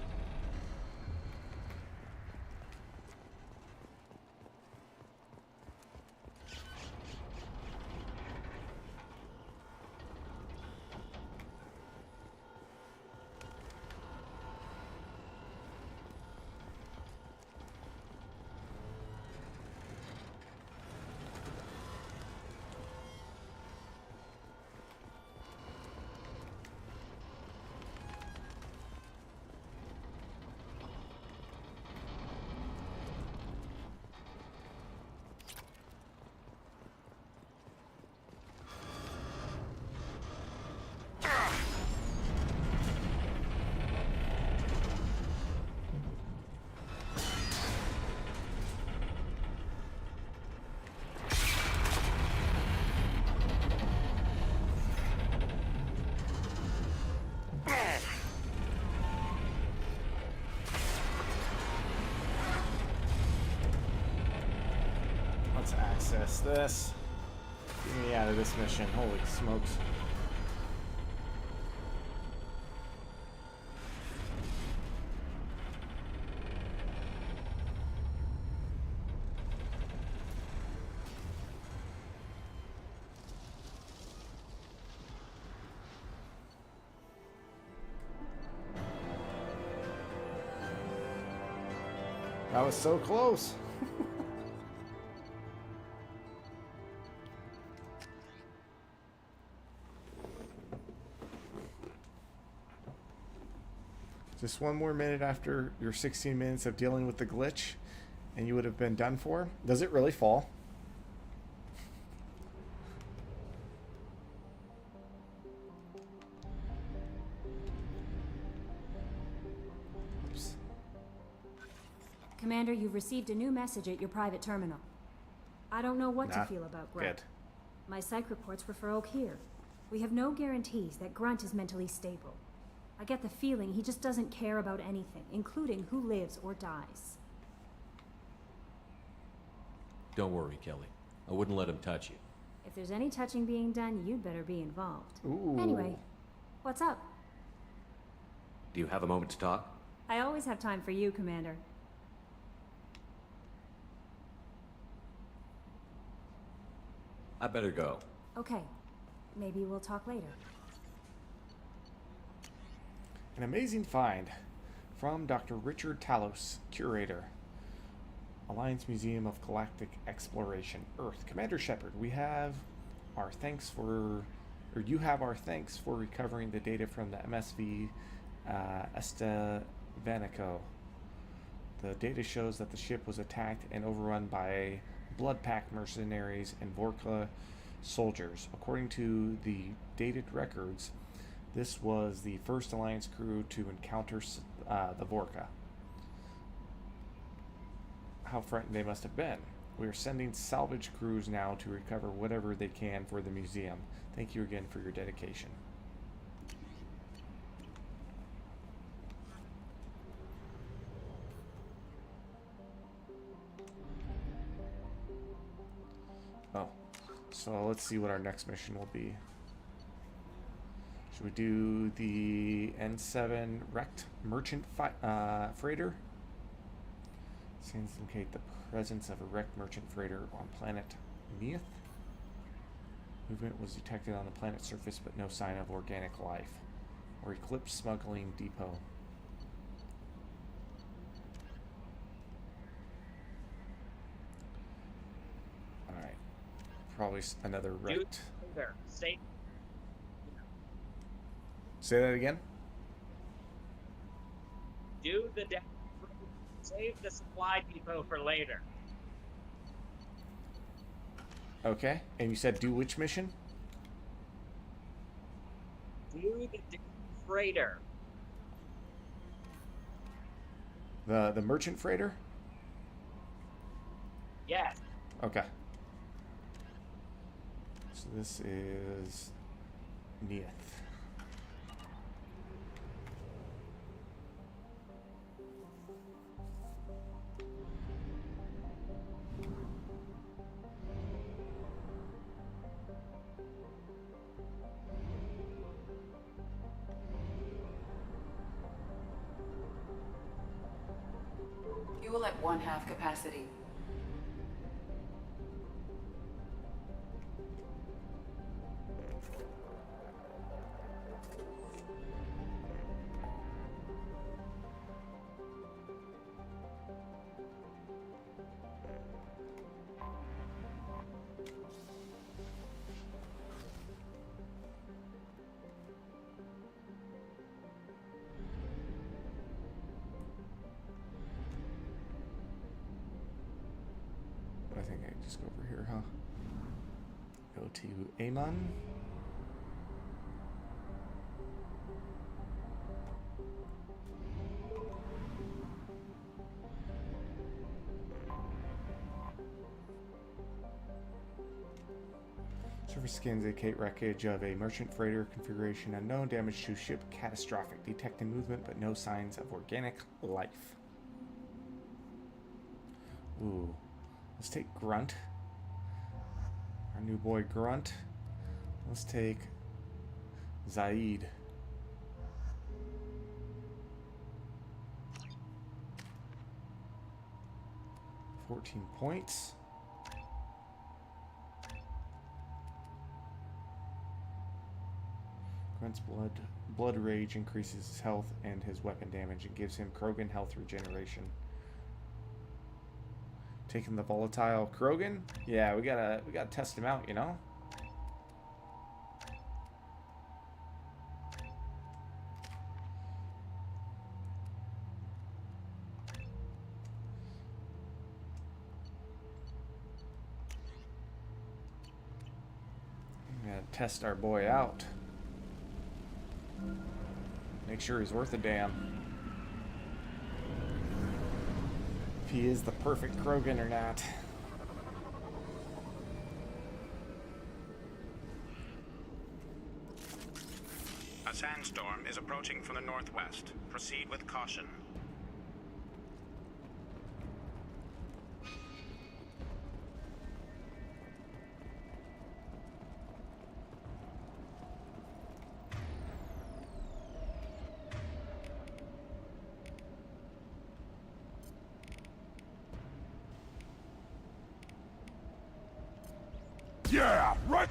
Let's access this. Get me out of this mission. Holy smokes. That was so close. Just one more minute after your 16 minutes of dealing with the glitch, and you would have been done for. Does it really fall? Oops. Commander, you've received a new message at your private terminal. I don't know what to feel about Grunt. Good. My psych reports refer Oak here. We have no guarantees that Grunt is mentally stable. I get the feeling he just doesn't care about anything, including who lives or dies. Don't worry, Kelly. I wouldn't let him touch you. If there's any touching being done, you'd better be involved. Ooh. Anyway, what's up? Do you have a moment to talk? I always have time for you, Commander. I better go. Okay. Maybe we'll talk later. An amazing find from Dr. Richard Talos, curator. Alliance Museum of Galactic Exploration, Earth. Commander Shepard, we have our thanks for, or you have our thanks for recovering the data from the MSV Estevanico. The data shows that the ship was attacked and overrun by Blood Pact mercenaries and Vorka soldiers. According to the dated records, this was the first Alliance crew to encounter the Vorka. How frightened they must have been. We are sending salvage crews now to recover whatever they can for the museum. Thank you again for your dedication. Oh, so let's see what our next mission will be. Should we do the N7 wrecked merchant freighter? Indicate the presence of a wrecked merchant freighter on planet ME2. Movement was detected on the planet's surface, but no sign of organic life. Or Eclipse smuggling depot. Alright. Probably another wrecked. There. Say that again? Do the save the supply depot for later. Okay. And you said do which mission? Do the freighter. The merchant freighter? Yes. Okay. So this is ME2. Fuel at 1/2 capacity. I think I can just go over here, huh? Go to Amon. Surface scans indicate wreckage of a merchant freighter, configuration unknown, damage to ship catastrophic, detecting movement but no signs of organic life. Ooh. Let's take Grunt. Our new boy Grunt. Let's take Zaid. $14 points. Grunt's blood rage increases his health and his weapon damage and gives him Krogan health regeneration. Taking the volatile Krogan? Yeah, we gotta test him out, you know? We gotta test our boy out. Make sure he's worth a damn. If he is the perfect Krogan or not. A sandstorm is approaching from the northwest. Proceed with caution. Yeah, right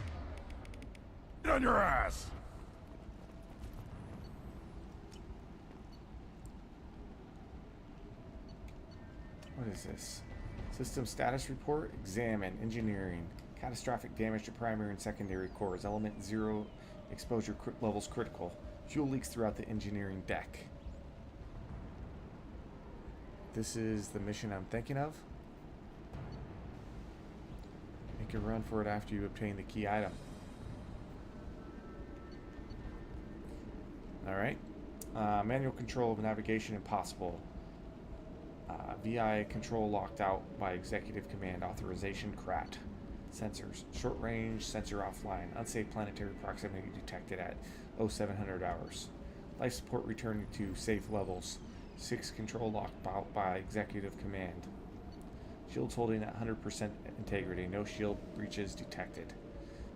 on your ass. What is this? System status report. Examine. Engineering. Catastrophic damage to primary and secondary cores. Element 0 exposure levels critical. Fuel leaks throughout the engineering deck. This is the mission I'm thinking of. Make a run for it after you obtain the key item. Alright. Manual control of navigation impossible. VI control locked out by executive command. Authorization CRAT. Sensors. Short range sensor offline. Unsafe planetary proximity detected at 0700 hours. Life support returning to safe levels. 6 control locked out by executive command. Shields holding at 100% integrity. No shield breaches detected.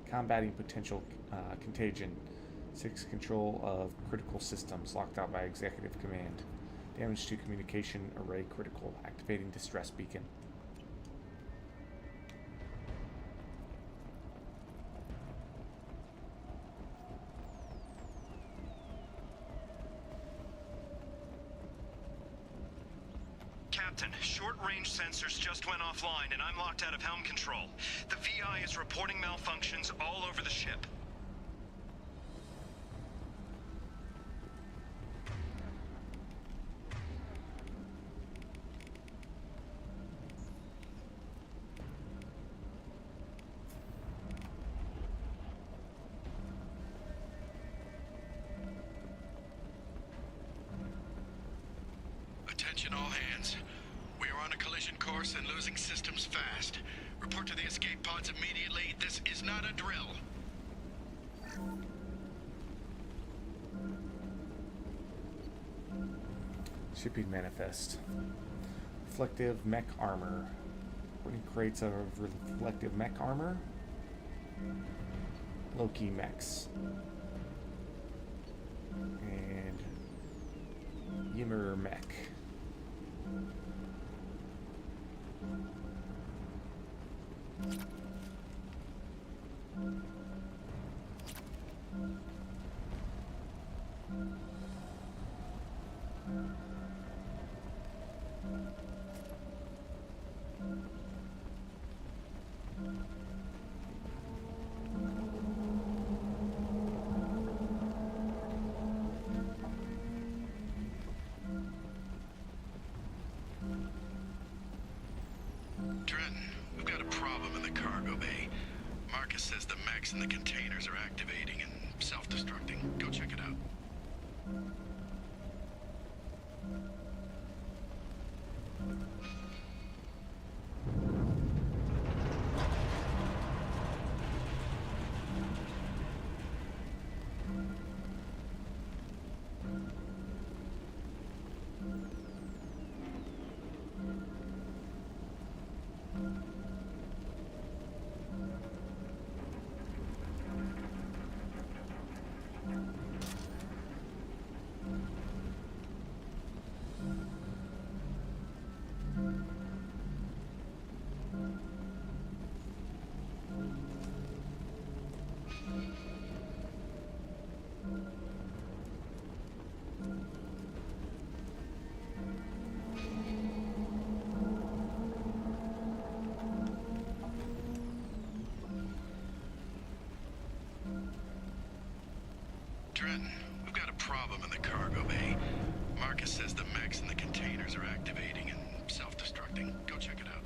Combating potential contagion. 6 control of critical systems locked out by executive command. Damage to communication array critical. Activating distress beacon. Captain, short-range sensors just went offline and I'm locked out of helm control. The VI is reporting malfunctions all over the ship. Attention all hands. We are on a collision course and losing systems fast. Report to the escape pods immediately. This is not a drill. Shipping manifest. Reflective mech armor. 20 crates of reflective mech armor. Low-key mechs. And Ymir mech. Trenton, we've got a problem in the cargo bay. Marcus says the mechs in the containers are activating and self-destructing. Go check it out. Trenton, we've got a problem in the cargo bay. Marcus says the mechs in the containers are activating and self-destructing. Go check it out.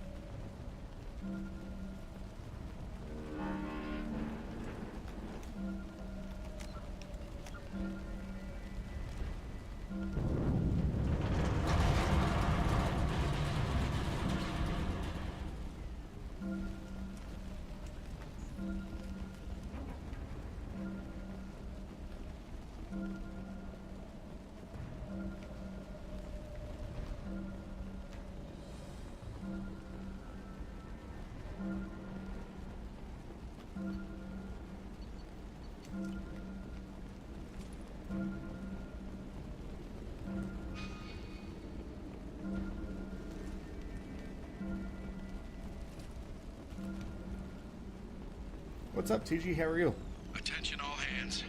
What's up, TG? How are you? Attention all hands.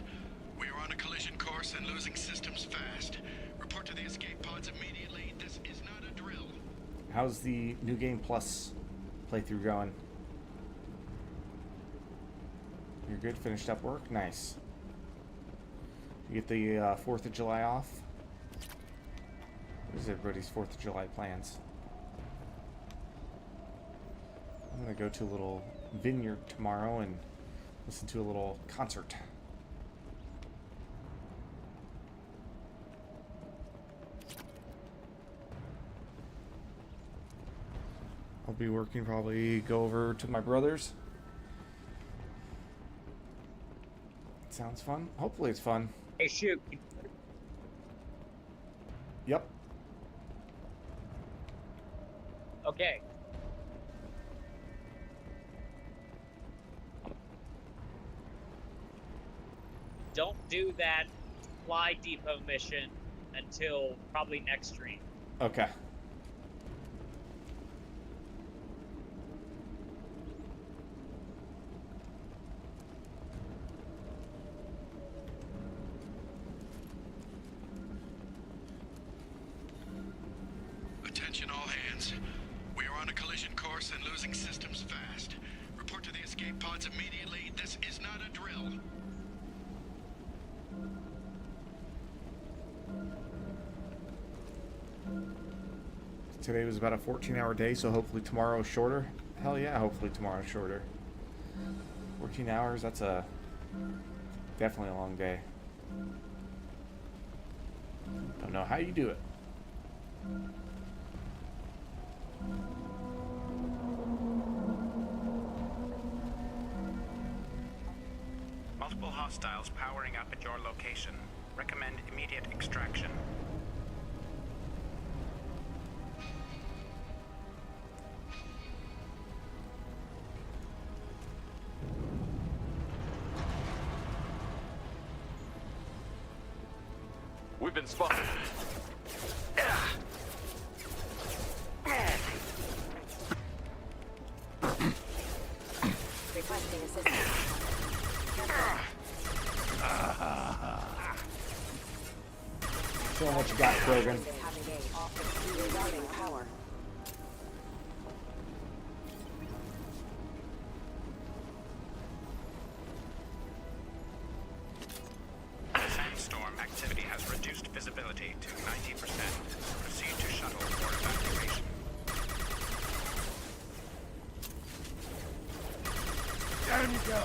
We are on a collision course and losing systems fast. Report to the escape pods immediately. This is not a drill. How's the new game plus playthrough going. You're good? Finished up work? Nice. You get the 4th of July off? What is everybody's 4th of July plans? I'm gonna go to a little vineyard tomorrow and listen to a little concert. I'll be working, probably go over to my brother's. Sounds fun. Hopefully it's fun. Hey, shoot. Yep. Okay. Don't do that fly depot mission until probably next stream. Okay. Attention all hands. We are on a collision course and losing systems fast. Report to the escape pods immediately. This is not a drill. Today was about a 14-hour day, so hopefully tomorrow's shorter. Hell yeah, hopefully tomorrow's shorter. 14 hours, that's definitely a long day. Don't know how you do it. Multiple hostiles powering up at your location. Recommend immediate extraction. We've been spotted. Requesting assistance. Show them what you got, Krogan. Rerouting power. Sandstorm activity has reduced visibility to 90%. Proceed to shuttle for evacuation. Down you go.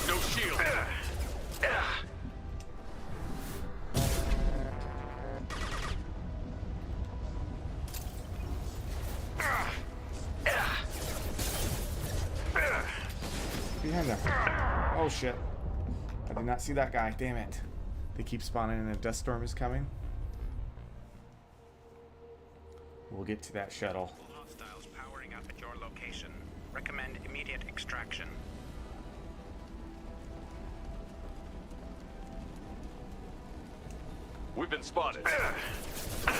No shield. Behind them. Oh shit. I did not see that guy. Damn it. They keep spawning and a dust storm is coming. We'll get to that shuttle. Hostiles powering up at your location. Recommend immediate extraction. We've been spotted. Allied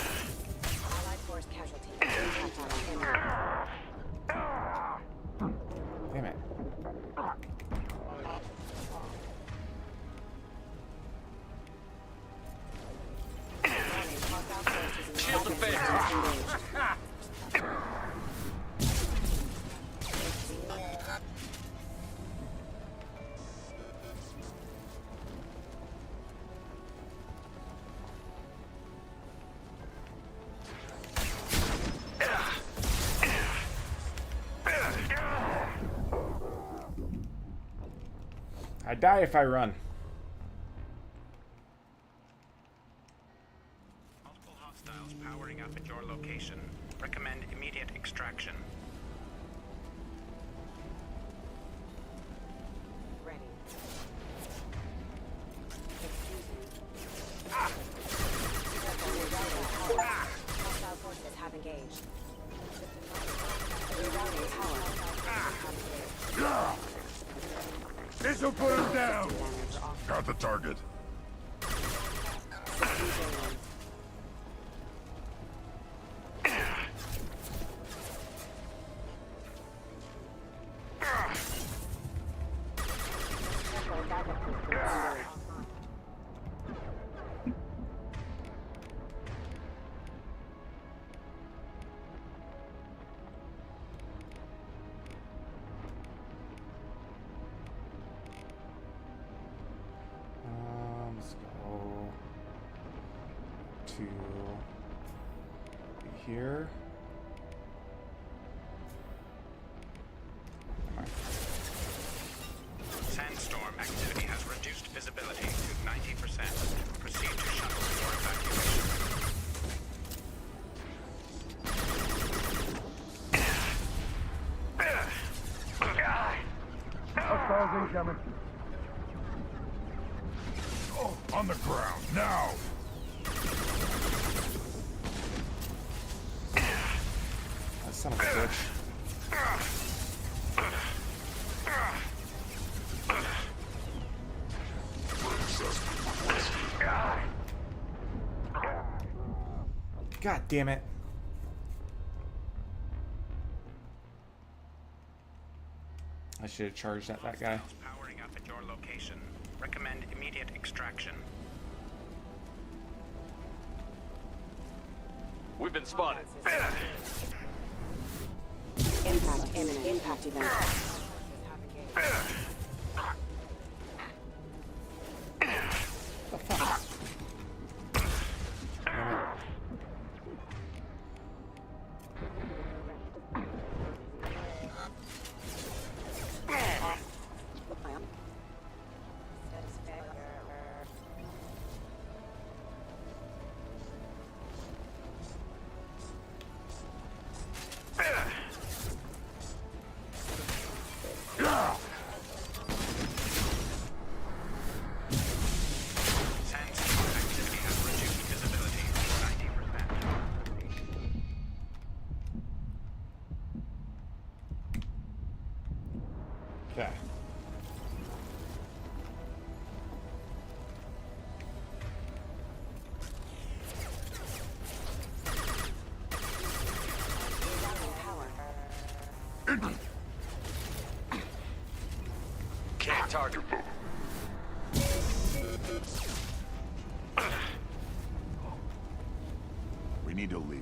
force casualty. Impact on enemy. Damn it. Shield defense. I die if I run. Multiple hostiles powering up at your location. Recommend immediate extraction. Ready. Hostile forces have engaged. Rerouting power. This'll put him down. Got the target. to here. Sandstorm activity has reduced visibility to 90%. Proceed to shuttle for evacuation. Hostiles incoming. Oh, on the ground, now! That son of a bitch. God damn it. I should have charged at that guy. Powering up at your location. Recommend immediate extraction. We've been spotted. Impact imminent. Impact event. The fuck? Okay. Can't target. We need to leave.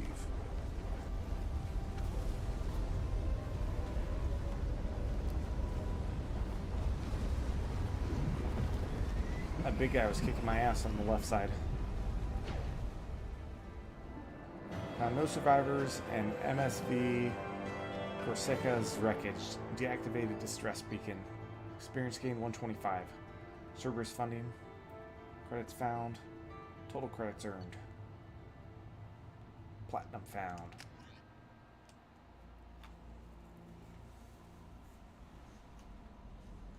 That big guy was kicking my ass on the left side. No survivors and MSV Corsica's wreckage. Deactivated distress beacon. Experience gain 125. Cerberus funding. Credits found. Total credits earned. Platinum found.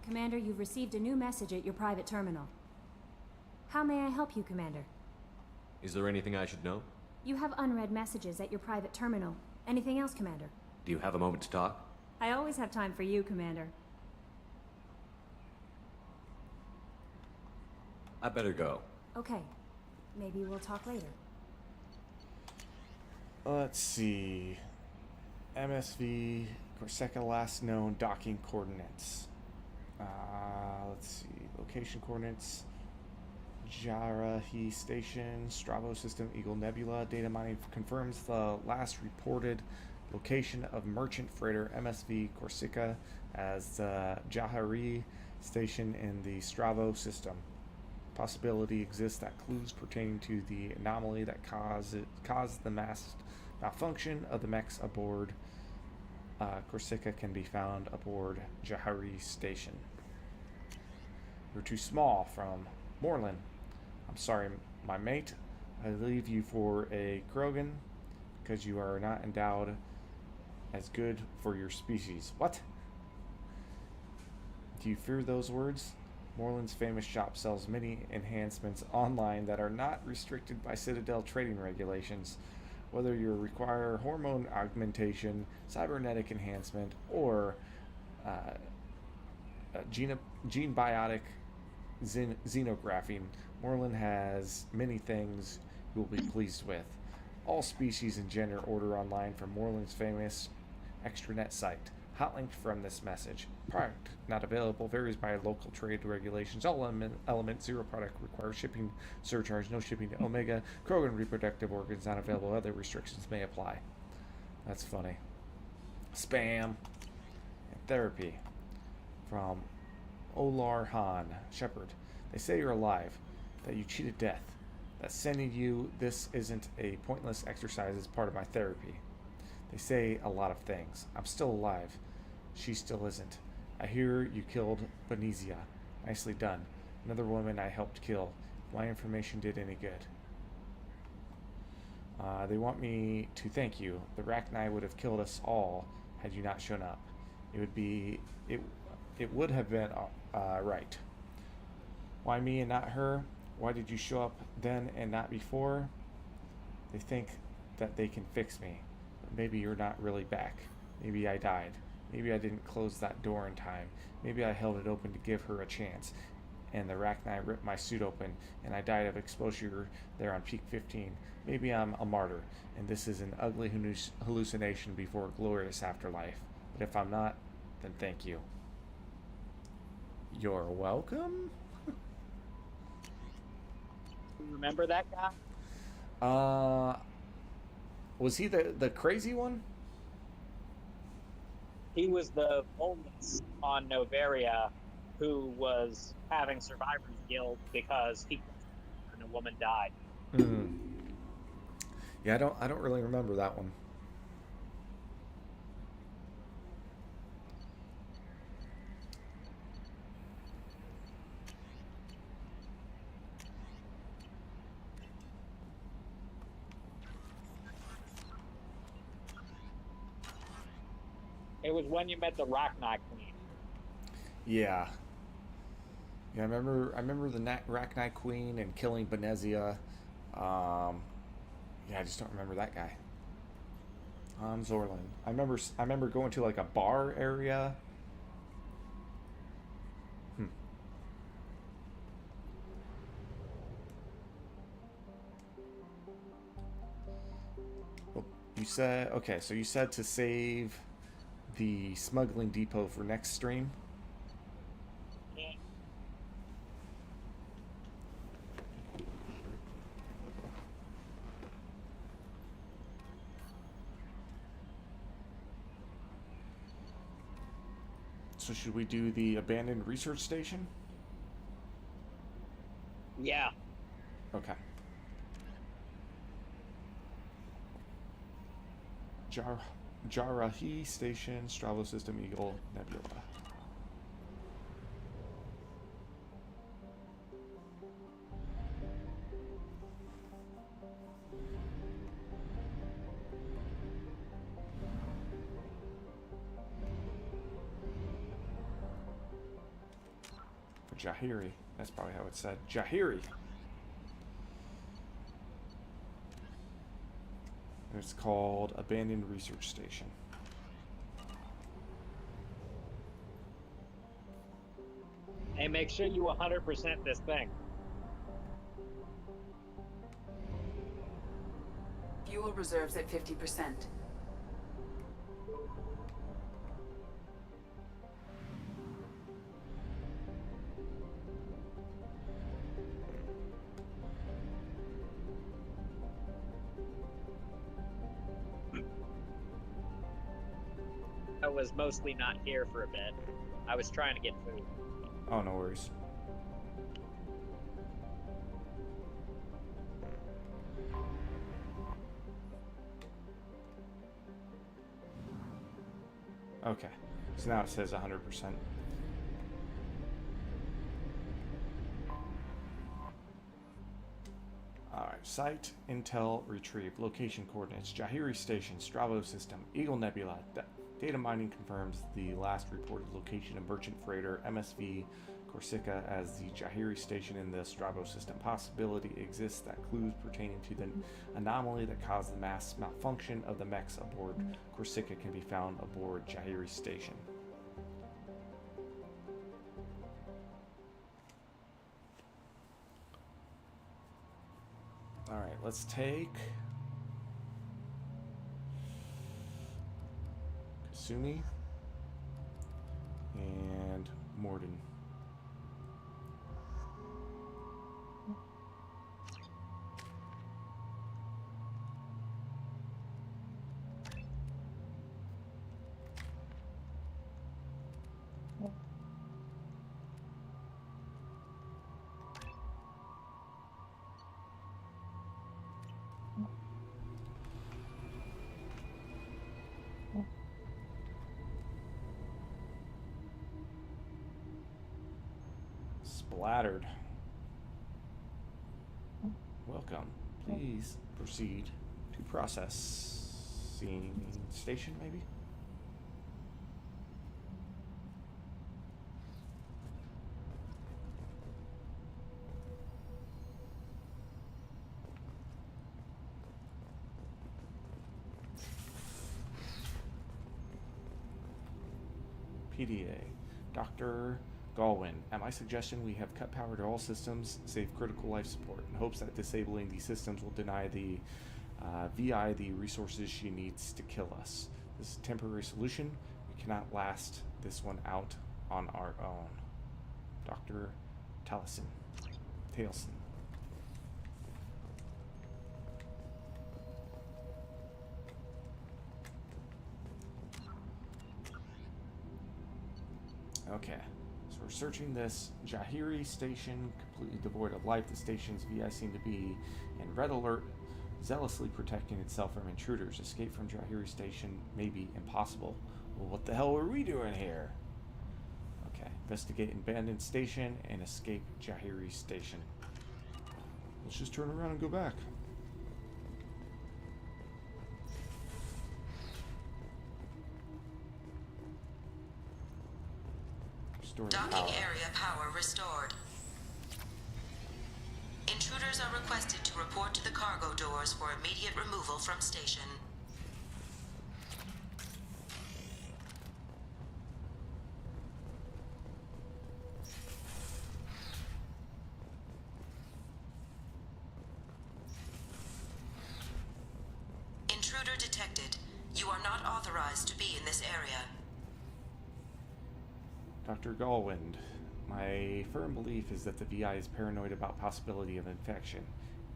Commander, you've received a new message at your private terminal. How may I help you, Commander? Is there anything I should know? You have unread messages at your private terminal. Anything else, Commander? Do you have a moment to talk? I always have time for you, Commander. I better go. Okay. Maybe we'll talk later. Let's see. MSV Corsica last known docking coordinates. Let's see. Location coordinates. Jarahi Station, Stravo System, Eagle Nebula. Data mining confirms the last reported location of merchant freighter MSV Corsica as the Jahari Station in the Stravo System. Possibility exists that clues pertaining to the anomaly that caused the mass malfunction of the mechs aboard Corsica can be found aboard Jahari Station. You're too small, from Moreland. I'm sorry, my mate. I leave you for a Krogan because you are not endowed as good for your species. What? Do you fear those words? Moreland's famous shop sells many enhancements online that are not restricted by Citadel trading regulations. Whether you require hormone augmentation, cybernetic enhancement, or gene biotic xenographing, Moreland has many things you will be pleased with. All species and gender order online from Moreland's famous extranet site. Hot linked from this message. Product not available varies by local trade regulations. All element zero product requires shipping surcharge. No shipping to Omega. Krogan reproductive organs not available. Other restrictions may apply. That's funny. Spam. And therapy. From Olar Han, Shepherd. They say you're alive, that you cheated death. that sending you this isn't a pointless exercise as part of my therapy. They say a lot of things. I'm still alive. She still isn't. I hear you killed Benezia. Nicely done. Another woman I helped kill. If my information did any good. They want me to thank you. The Rachni would have killed us all had you not shown up. It would have been right. Why me and not her? Why did you show up then and not before? They think that they can fix me. But maybe you're not really back. Maybe I died. Maybe I didn't close that door in time. Maybe I held it open to give her a chance. And the Rachni ripped my suit open, and I died of exposure there on Peak 15. Maybe I'm a martyr, and this is an ugly hallucination before a glorious afterlife. But if I'm not, then thank you. You're welcome? Remember that guy? Was he the crazy one? He was the homeless on Novaria who was having survivor's guilt because he and a woman died. Yeah, I don't really remember that one. It was when you met the Rachni Queen. Yeah. Yeah, I remember the Rachni Queen and killing Benezia. Yeah, I just don't remember that guy. Zorlin. I remember going to like a bar area. Well, you said okay, so you said to save the smuggling depot for next stream. So should we do the abandoned research station? Yeah. Okay. Jarahi Station, Stravo System, Eagle, Nebula. Jahiri. That's probably how it's said. Jahiri. It's called Abandoned Research Station. Hey, make sure you 100% this thing. Fuel reserves at 50%. I was mostly not here for a bit. I was trying to get food. Oh, no worries. Okay, so now it says 100%. Alright, site, intel, retrieve, location coordinates, Jahiri Station, Stravo System, Eagle Nebula. Data mining confirms the last reported location of merchant freighter MSV Corsica as the Jahiri Station in the Stravo System. Possibility exists that clues pertaining to the anomaly that caused the mass malfunction of the mechs aboard Corsica can be found aboard Jahiri Station. Alright, let's take Kasumi and Morden. Splattered. Welcome. Please proceed to processing station, maybe? PDA. Dr. Galwin, at my suggestion, we have cut power to all systems, save critical life support, in hopes that disabling these systems will deny the VI the resources she needs to kill us. This is a temporary solution. We cannot last this one out on our own. Dr. Taliesin. Okay, so we're searching this Jahiri station, completely devoid of life. The station's VI seem to be in red alert, zealously protecting itself from intruders. Escape from Jahiri station may be impossible. Well, what the hell are we doing here? Okay, investigate abandoned station and escape Jahiri station. Let's just turn around and go back. Docking area power restored. Intruders are requested to report to the cargo doors for immediate removal from station. Intruder detected. You are not authorized to be in this area. Dr. Galwind, my firm belief is that the VI is paranoid about possibility of infection.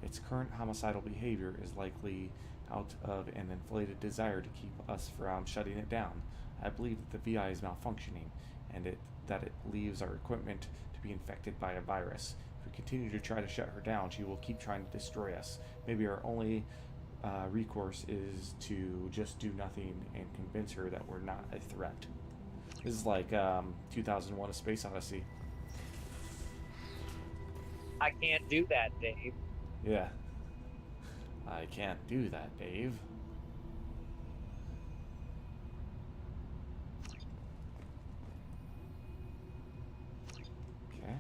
Its current homicidal behavior is likely out of an inflated desire to keep us from shutting it down. I believe that the VI is malfunctioning, and that it leaves our equipment to be infected by a virus. If we continue to try to shut her down, she will keep trying to destroy us. Maybe our only recourse is to just do nothing and convince her that we're not a threat. This is like 2001: A Space Odyssey. I can't do that, Dave. Yeah. I can't do that, Dave. Okay.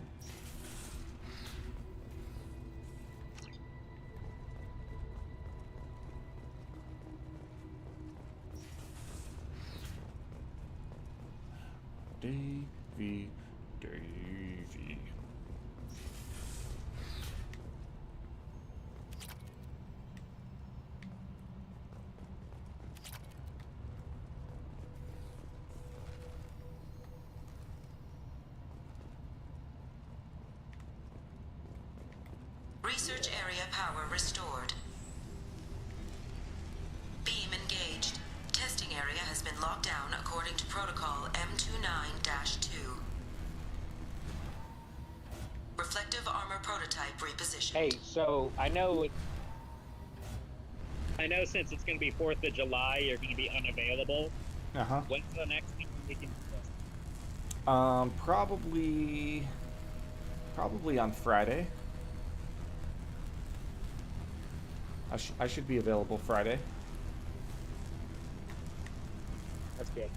Davey. Research area power restored. Beam engaged. Testing area has been locked down according to protocol M29-2. Reflective armor prototype repositioned. Hey, so I know since it's going to be 4th of July, you're going to be unavailable. Uh-huh. When's the next time we can do this? Probably on Friday. I should be available Friday. That's good.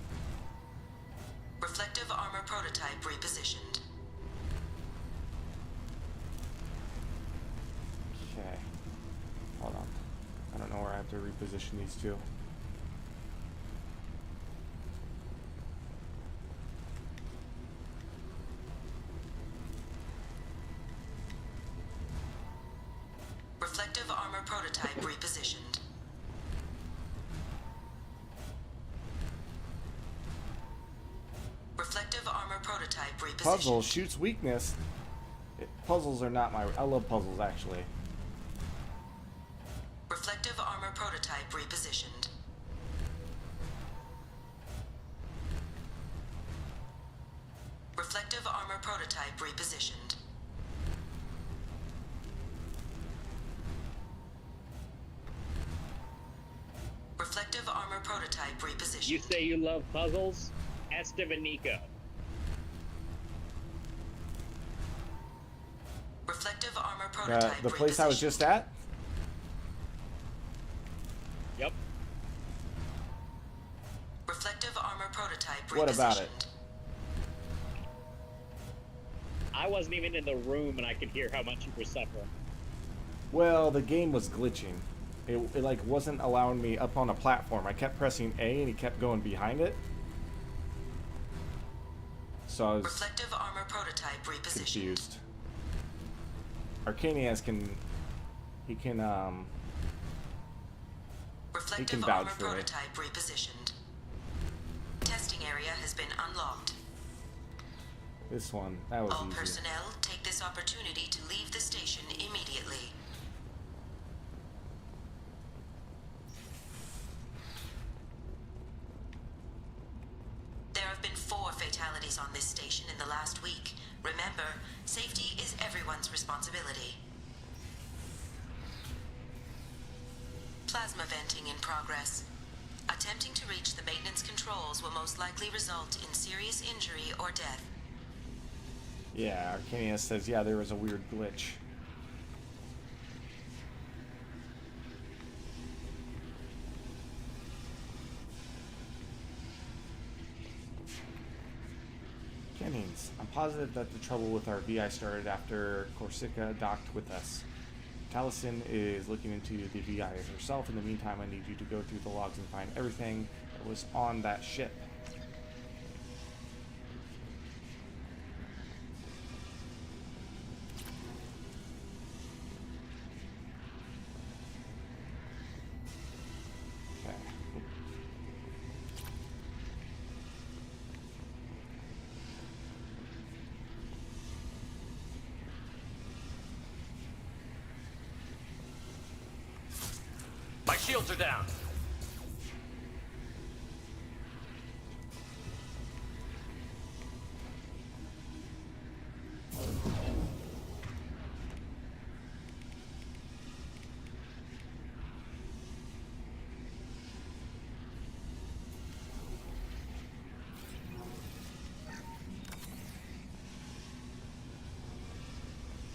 Reflective armor prototype repositioned. Okay. Hold on. I don't know where I have to reposition these two. Reflective armor prototype repositioned. Reflective armor prototype repositioned. Puzzle shoots weakness. Puzzles are not my... I love puzzles, actually. Reflective armor prototype repositioned. Reflective armor prototype repositioned. Reflective armor prototype repositioned. You say you love puzzles? Estevanico. prototype The place I was just at? Yep. Reflective armor prototype What about it? repositioned. I wasn't even in the room and I could hear how much you were suffering. Well, the game was glitching. It like wasn't allowing me up on a platform. I kept pressing A and he kept going behind it. So I was Reflective armor prototype repositioned. confused. Arcanias can Reflective vouch armor for me. prototype repositioned. Testing area has been unlocked. This one, that was All easy. personnel take this opportunity to leave the station immediately. There have been 4 fatalities on this station in the last week. Remember, safety is everyone's responsibility. Plasma venting in progress. Attempting to reach the maintenance controls will most likely result in serious injury or death. Yeah, Arcanius says, yeah, there was a weird glitch. Jennings, I'm positive that the trouble with our VI started after Corsica docked with us. Taliesin is looking into the VI herself. In the meantime, I need you to go through the logs and find everything that was on that ship. Okay. My shields are down.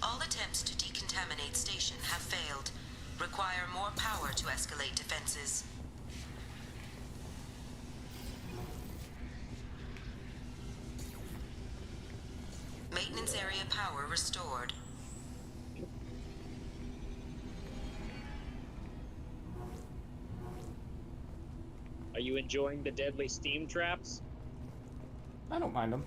All attempts to decontaminate station have failed. Require more power to escalate defenses. Maintenance area power restored. Are you enjoying the deadly steam traps? I don't mind them.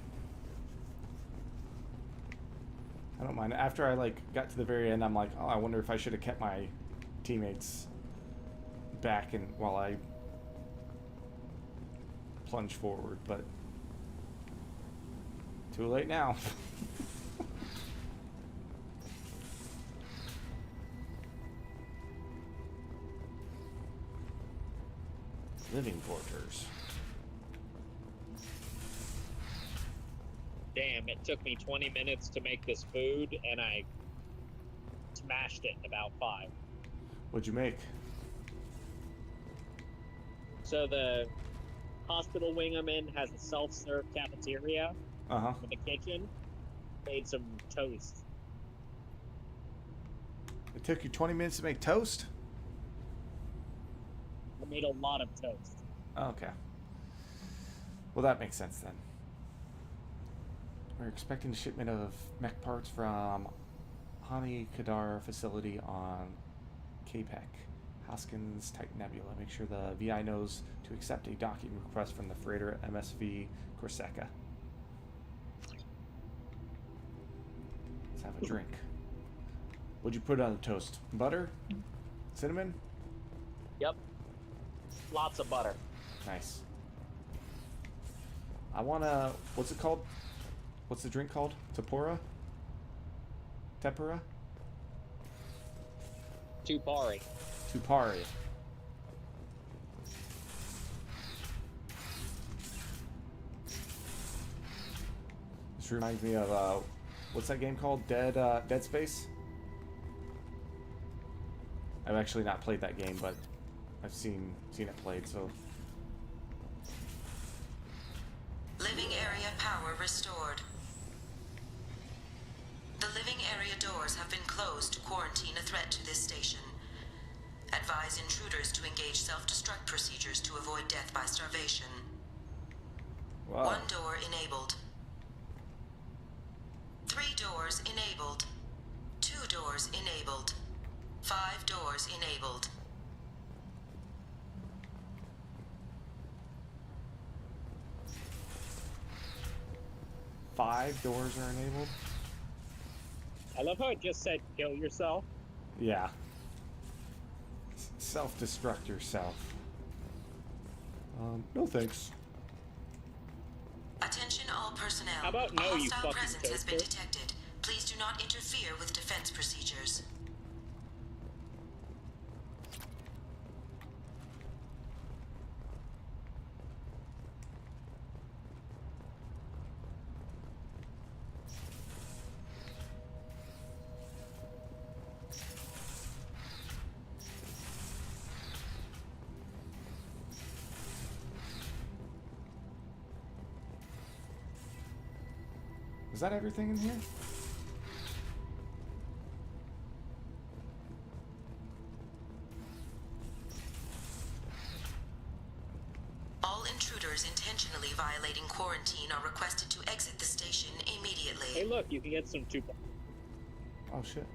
I don't mind. After I like got to the very end, I'm like, oh, I wonder if I should have kept my teammates back and while I plunge forward, but too late now. Living quarters. Damn, it took me 20 minutes to make this food, and I smashed it in about 5. What'd you make? So the hospital wing I'm in has a self-serve cafeteria with a kitchen. Made some toast. It took you 20 minutes to make toast? I made a lot of toast. Okay. Well, that makes sense then. We're expecting a shipment of mech parts from Hani Kadar facility on Capek, Hoskins Titan Nebula. Make sure the VI knows to accept a docking request from the freighter MSV Corsica. Let's have a drink. What'd you put on the toast? Butter? Cinnamon? Yep. Lots of butter. Nice. I wanna... What's it called? What's the drink called? Tempura? Tempura? Tupari. Tupari. This reminds me of, what's that game called? Dead Space? I've actually not played that game, but I've seen it played, so... Living area power restored. The living area doors have been closed to quarantine a threat to this station. Advise intruders to engage self-destruct procedures to avoid death by starvation. Wow. 1 door enabled. 3 doors enabled. 2 doors enabled. 5 doors enabled. Five doors are enabled? I love how it just said kill yourself. Yeah. Self-destruct yourself. No thanks. Attention all personnel. How about no, you Hostile fucking presence has been toaster? detected. Please do not interfere with defense procedures. Is that everything in here? All intruders intentionally violating quarantine are requested to exit the station immediately. Hey, look, you can get some 2. Oh shit.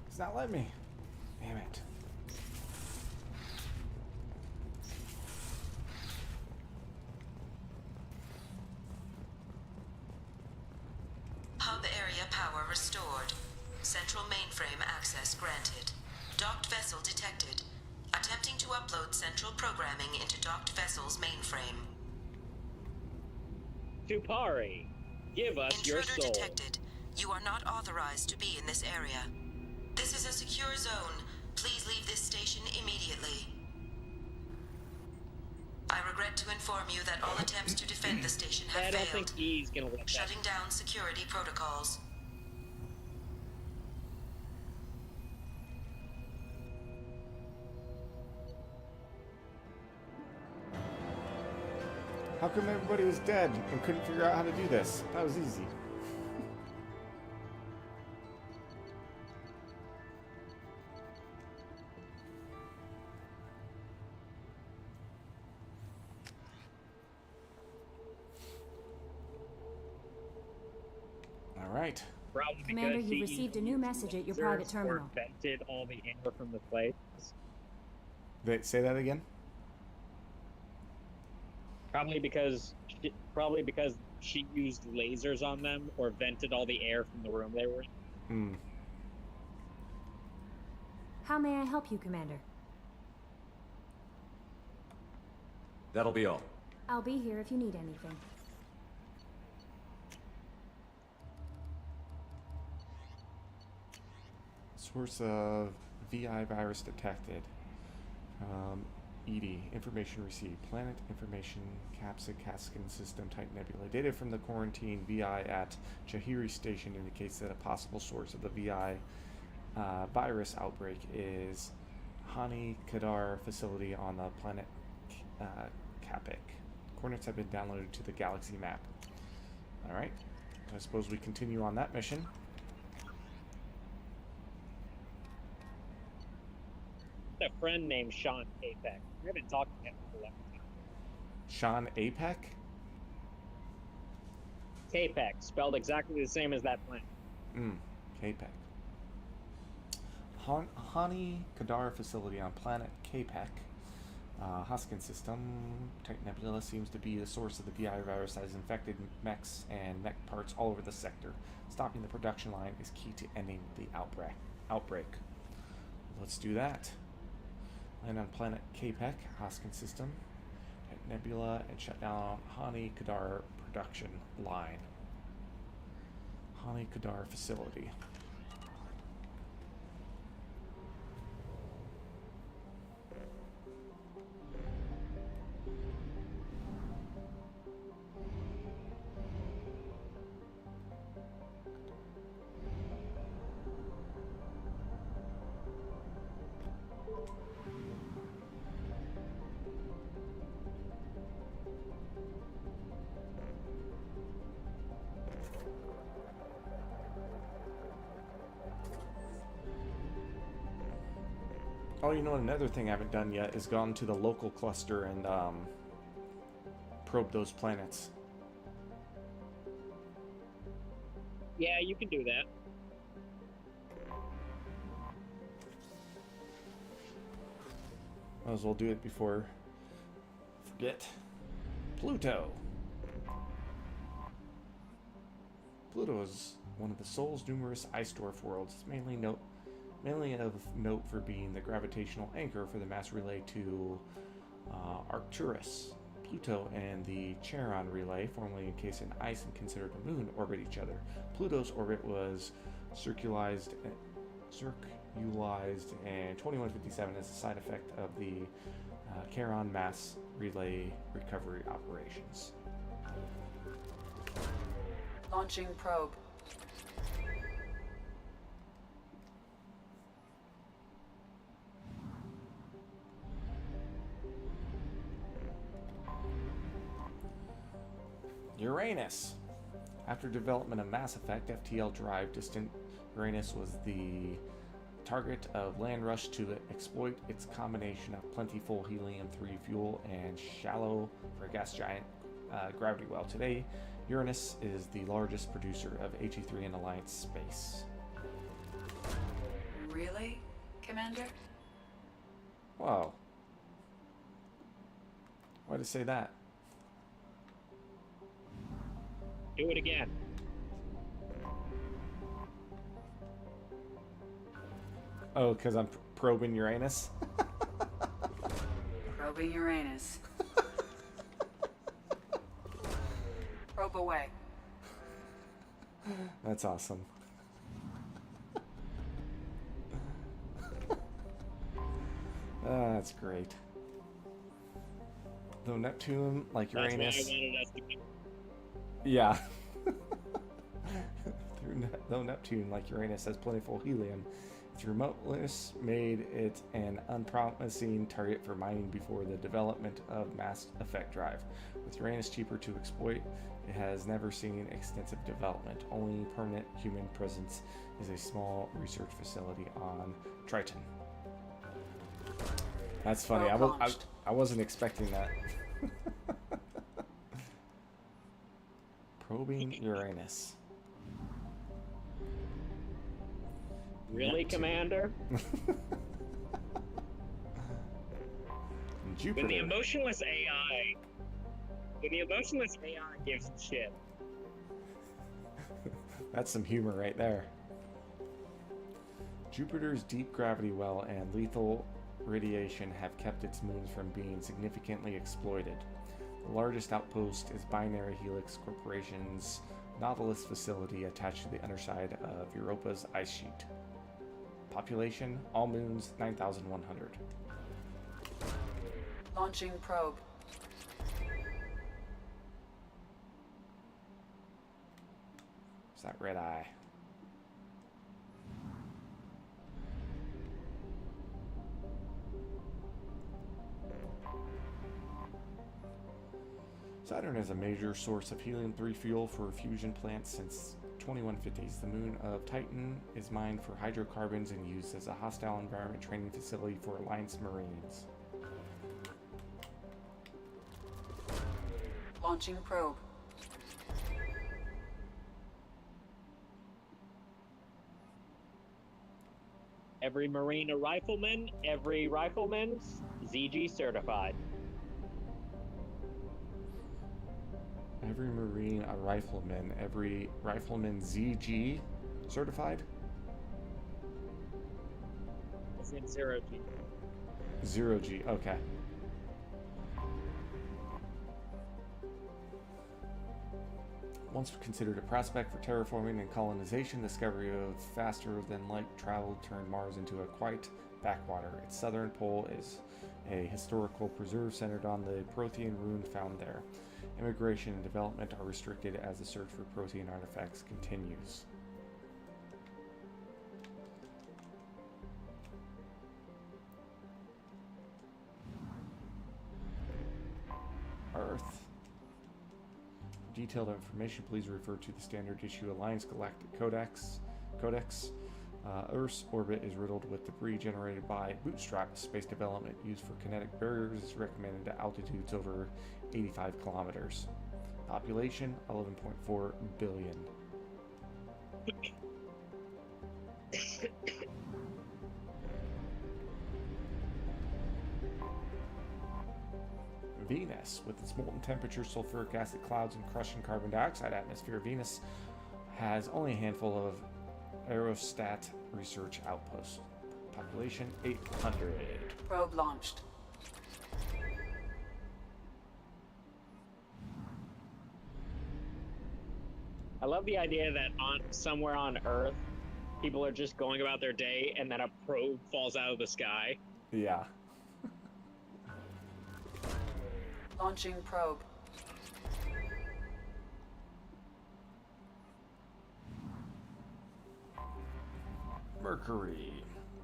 It's not letting me. Damn it. Hub area power restored. Central mainframe access granted. Docked vessel detected. Attempting to upload central programming into docked vessel's mainframe. Tupari, give us your Intruder soul. detected. You are not authorized to be in this area. This is a secure zone. Please leave this station immediately. I regret to inform you that all attempts to defend the station have I don't failed. think he's gonna let that. Shutting down security protocols. How come everybody was dead and couldn't figure out how to do this? That was easy. All right. Probably Commander, because you he received a new message at your private terminal. Vented all the air from the place. Wait, say that again? Probably because she used lasers on them or vented all the air from the room they were in. Hmm. How may I help you, Commander? That'll be all. I'll be here if you need anything. Source of VI virus detected. ED, information received. Planet information, capsid, Caskin system, Titan Nebula. Data from the quarantine VI at Chahiri Station indicates that a possible source of the VI virus outbreak is Hani Kadar facility on the planet Kapik. Coordinates have been downloaded to the galaxy map. Alright, I suppose we continue on that mission. A friend named Sean Apek. We haven't talked to him for a long time. Sean Apek? Kapek, spelled exactly the same as that planet. Kapek. Hani Kadar facility on planet Kapek. Hoskin system, Titan Nebula seems to be the source of the VI virus that has infected mechs and mech parts all over the sector. Stopping the production line is key to ending the outbreak. Let's do that. Land on planet Kapek, Hoskin system, Titan Nebula, and shut down Hani Kadar production line. Hani Kadar facility. Oh, you know, another thing I haven't done yet is gone to the local cluster and probe those planets. Yeah, you can do that. Might as well do it before I forget. Pluto. Pluto is one of the Sol's numerous ice dwarf worlds. It's mainly of note for being the gravitational anchor for the mass relay to Arcturus. Pluto and the Charon relay, formerly encased in ice and considered a moon, orbit each other. Pluto's orbit was circularized in 2157 as a side effect of the Charon mass relay recovery operations. Launching probe. Uranus. After development of Mass Effect, FTL Drive, distant Uranus was the target of land rush to exploit its combination of plentiful helium-3 fuel and shallow, for a gas giant, gravity well. Today, Uranus is the largest producer of HE3 in Alliance space. Really, Commander? Wow. Why'd it say that? Do it again. Oh, because I'm probing Uranus? Probing Uranus. Probe away. That's awesome. That's great. Though Neptune, like Uranus... That's why I wanted us to be. Yeah. Though Neptune, like Uranus, has plentiful helium, its remoteness made it an unpromising target for mining before the development of Mass Effect Drive. With Uranus cheaper to exploit, it has never seen extensive development. Only permanent human presence is a small research facility on Triton. That's funny. I wasn't expecting that. Probing Uranus. Really, Commander? Jupiter. When the emotionless AI gives a shit. That's some humor right there. Jupiter's deep gravity well and lethal radiation have kept its moons from being significantly exploited. The largest outpost is Binary Helix Corporation's Nautilus facility attached to the underside of Europa's ice sheet. Population, all moons, 9,100. Launching probe. Is that red eye? Saturn is a major source of helium-3 fuel for fusion plants since 2150s. The moon of Titan is mined for hydrocarbons and used as a hostile environment training facility for Alliance Marines. Launching probe. Every Marine a rifleman, every rifleman's ZG certified. Every Marine a rifleman, every rifleman ZG certified? It's in 0G. 0G, okay. Once considered a prospect for terraforming and colonization, the discovery of faster-than-light travel turned Mars into a quiet backwater. Its southern pole is a historical preserve centered on the Prothean rune found there. Immigration and development are restricted as the search for Prothean artifacts continues. Earth. For detailed information, please refer to the standard issue Alliance Galactic Codex. Earth's orbit is riddled with debris generated by Bootstrap. Space development used for kinetic barriers is recommended at altitudes over 85 kilometers. Population 11.4 billion. Venus, with its molten temperature, sulfuric acid clouds, and crushing carbon dioxide atmosphere, Venus has only a handful of aerostat research outposts. Population 800. Probe launched. I love the idea that somewhere on Earth, people are just going about their day, and then a probe falls out of the sky. Yeah. Launching probe. Mercury.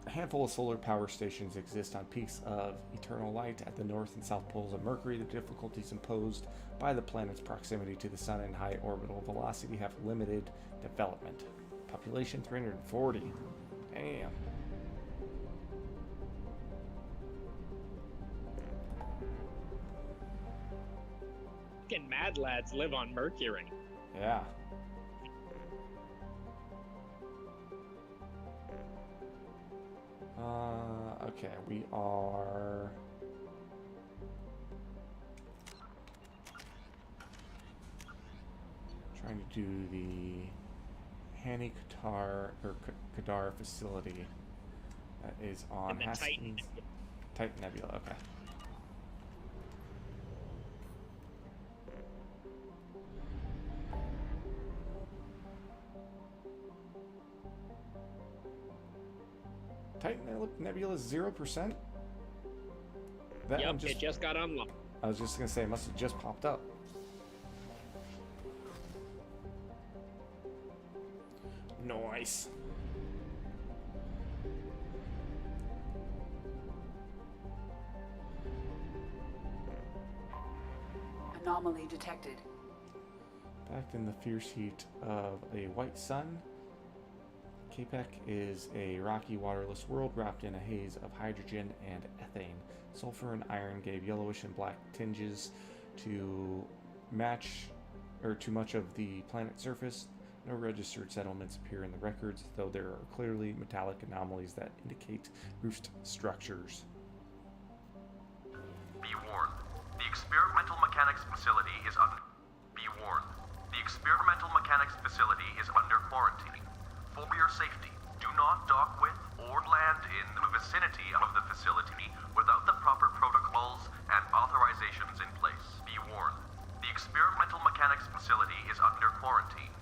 A handful of solar power stations exist on peaks of eternal light at the north and south poles of Mercury. The difficulties imposed by the planet's proximity to the sun and high orbital velocity have limited development. Population 340. Damn. Fucking mad lads live on Mercury. Yeah. Okay, we are... trying to do the Hani Qatar or Qadar facility that is on Haskins. Titan Nebula, okay. Titan Nebula is 0%? That yep, one it just got unlocked. I was just gonna say, it must have just popped up. Nice. Anomaly detected. Back in the fierce heat of a white sun, Capek is a rocky, waterless world wrapped in a haze of hydrogen and ethane. Sulfur and iron gave yellowish and black tinges to much of the planet's surface. No registered settlements appear in the records, though there are clearly metallic anomalies that indicate roost structures. Be warned. The experimental mechanics facility is under... Be warned. The experimental mechanics facility is under quarantine. For your safety, do not dock with or land in the vicinity of the facility without the proper protocols and authorizations in place. Be warned. The experimental mechanics facility is under quarantine.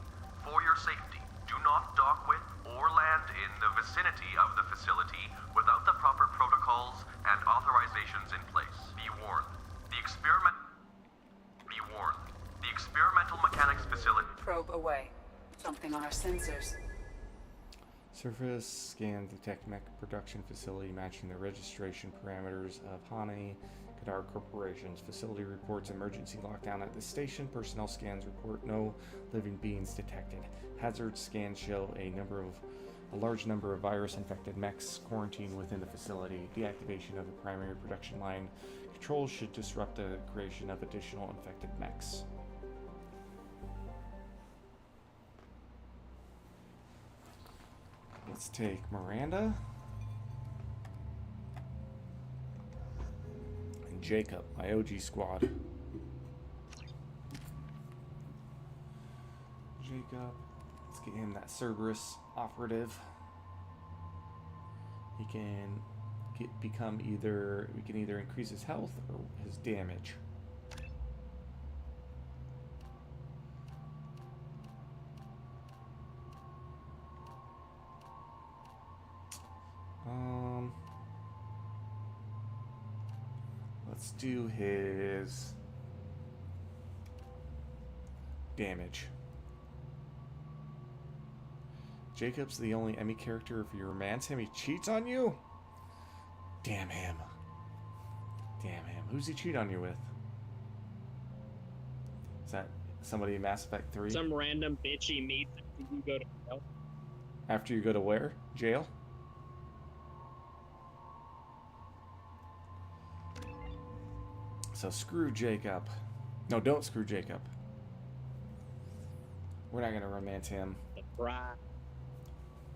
For your safety, do not dock with or land in the vicinity of the facility without the proper protocols and authorizations in place. Be warned. The experimental mechanics facility... Probe away. Something on our sensors. Surface scans detect mech production facility matching the registration parameters of Hani Qadar Corporation's facility. Reports emergency lockdown at the station. Personnel scans report no living beings detected. Hazard scans show a large number of virus-infected mechs quarantined within the facility. Deactivation of the primary production line controls should disrupt the creation of additional infected mechs. Let's take Miranda and Jacob, my OG squad. Jacob, let's get him that Cerberus operative. He can become either, we can either increase his health or his damage. Let's do his damage. Jacob's the only ME character. If you romance him, he cheats on you? Damn him. Damn him. Who's he cheat on you with? Is that somebody in Mass Effect 3? Some random bitch he meets and you go to hell. After you go to where? Jail? So screw Jacob. No, don't screw Jacob. We're not going to romance him.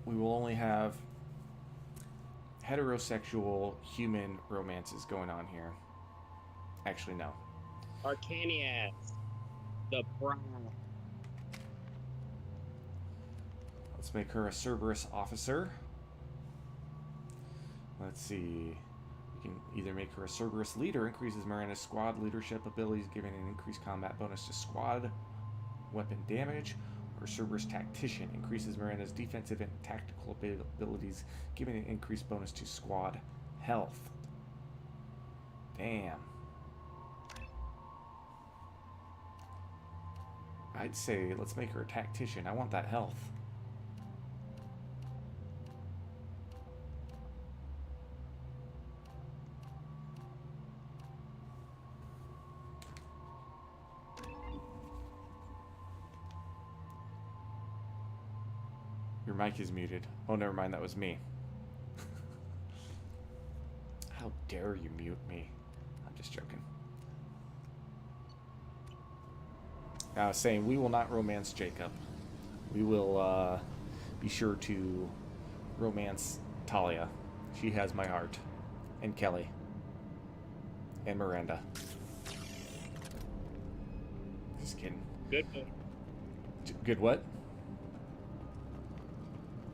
We will only have heterosexual human romances going on here. Actually, no. Arcanias. The bride. Let's make her a Cerberus officer. Let's see. We can either make her a Cerberus leader, increases Miranda's squad leadership abilities, giving an increased combat bonus to squad weapon damage, or Cerberus tactician, increases Miranda's defensive and tactical abilities, giving an increased bonus to squad health. Damn. I'd say let's make her a tactician. I want that health. Your mic is muted. Oh, never mind. That was me. How dare you mute me? I'm just joking. I was saying we will not romance Jacob. We will be sure to romance Talia. She has my heart. And Kelly. And Miranda. Just kidding. Good boy. Good what?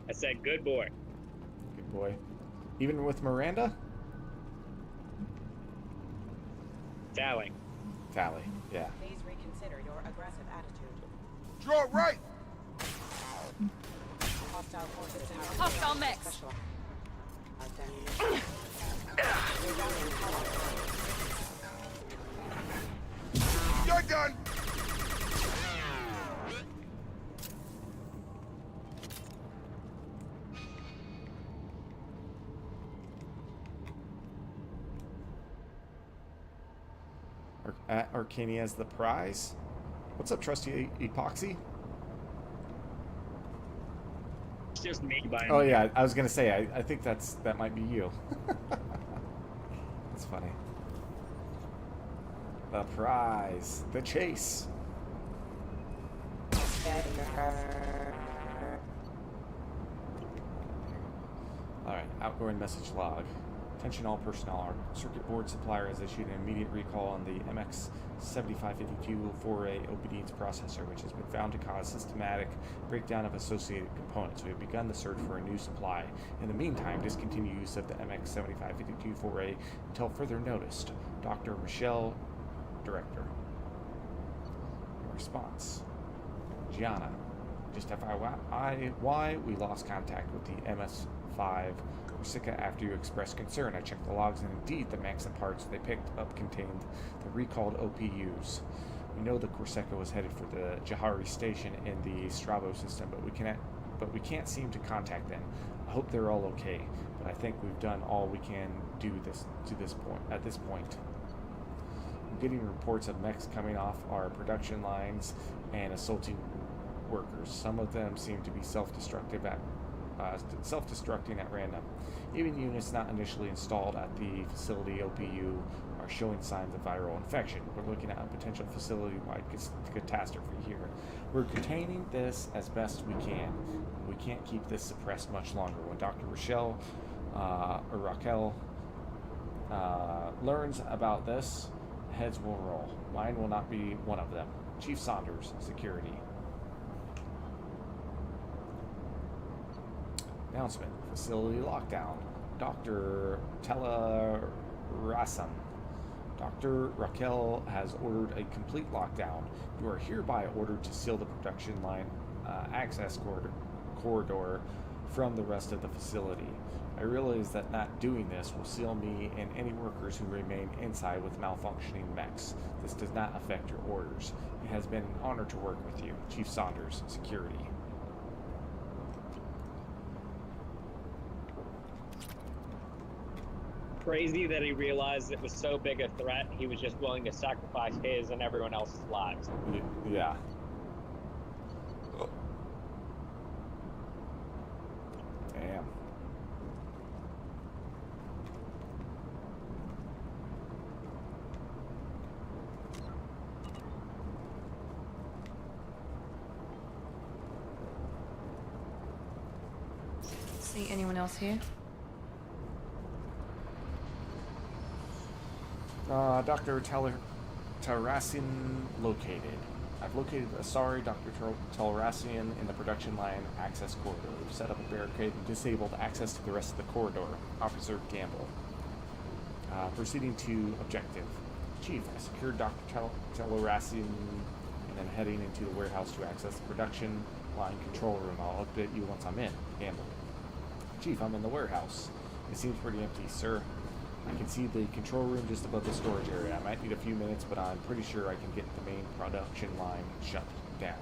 I said good boy. Good boy. Even with Miranda? Tally. Tally, yeah. Please reconsider your aggressive attitude. Draw right! Hostile forces have Hostile mix. You're done! Arcania as the prize. What's up, trusty Epoxy? It's just me by Oh yeah, I was gonna say I think that might be you. That's funny. The prize, the chase. All right, outgoing message log. Attention all personnel. Our circuit board supplier has issued an immediate recall on the MX7552-4A obedience processor, which has been found to cause systematic breakdown of associated components. We have begun the search for a new supply. In the meantime, discontinue use of the MX7552-4A until further notice. Dr. Michelle, Director. In response, Gianna. Just FYI, we lost contact with the MS5 Corsica after you expressed concern. I checked the logs, and indeed, the mechs and parts they picked up contained the recalled OPUs. We know the Corsica was headed for the Jahari station in the Strabo system, but we can't seem to contact them. I hope they're all okay, but I think we've done all we can do at this point. I'm getting reports of mechs coming off our production lines and assaulting workers. Some of them seem to be self-destructing at random. Even units not initially installed at the facility OPU are showing signs of viral infection. We're looking at a potential facility-wide catastrophe here. We're containing this as best we can. We can't keep this suppressed much longer. When Dr. Raquel learns about this, heads will roll. Mine will not be one of them. Chief Saunders, Security. Announcement. Facility lockdown. Dr. Telarasam. Dr. Raquel has ordered a complete lockdown. You are hereby ordered to seal the production line access corridor from the rest of the facility. I realize that not doing this will seal me and any workers who remain inside with malfunctioning mechs. This does not affect your orders. It has been an honor to work with you. Chief Saunders, Security. Crazy that he realized it was so big a threat, he was just willing to sacrifice his and everyone else's lives. Yeah. See anyone else here? Dr. Talrassian located. I've located Asari, Dr. Talrassian in the production line access corridor. We've set up a barricade and disabled access to the rest of the corridor. Officer Gamble. Proceeding to objective. Chief, I secured Dr. Talrassian and then heading into the warehouse to access the production line control room. I'll update you once I'm in. Gamble. Chief, I'm in the warehouse. It seems pretty empty, sir. I can see the control room just above the storage area. I might need a few minutes, but I'm pretty sure I can get the main production line shut down.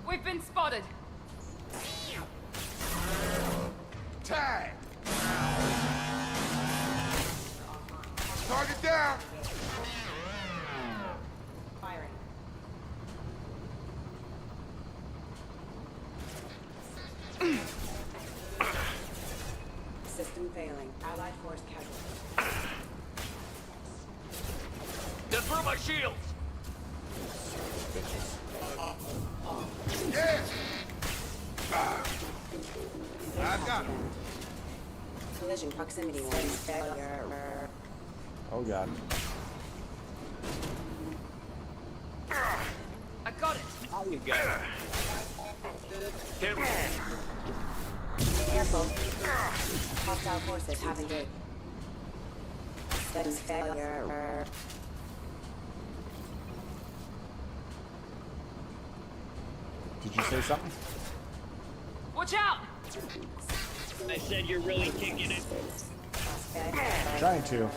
We've been spotted. Tag! Target down! Firing. System failing. Allied force casualty. Get through my shields! Yeah! I've got him. Collision proximity warning failure. Oh god. I got it. How you got it? Careful. Hostile forces have engaged. Systems failure. Did you say something? Watch out! I said you're really kicking it. Trying to.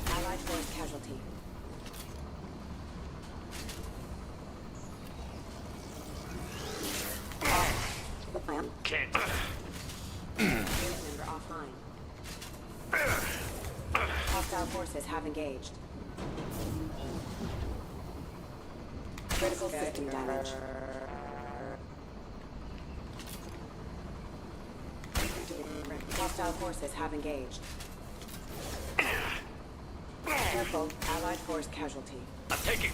Allied force casualty. Can't. Unit member offline. Hostile forces have engaged. Critical system damage. Hostile forces have engaged. Careful. Allied force casualty. I'm taking.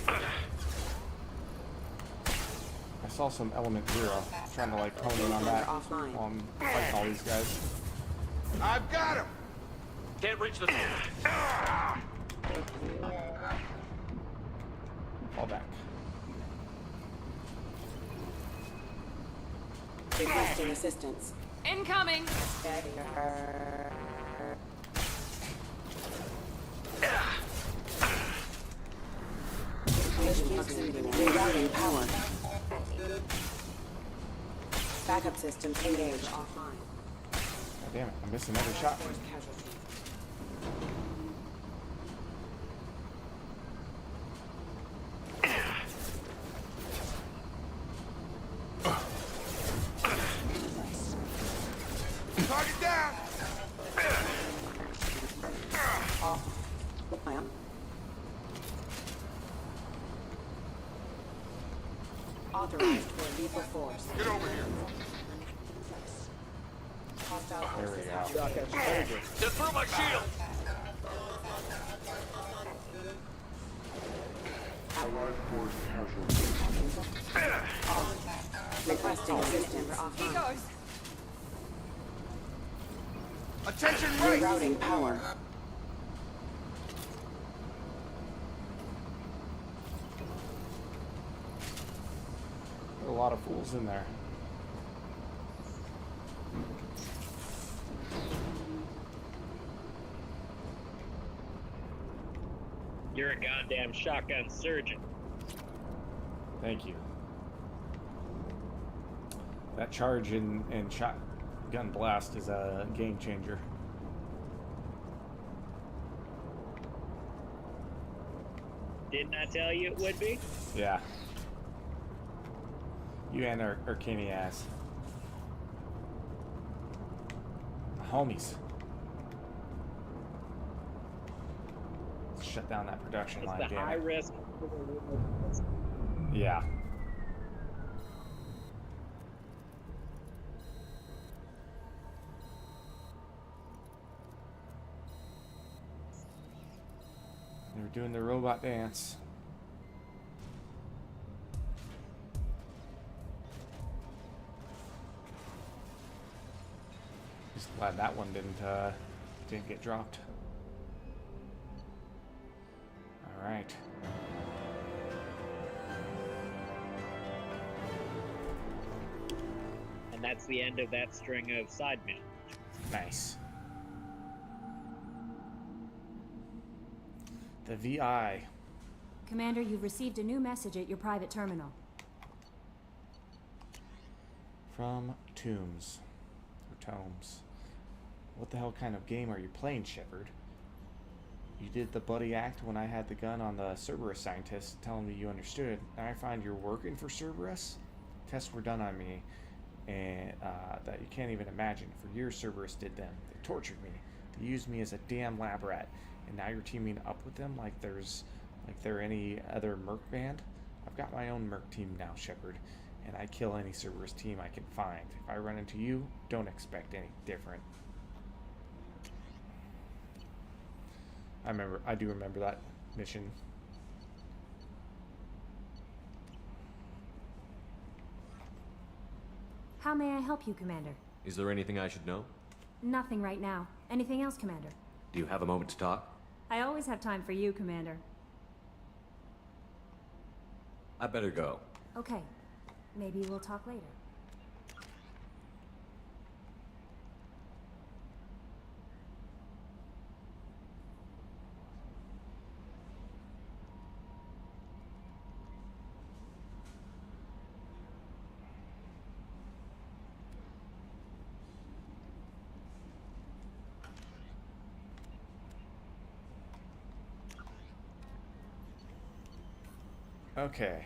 I saw some element 0 trying to like hone in on that while I'm fighting all these guys. I've got him! Can't reach the... Fall back. Requesting assistance. Incoming! Rerouting power. Backup systems engaged offline. God damn it, I'm missing every shot. Target down! Authorized for lethal force. Get over here. Hostile There forces we have go. engaged. Get through my shield! Requesting assistance He offline. goes. Attention right! Rerouting power. There are a lot of fools in there. You're a goddamn shotgun surgeon. Thank you. That charge and shotgun blast is a game changer. Didn't I tell you it would be? Yeah. You and our canny ass. Homies. shut down that production It's line, the damn high it. risk. Yeah. They're doing the robot dance. Just glad that one didn't get dropped. All right. And that's the end of that string of side missions. Nice. The VI. Commander, you've received a new message at your private terminal. From Tombs. Or Tomes. What the hell kind of game are you playing, Shepard? You did the buddy act when I had the gun on the Cerberus scientist, telling me you understood. Now I find you're working for Cerberus? Tests were done on me, and that you can't even imagine. For years, Cerberus did them. They tortured me. They used me as a damn lab rat. And now you're teaming up with them like they're any other merc band? I've got my own merc team now, Shepard, and I kill any Cerberus team I can find. If I run into you, don't expect any different. I do remember that mission. How may I help you, Commander? Is there anything I should know? Nothing right now. Anything else, Commander? Do you have a moment to talk? I always have time for you, Commander. I better go. Okay. Maybe we'll talk later. Okay.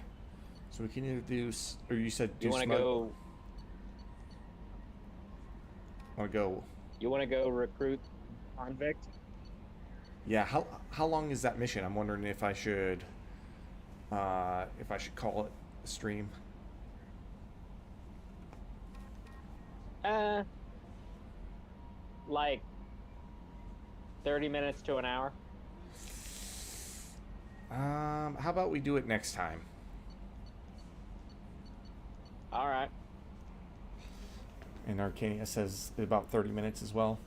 So we can either do, or you said do You want to smug. go? Want to go? You want to go recruit convict? Yeah. How long is that mission? I'm wondering if I should call it a stream. Like 30 minutes to an hour. How about we do it next time? All right. And Arcania says about 30 minutes as well.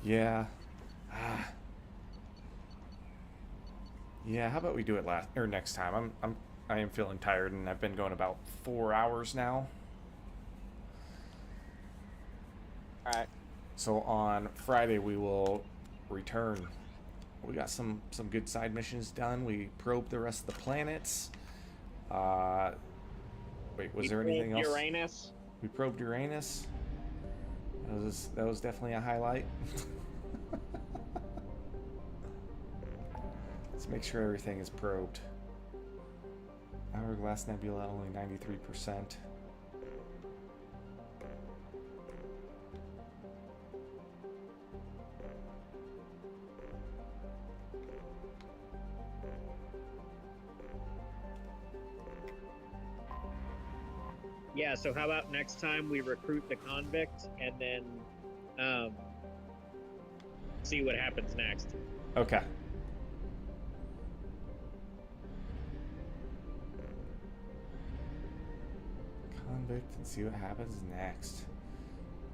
Yeah. Yeah, how about we do it next time? I am feeling tired and I've been going about 4 hours now. All right. So on Friday we will return. We got some good side missions done. We probed the rest of the planets. Wait, was there anything else? Uranus. We probed Uranus. That was definitely a highlight. Let's make sure everything is probed. Hourglass Nebula only 93%. Yeah, so how about next time we recruit the convict and then see what happens next. Okay. Convict and see what happens next.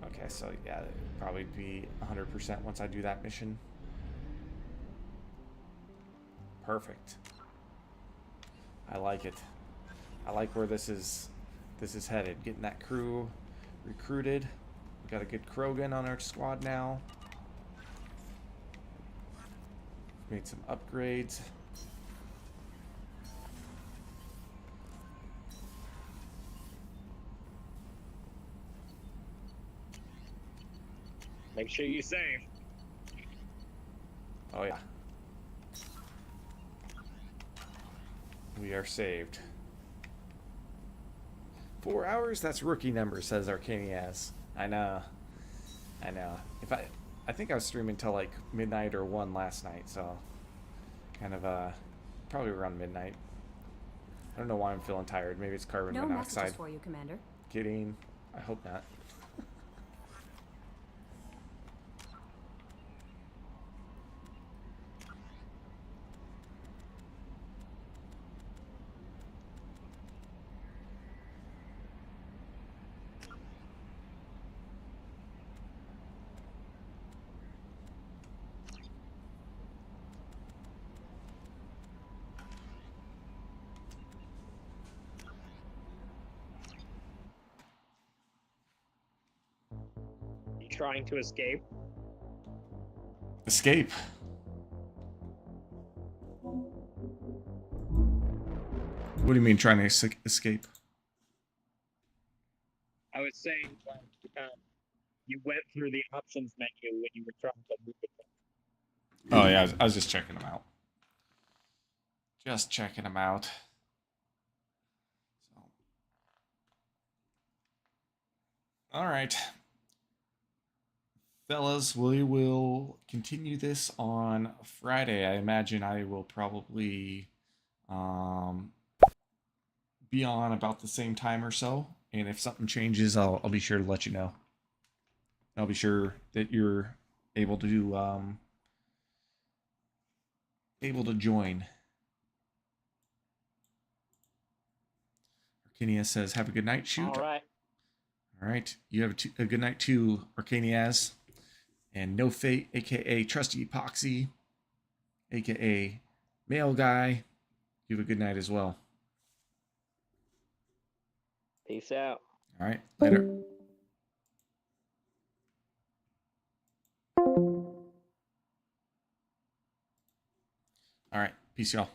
Okay, so yeah, it'd probably be 100% once I do that mission. Perfect. I like it. I like where this is headed. Getting that crew recruited. We got a good Krogan on our squad now. Made some upgrades. Make sure you save. Oh yeah. We are saved. 4 hours? That's rookie number, says Arcanias. I know. I know. I think I was streaming till like midnight or 1 last night, so Kind of probably around midnight. I don't know why I'm feeling tired. Maybe it's carbon No monoxide. messages for you, Commander. Kidding. I hope not. You trying to escape? Escape. What do you mean trying to escape? I was saying that you went through the options menu when you were trying to move it. Oh yeah, I was just checking them out. Just checking them out. So. All right. Fellas, we will continue this on Friday. I imagine I will probably be on about the same time or so. And if something changes, I'll be sure to let you know. I'll be sure that you're able to join. Arcania says, "Have a good night, shoot." All right. All right. You have a good night too, Arcaniaz. And No Fate, aka Trusty Epoxy, aka Male Guy. You have a good night as well. Peace out. All right. Later. All right. Peace, y'all.